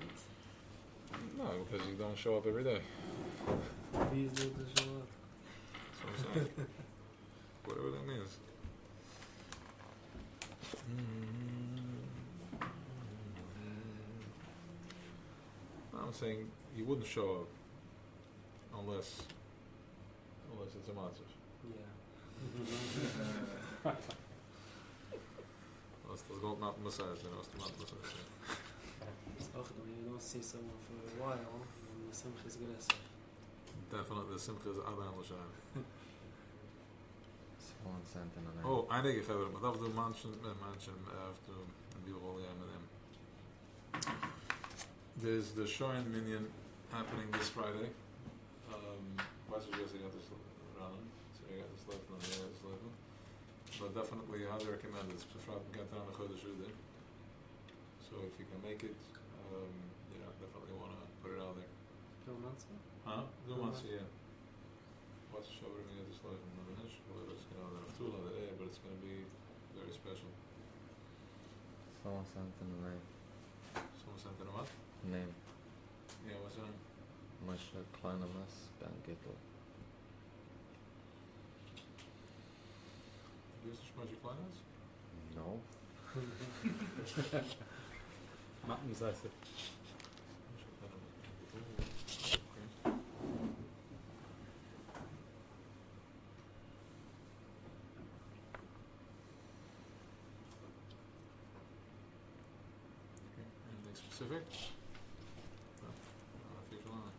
No, because you don't show up every day. Wie is dit dus al? Whatever that means. I'm saying you wouldn't show up unless it's a matzv. Yeah. Als dat gewoon not massage, then als het not massage. Ach, you don't see someone for a while, and the simcha is aggressive. Definitely, the simcha is Adam L'Shav. Oh, einige gehouden, maar dat doen manchen, after die rol met hem. There's the Shoyin Minyan happening this Friday. Wijs was just got this running, so you got this left and the other left. But definitely highly recommended. It's from Gatan and Chodesh Uday. So if you can make it, definitely want to put it out there. Domanza? Huh? Domanza, yeah. What's the show we're going to get this live in the Nish? Well, let's get out there. it's going to be very special. Someone sent in the name. Someone sent in a what? Name. Yeah, what's her name? Moshe Kleinemes Ben Gittel. Do you have magic planners? No. Matten says it. Anything specific? No. Official on it.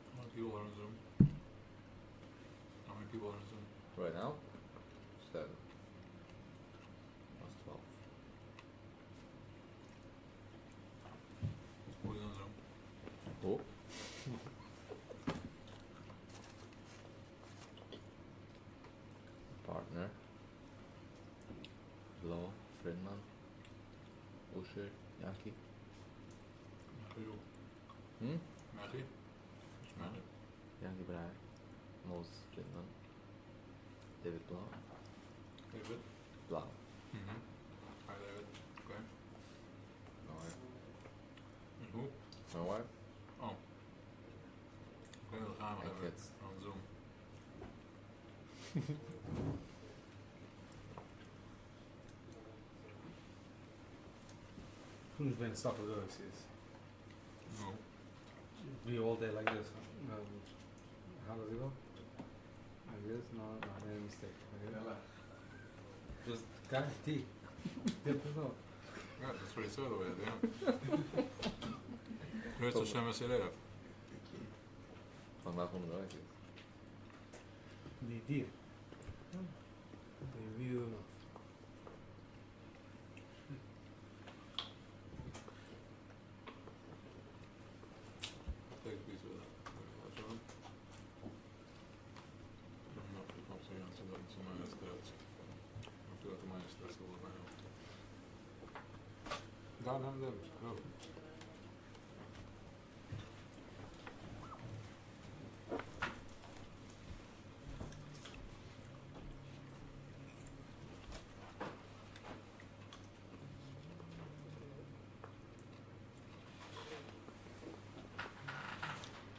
How many people are on Zoom? How many people are on Zoom? Right now? 7. That's 12. Who's on Zoom? Who? Partner. Law, Friedman. Usher, Yankee. Who? Hmm? Matty? Which Matty? Yankee Brahe. Moses Friedman. David Blau. David? Blau. Mm-hmm. Hi, David. Okay. My wife. And who? My wife? Oh. Okay, dan gaan we En even kids. on Zoom. Who's been stuck with those is No. be all day like this. How does it go? Like this? No, I made a mistake. Okay. Just guarantee. Different though. Yeah, that's what he said over there, yeah. Where's the Shem Asilev? Vandaag onderuit is. Die dier. Die wiel. Take a piece of that. Watch on. No, ik kom zo aan zodat het zo mijn is dat. Ik doe dat de mijn is dat zo wat mij ook. Daar hebben we hem. Oh.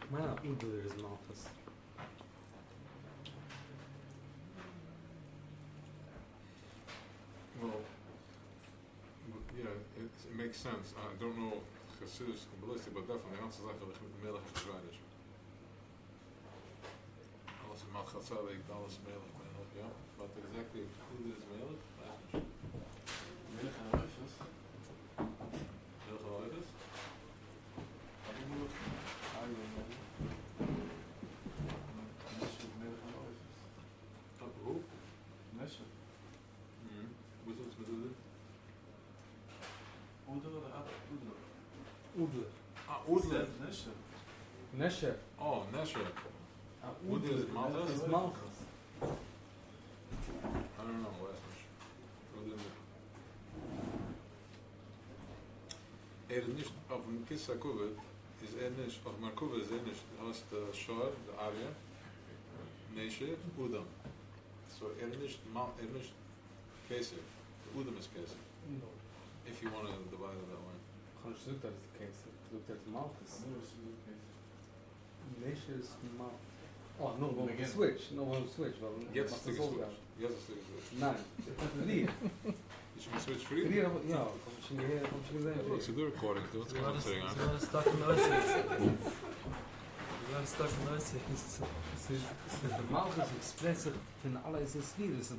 Maar Oedler is een office. Well, yeah, it makes sense. I don't know Chassidus Kabbalistic, but definitely answers after the Melech HaShvadish. Alles is Mat Chatzadik, alles is Melech, yeah. But exactly who is Melech? Melech HaRoifes. Melech HaRoifes? Who? Nesje. Hoe is het met Oedler? Oedler, de Rad Oedler. Oedler. Ah, Oedler. Nesje. Nesher. Oh, Nesher. Ah, Oedler is Malchus? Is Malchus. I don't know, weiß nicht. Oedler. Nicht auf dem Kissa Kuvit, ist nicht, auf dem Kuvit ist nicht, du hast Shor, der Arya, Nesher, Udam. So nicht Kesef. Udam is kesef. If you want to divide it that way. Gewoon zoek dat is de case. Zoek dat is Malchus. Meisje is Malchus. Oh, no, we Again. switch. No, we switch. Wel, Yes, wat stick is a ook switch. dan? Yes, stick a switch. Nee, drie. You should switch free. Drie, ja. Misschien hier, misschien Look, zijn. so do recording. Do what's going on sitting on. You want to start the noises. You want to start the noises. De Malchus expressie van alle SSV's.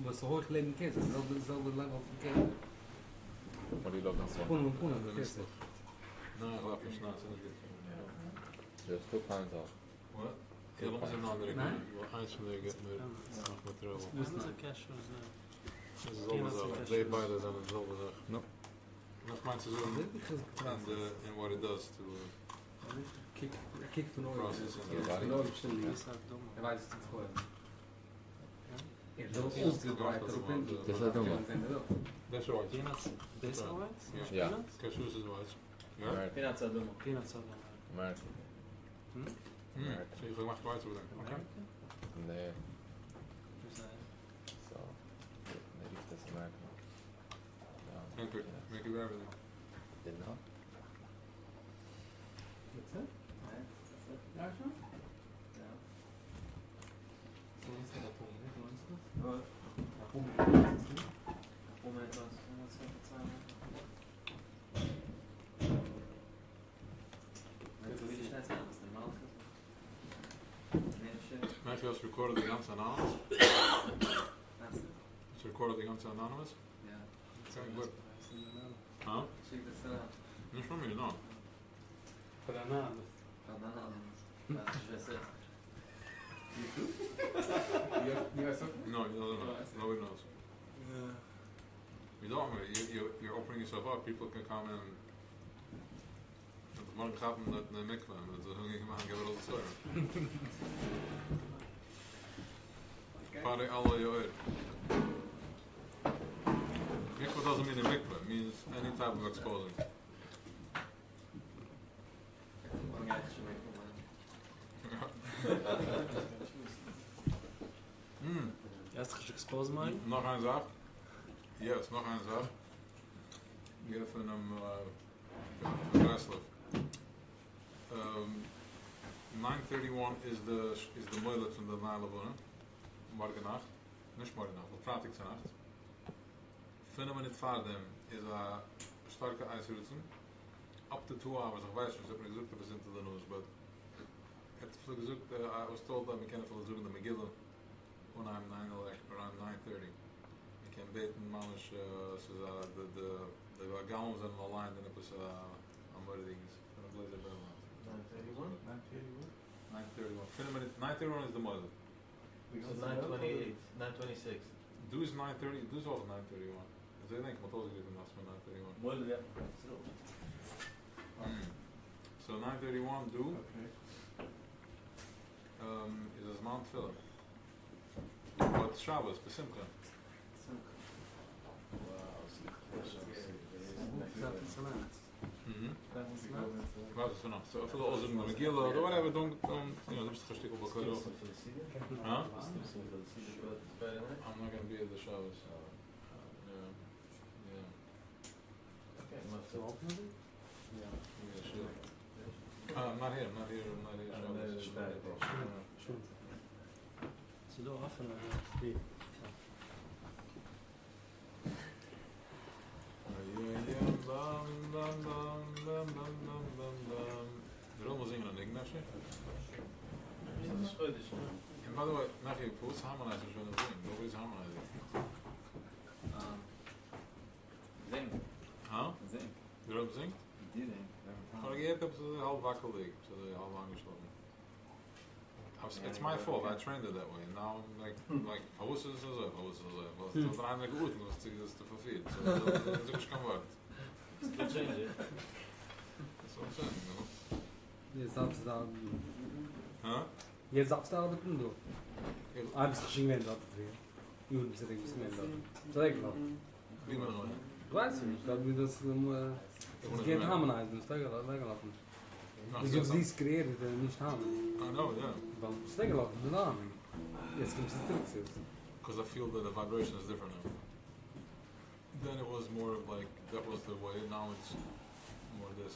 Was ze hoort leven kiezen. Hetzelfde level van kiezen. What are you looking for? Poenen kiezen. No, I love your snot. There's 2 pounds off. What? Ja, dat is een andere Nee? Eins van de materiaal. This is a cash was Dat is alles zo. They buy that and it's all that. No. Nog maakt ze zo and what it does to Kijk van ooit. process and En wij zitten het gewoon. Dat is ons draait erop in. Dat is dat doen we. That's right. peanuts. This are white? Ja. Peanuts? Cashews is white. Ja? American. Peanuts are dumb. Peanuts are white. American. So je gemaakt white worden. Oké. Nee. Dus So. Maybe that's American. Yeah. Oké. Make it everything. Didn't know. That's it? Ja, zo? What? Matthew has recorded the ganze anonymous. It's recorded the ganze anonymous. Okay, good. Huh? Nicht von mir, no. Voor de naam. No, he doesn't know. Nobody knows. You don't. You're opening yourself up. People can come in. Morgen gaat men naar de mikvah. Dat is een man gebeurt altijd zo. Pare alle joer. Mikvah doesn't mean a mikvah. It means any type of exposing. Erst expose mine. Nog een zaak. Yes, nog een zaak. Geven hem Breslov. 9:31 is de moeilijk van de Nijlebonen. Morgennacht. Niet morgennacht, maar Freitagnacht. Vinden we niet vaardem is een sterke ijsrutzen. Up to 2 hours. Ik weet niet, ik heb niet gezocht, we zijn te de nieuws, but het is gezocht, I was told that we can veel zoeken de Megillah when I'm around 9:30. Ik kan beten, manus, de galms en de line, en het was aan wat ding is. Van een blazer bij 9:31. Vinden we niet, 9:31 is de moeilijk. So 9:28, 9:26. Doe is 9:30, doe is ook 9:31. Dus ik denk, wat was ik even naast van 9:31. Well, yeah. So 9:31 do is as Mount Philip. But Shabbos, Besimcha. Wat is er nog? So if we also the Megillah or whatever, don't dat is gestik op elkaar over. Huh? I'm not gonna be at the Shabbos. Okay, Yeah, sure. Not here Shabbos. So do often They're almost singing an Ignashi. That's And by the way, Matthew, who's harmonizers when they're singing? Nobody's harmonizing. Zing. Huh? Zing. The Rub zingt? Die zing. Maar ik heb ze half wakkelig. Ik heb ze half aangesloten. It's my fault. I trained it that way. And now I'm like, how is this? Well, it's not I'm like, good, it's to fulfill. So it's just come out. Still change it. That's what I'm saying, you know? Je staat daar. Huh? Je zat staan op de doel. Ah, dus ging men dat weer. Je moet zitten in dat. Dat ik nog. Wie ben je? Weet je, dat we dat geen harmonize, dus dat gaat weglaten. Dus je iets creëren dat niet hamen. I know, yeah. Dan steken laten de naam. Jetzt gibt es Tricks. Because I feel that the vibration is different now. then it was more of like, that was the way, now it's more this.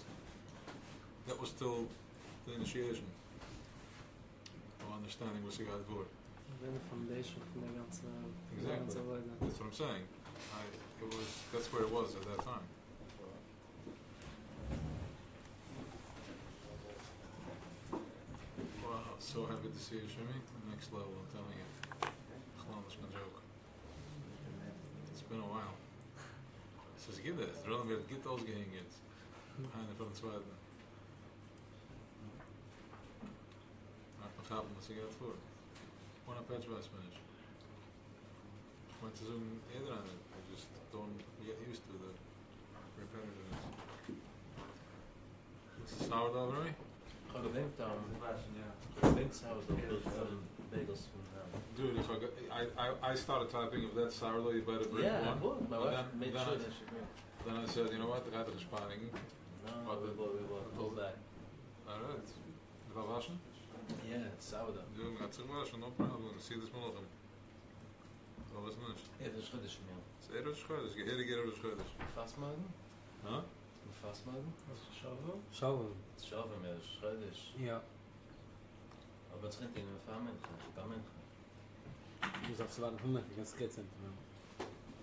That was still the initiation of understanding what you got for. Then the foundation from the ganze Exactly. Weise. That's what I'm saying. That's where it was at that time. Wow, so happy to see you, Shimi. Next level, I'm telling you. It's no joke. It's been a while. Says, get this. Get those getting it. Eine von den zweiten. Wat gaat met zich uit voor? Gewoon een patch was finish. Maar het is ook eerder aan het. I just don't get used to the repetitiveness. What's the sourdough, right? Gewoon een wenktown. Ja. Een wenksourdough, dus van bagels van Dude, if I started typing, if that's sourdough, you better bring yeah, one. good. My But wife made then sure I- that she did. Then I said, you know what, I got the spanning. No, we bought pull back. Alright. Did I wash it? Yeah, it's sourdough. Dude, I got to wash it, no problem. See this one. So what's next? Ja, dat is goed is meer. Zeer is goed, dus je keer is goed. Vastmaken? Huh? Vastmaken? Was ist Schaufe? Schauen. Het is wel veel meer, dat is goed is. Ja. Aber het schijnt in een paar mensen. Du sagst, waren 100, ganz skizzen.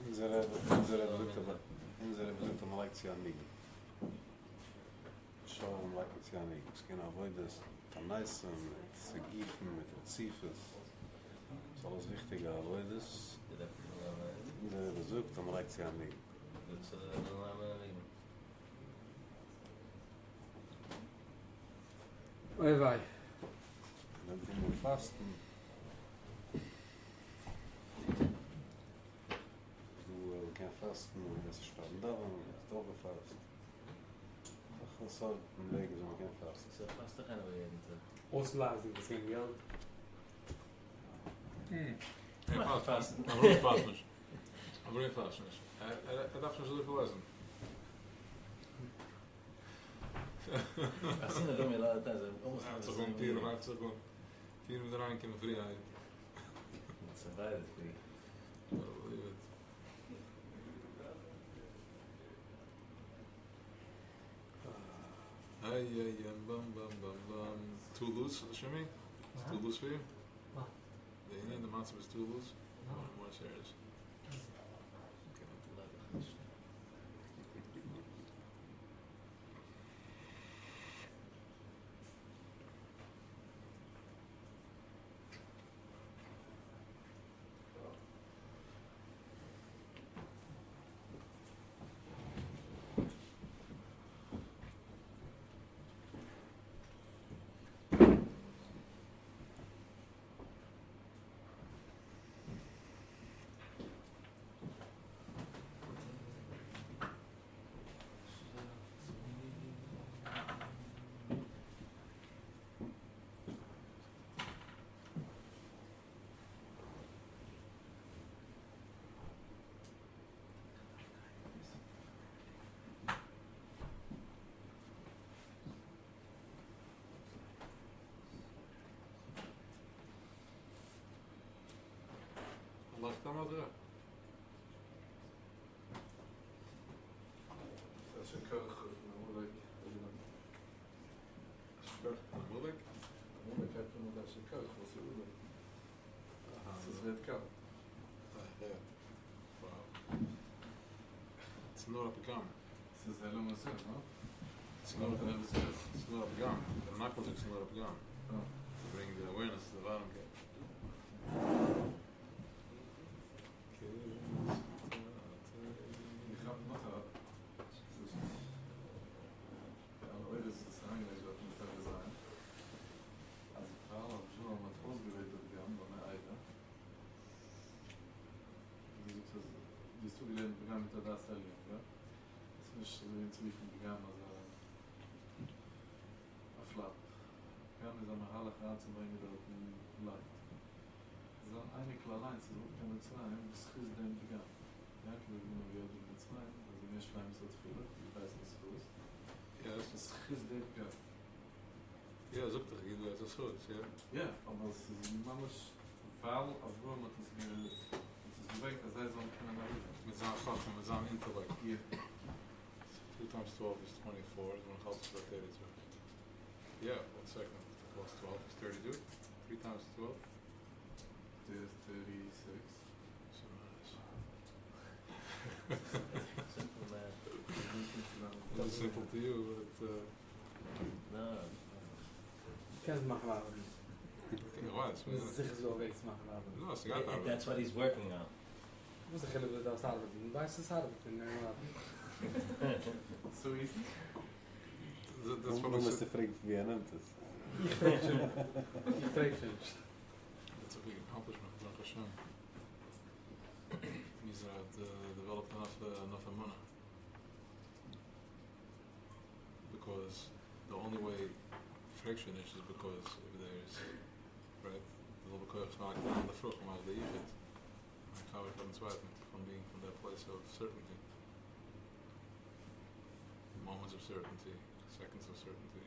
Unsere besucht am Lektion liegen. Schau am Lektion liegen. Es kann auch heute das Tanaissen, mit Segifen, mit Rezifes. Das ist alles wichtig, aber heute das unsere besucht am Lektion liegen. Dat is een lange leven. Oi, vai. Dann können wir fasten. Du kannst fasten, wenn es starten da, und es ist overfast. Ich soll im Legen so, man kann fasten. Het is vast te gaan weer in Ausblasen, das ging ja. Ja, fast. Aber nicht fast nicht. Aber nicht fast nicht. Darf nicht so viel lesen. Assim não vamos lá, tá? Vamos lá. So gewoon 4 maakt zo gewoon 4 met rank in vrijheid. Het is een beide free. Believe it. Hey, bam, bam, bam, bam. Too loose, Shimi? It's too loose for you? What? The Indian, the matzo is too loose? No. More serious. Lag dan maar terug. Dat is een keurig, moeilijk. Moeilijk? Moeilijk heb je nog als een keurig, wat ze doen. Dat is red koud. Ja. Wow. It's not up a gum. Het is helemaal zo, no? It's not up a gum. The knuckles is not up a gum. Oh. To bring the awareness to the bottom. Ik ga het nog wel. Dus, ja, ooit is het eigenlijk dat moet verder zijn. Als ik verhaal heb zo met ausgewählt heb gegaan van mijn eigen. Dus die is toegegeven begaan met dat stelling, ja. Het is niet inzwischen begaan als een flap. Kan is aan een halve graad te brengen dat het niet lijkt. Es sind einige Lines, es sind keine zwei, das ist dann begann. Ja, ich will nur wieder mit zwei, also mir schreiben so viele, ich weiß nicht so ist. Ja, Das ist dann begann. ja, zoek toch, je doet het zo, ja. Ja, aber es ist manchmal, weil auf Rom hat es gewählt, als hij zo kunnen naar Met zijn gasten, met zijn intellect. Yeah. 2 times 12 is 24. Is 1 half is 32. Yeah, 1 second. Plus 12 is 32. 3 times 12. There's 36. So nice. Simple math. It's simple to you, but No. كانت محمد it was. زخ زوجك محمد No, it's got that. That's what he's working on. مش خلي بده صار بس صار So easy? That's what I Noemen said. ze vreemd wie aan hem is. That's a big accomplishment, Baruch Hashem. Means that I've developed enough money. Because the only way friction is because if there's, right, the little koyach smaakt on the fruit, maar the yichid, I can't wait from being from that place of certainty. Moments of certainty, seconds of certainty.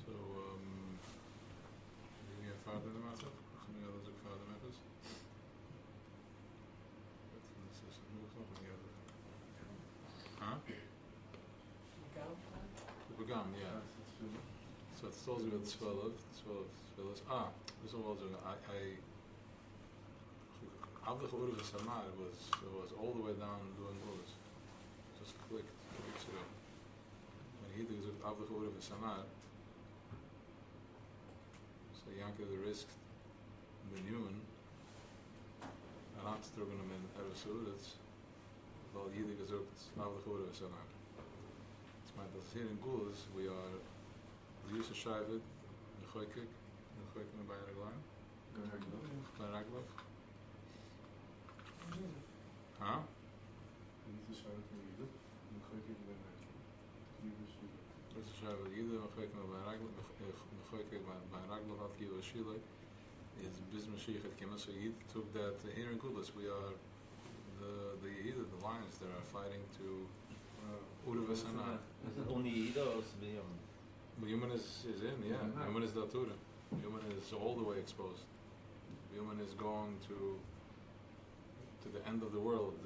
So, you get farther than myself? How many others are farther than others? Huh? The Begam, yeah. So it tells you with 12 fellas. This one was Avdach Uruv Samar was all the way down doing Uruv. Just clicked 2 weeks ago. When he did Avdach Uruv Samar, so Yankee risked the Newman and aangetrokken hem in Erev wel jeder gezoekt Avdach Uruv Samar. Het meint dat hier in Gules we are the use of Shavet, the Choykik, by Raglan. By Raglov. Huh? Diese Scheibe von Jede. Und heute gehen wir nach. Jede Schule. Das ist Shavet Jede, by Raglov at Giva Shile. Is Biz Mashiach Kima, so Yid took that here in Gules we are the Yehida, the lions that are fighting to Uruv Sanah. Is it only Ida or Sbiyam? Human is in, yeah. Human is Datura. Human is all the way exposed. Human is going to the end of the world,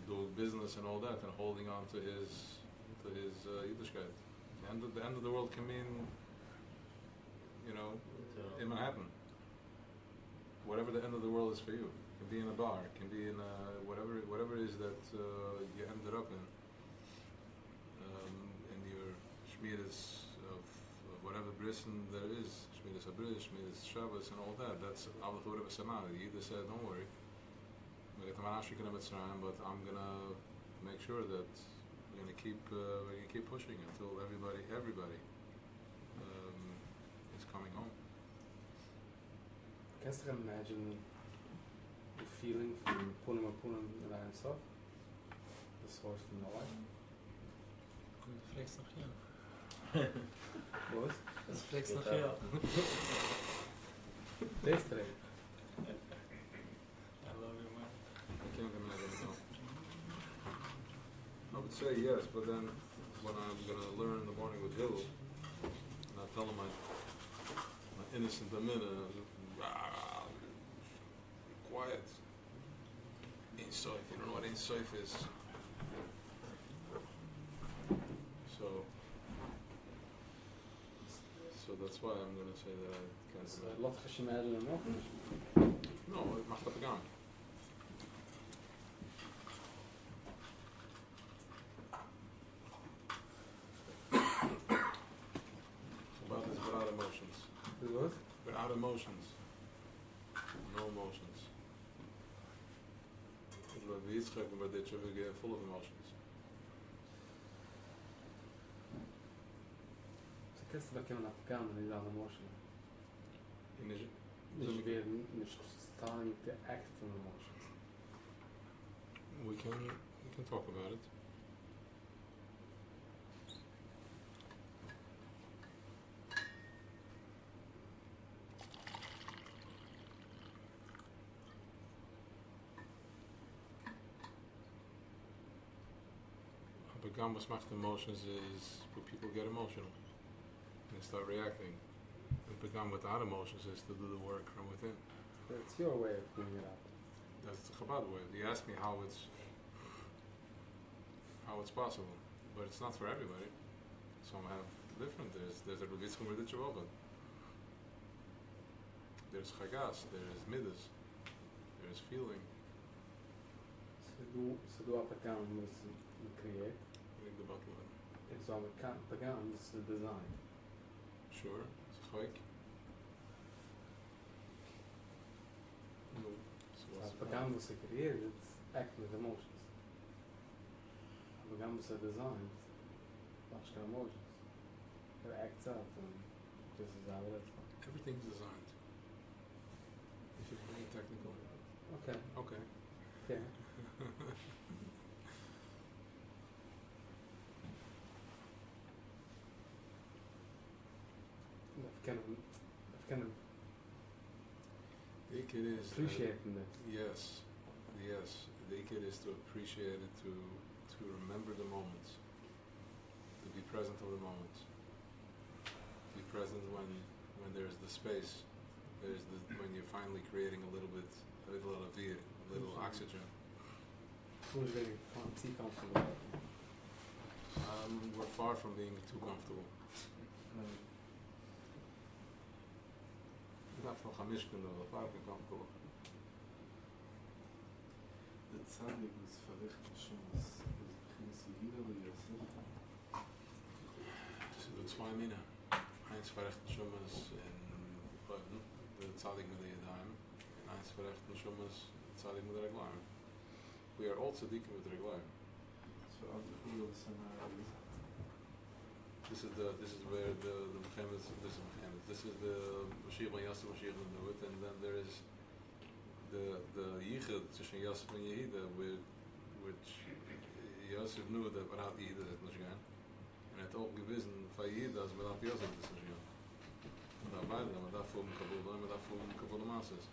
doing business and all that, and holding on to his Yiddishkeit. The end of the world can mean, in Manhattan. Whatever the end of the world is for you. It can be in a bar. It can be in whatever it is that you ended up in your Shmiras of whatever bris there is, Shmiras Abris, Shmiras Shabbos, and all that. That's Avdach Uruv Samar. You either said, don't worry, but I'm gonna make sure that we're gonna keep pushing until everybody is coming home. Can you imagine the feeling from Punim and Sof? The source from the light? Flex nog ja. What? Dat is flex nog ja. This trip. I love you, man. I can't imagine, no. I would say yes, but then when I'm gonna learn in the morning with Hillel, and I tell him my innocent Amina, be quiet. Ein Sof, you don't know what Ein Sof is. So that's why I'm gonna say that I can't imagine. Laat je imagine nog? No, it mag dat gaan. About this without emotions. What? Without emotions. No emotions. But we iets geven bij dit, we get full of emotions. Kan je dat kunnen afgaan en niet aan emotion? Dus weer niet starting to act from emotion. We can talk about it. But Gambas macht emotions is where people get emotional. And start reacting. What began without emotions is to do the work from within. It's your way of doing it out. That's the Chabad way. You ask me how it's possible, but it's not for everybody. Some have different. There's a Revitzchum Reditchavobad. There's Chagas. There's Midas. There's feeling. Så du har pagan måste create. I think the butler. Så har pagan måste design. Sure. It's Chaik. No. So pagan måste create, it's act with emotions. Pagan måste design, watch the emotions. It acts out and this is how it is. Everything's designed. If you're being technical. Okay. Okay. Yeah. I've kind of The kid is appreciating this. Yes. The kid is to appreciate it, to remember the moments, to be present of the moments, be present when there's the space, when you're finally creating a little of air, a little oxygen. Who's very comfortable? We're far from being too comfortable. Not from Chamishkin though, far from comfortable. The tzaddik was verrichten schon was beginnt jeder oder Yosef. Dus de twee minnen. Eins verrichten Shummas in Leuten, de tzaddik mit der Yadayim. Eins verrichten Shummas, tzaddik mit der Reglaim. We are all tzaddikim with the Reglaim. So other people scenarios. This is where the Muhammad, this is the Mashiach ben Yosef, Mashiach ben David, and then there is the Yichud zwischen Yosef and Yehida, which Yosef knew that without Yehida het was gaan. En het ook gewissen van Yehida als without Yosef het was gaan. Maar daar beide, maar daar voelen kabul, maar daar voelen kabul de masses.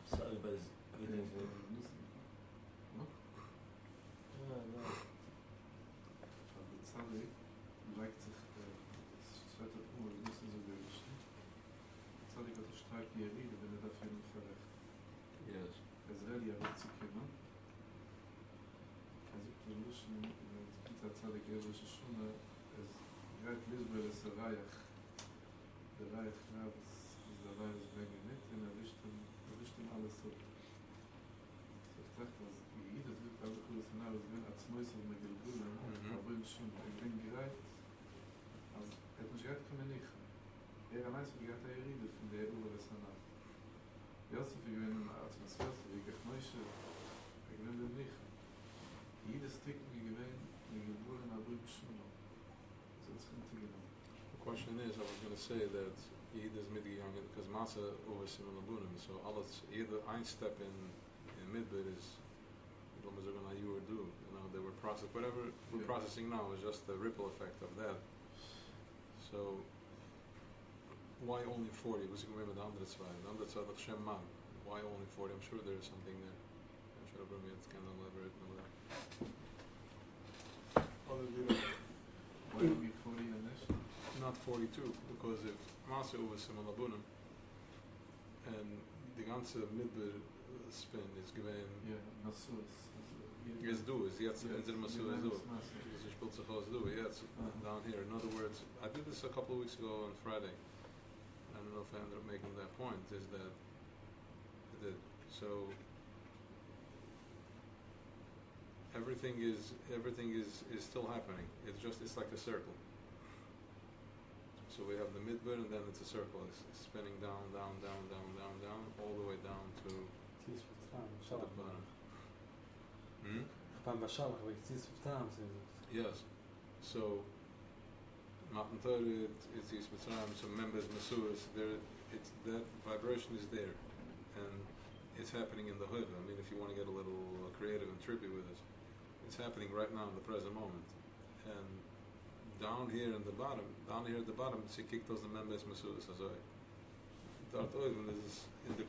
So everybody's everything's The tzaddik lijkt zich zet het om, dus is het weer dus. Tzaddik had een strijk hier reden, ben je dat veel niet verrecht. Yes. Israël had ze kunnen. Als ik de lussen met dat tzaddik heel dus schoenen is rijdt Lisbeth is de rijg. De rijg gaat is de rijg is brengen niet en wist hem alles op. So ich dachte, dass jeder Typ alle coole Szenarios bin, als Mäusel mit Gilgulen, aber ich bin gereiht, als het nicht gereiht kann man nicht. Allein so gereiht Rede von der über das Szenario. Josef, ich bin als Messias, wie ich Mäusche, ich will dem nicht. Jedes Stück wie gewähnt, mit Gilgulen, aber ich schon. So das kommt genau. The question is, I was going to say that Yehida is mitgegangen, because Masa over Simon Abunim, so alles, either ein step in Midbit is you do. You know, they were whatever we're processing now is just the ripple effect of that. So why only 40? Was ik met de andere twee? De andere twee dat Shem Man. Why only 40? I'm sure there is something there. I'm sure I'll bring me can elaborate on that. Why only 40 and this? Not 42, because if Master was Simon Abunim and the ganze Midbit spin is given. Yeah, Masus. Yes, do is jetzt in Masus do. Because you spielt sich aus do. Yes, down here. In other words, I did this a couple of weeks ago on Friday. I don't know if I ended up making that point. Is that so? Everything is still happening. It's like a circle. So we have the midbit and then it's a circle. It's spinning down, all the way down to the bottom. Yes. So Matan Torah, it's these Mitzrayim, some members Masuas, it's that vibration is there. And it's happening in the hood. I mean, if you want to get a little creative and trippy with it, it's happening right now in the present moment. And down here at the bottom, she kicked those the members Masuas Azoi. Dart Oiven is the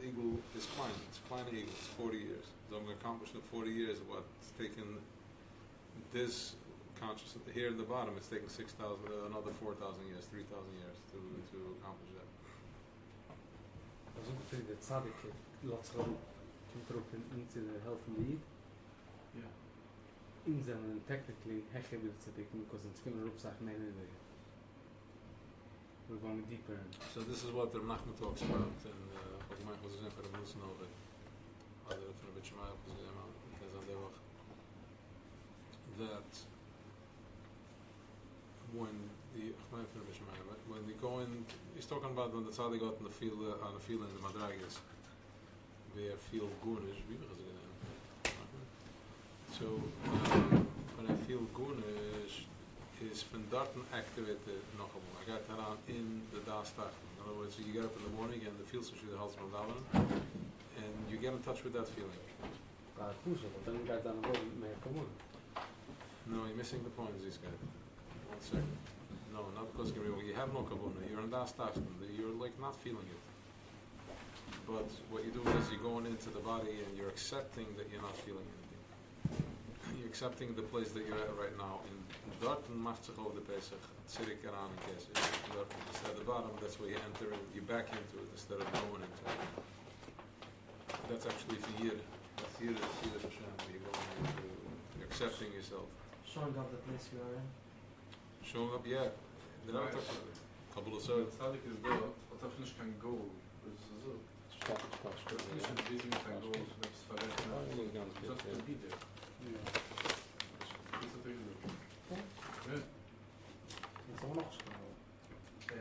eagle is climbing. It's climbing eagle. It's 40 years. So I'm going to accomplish in 40 years what it's taken this consciousness here in the bottom. It's taken 6,000, another 4,000 years, 3,000 years to accomplish that. Also für die Zadike, lass sich drucken into the health lead. Yeah. In them technically heche will tzadik because it's going to look like many way. We're going deeper. So this is what the Nachman talks about, and what my was in for the Muslim over. Other from the Bishmai was that when they go in, he's talking about when the tzaddik got on the field in the madragas, where feel gunish. So when I feel gunish, is van darten activated nog eenmaal. I got that on in the daastag. In other words, you get up in the morning and the feels zoals je de hals van daven, and you get in touch with that feeling. Then you got down the road, man, come on. No, you're missing the point, this guy. One second. No, not because you have no kavuna. You're in das tafton. You're like not feeling it. But what you do is you're going into the body and you're accepting that you're not feeling anything. You're accepting the place that you're at right now. And darten macht zich over the Pesach. Tzirik aran in case. At the bottom, that's where you enter it. You back into it instead of going into it. That's actually for Yir. That's Yir Hashem. You're going into, you're accepting yourself. Showing up the place we are in. Showing up, yeah. Did I talk about it? Kabbalah So said. the tzaddik is there, but I finish can go. It's so. Finish and busy can go. That's for it. Just to be there. Yeah. It's a thing. Yeah. It's all not so. Er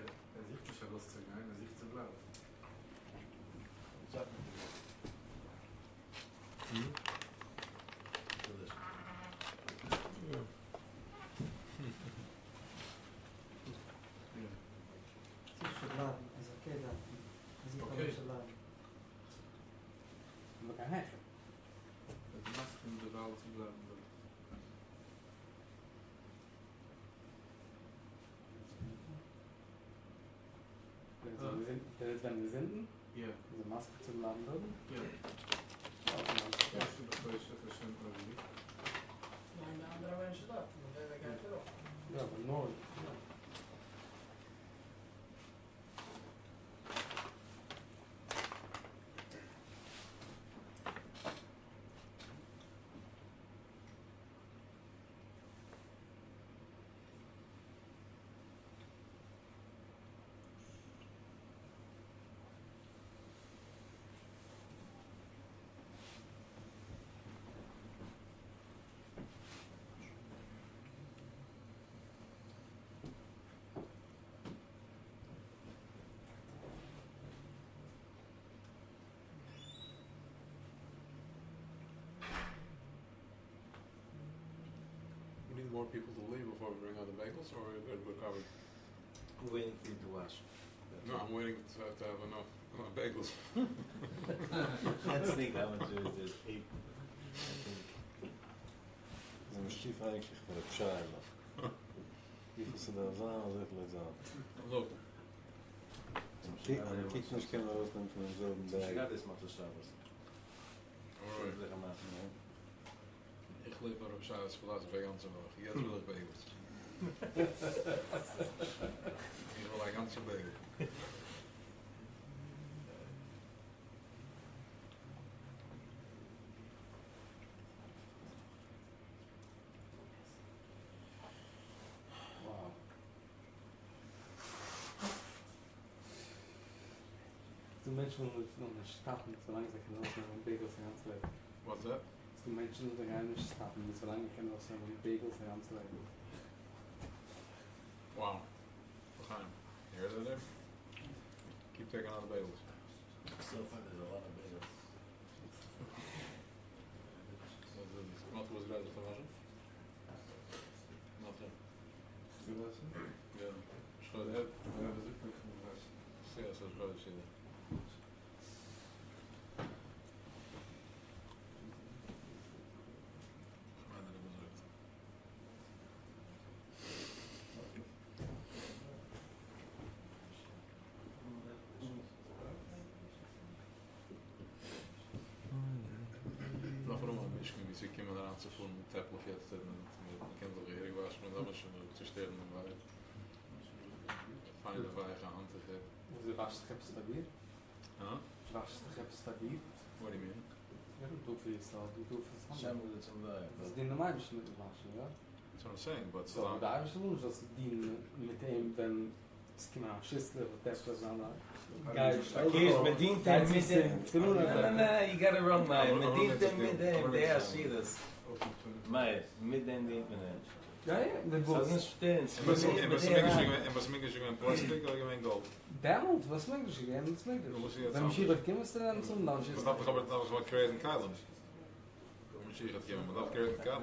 sieht nicht rauszugehen, er sieht zu bleiben. Look ahead. Het must in de wel te bleiben. Wenn wir senden, Ja. diese Maske zu laden würden. Ja. Ja, ich bin doch verschwunden irgendwie. Nein, der andere Mensch da. Der geht er auch. Ja, aber nur. Ja. We need more people to leave before we bring out the bagels, or we're covered? I'm waiting for you to wash. No, I'm waiting to have enough bagels. Can't sleep. How much is 8? I think. זה משקיף eigentlich für die Pscheile. Wie viel sie da sahen, so viel sahen. Look. Am Kick nicht können wir rausnehmen von demselben So Bag. she got this much of Shabbos. Alright. Ich lebe op Shabbos verlaten bij ganze Woche. Jetzt will ich bagels. Ich will ein ganzer bagel. Wow. Die Menschen müssen noch nicht starten, solange sie können aus Bagels heranzulegen. What's that? Die Menschen müssen gar nicht starten, solange sie können aus Bagels heranzulegen. Wow. L'chaim. You heard that there? Keep taking out the bagels. So far, there's a lot of bagels. Wat was het te wassen? Nothing. Du weißt? Ja. Schau dir. Ja, das ist nicht von was. Ja, so schau dir. Sie kommen daran zu von Teppich jetzt mit Kindern gehörig was mit aber schon zu stellen weil feine weiche Hand Wo sie waschen, gibst du bei dir? Huh? Was heb je vergeten? What do you mean? Ja, du fühlst auch, du fühlst Shem will it some Das ist die normal nicht mit waschen, ja? That's what I'm saying, but So, da ist es nicht, dass die mit dem, wenn es genau Schüssel oder Tesla sind, Medin them with them. No, you got it wrong, man. Medin them with them. They are see this. Mate, mit them dient man nicht. Ja, der So Bus. das stimmt. En was mingus je plastic or you gold? Damals, was möglich ist, ja, das möglich. Wenn ich hier kommst, dann zum Lunch ist. Dat was wat creating Kylan. Mashiach had given, but that creating Kylan.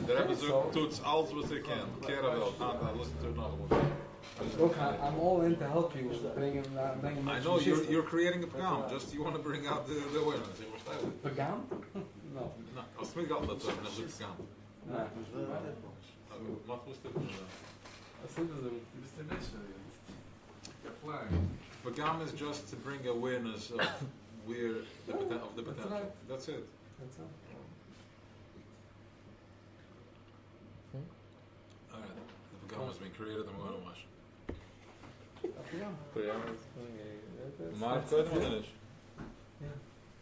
Der hebben ze doet alles wat ze kan. Kera wel, listen to it nog een. Look, I'm all in to help you. Bring him I know you're creating a pagam. Just you want to bring out the awareness. Pagam? No. No, als het gaat dat dan is het pagam. Nee. Wat was dit? Wat is het? Bist du nicht? Der Flag. Pagam is just to bring awareness of where the potential. That's it. That's all. Alright, the pagam has been created. I'm going to wash. Marv, good one is. Yeah.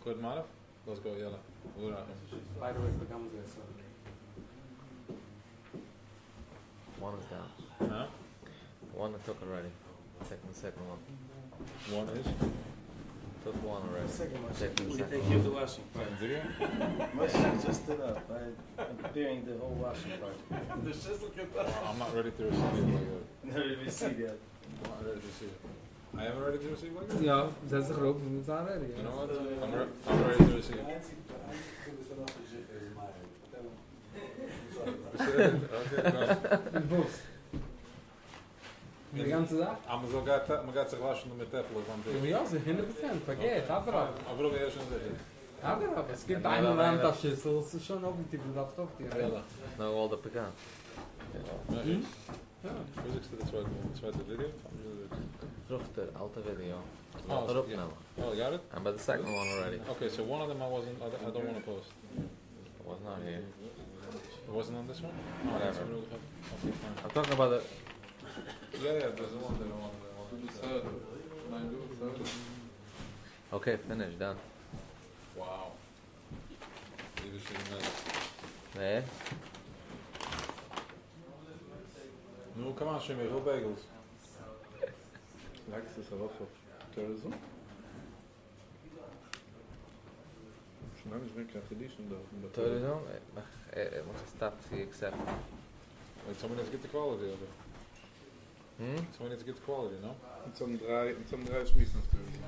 Good Marv? Let's go, yalla. By the way, Pagam is there, so. One is down. Huh? One I took already. Second one. One is? Took one already. Second one. Second, We second take one. you to washing party. Moshe just stood up. I'm preparing the whole washing party. The shizzle get that. I'm not ready to receive it like that. Never even see that. I'm not ready to receive it. I am ready to receive like that? Ja, zet zich erop, we zijn ready. You know what? I'm ready to receive. Het bos. De ganze Sache? Man gaat zich waschen met teppelen van dit. Ja, ze 100%, vergeet, aber. Aber wir schon sehen. Aber, es gibt einen Land, das Schüssel, es ist schon objektiv, du darfst doch die. No, all the pecan. Ja. Physics to the zweite video. Vruchten, alte video. Oh, Erop yeah. now. Oh, you got it? I'm by the second one already. Okay, so one of them I don't want to post. It was not here. It wasn't on this one? Whatever. Okay, fine. I'm talking about the... Yeah, there's the one that I want. Okay, finished, done. Wow. Leadership nice. Nee? No, come on, Shimmy, who bagels? Likes this a lot of tourism. Schnell ist wirklich ein Edition da. Tourism? Mag stop to accept. Wait, someone needs to get the quality of it. Hmm? Someone needs to get the quality, no? It's on dry schmissen of tourism.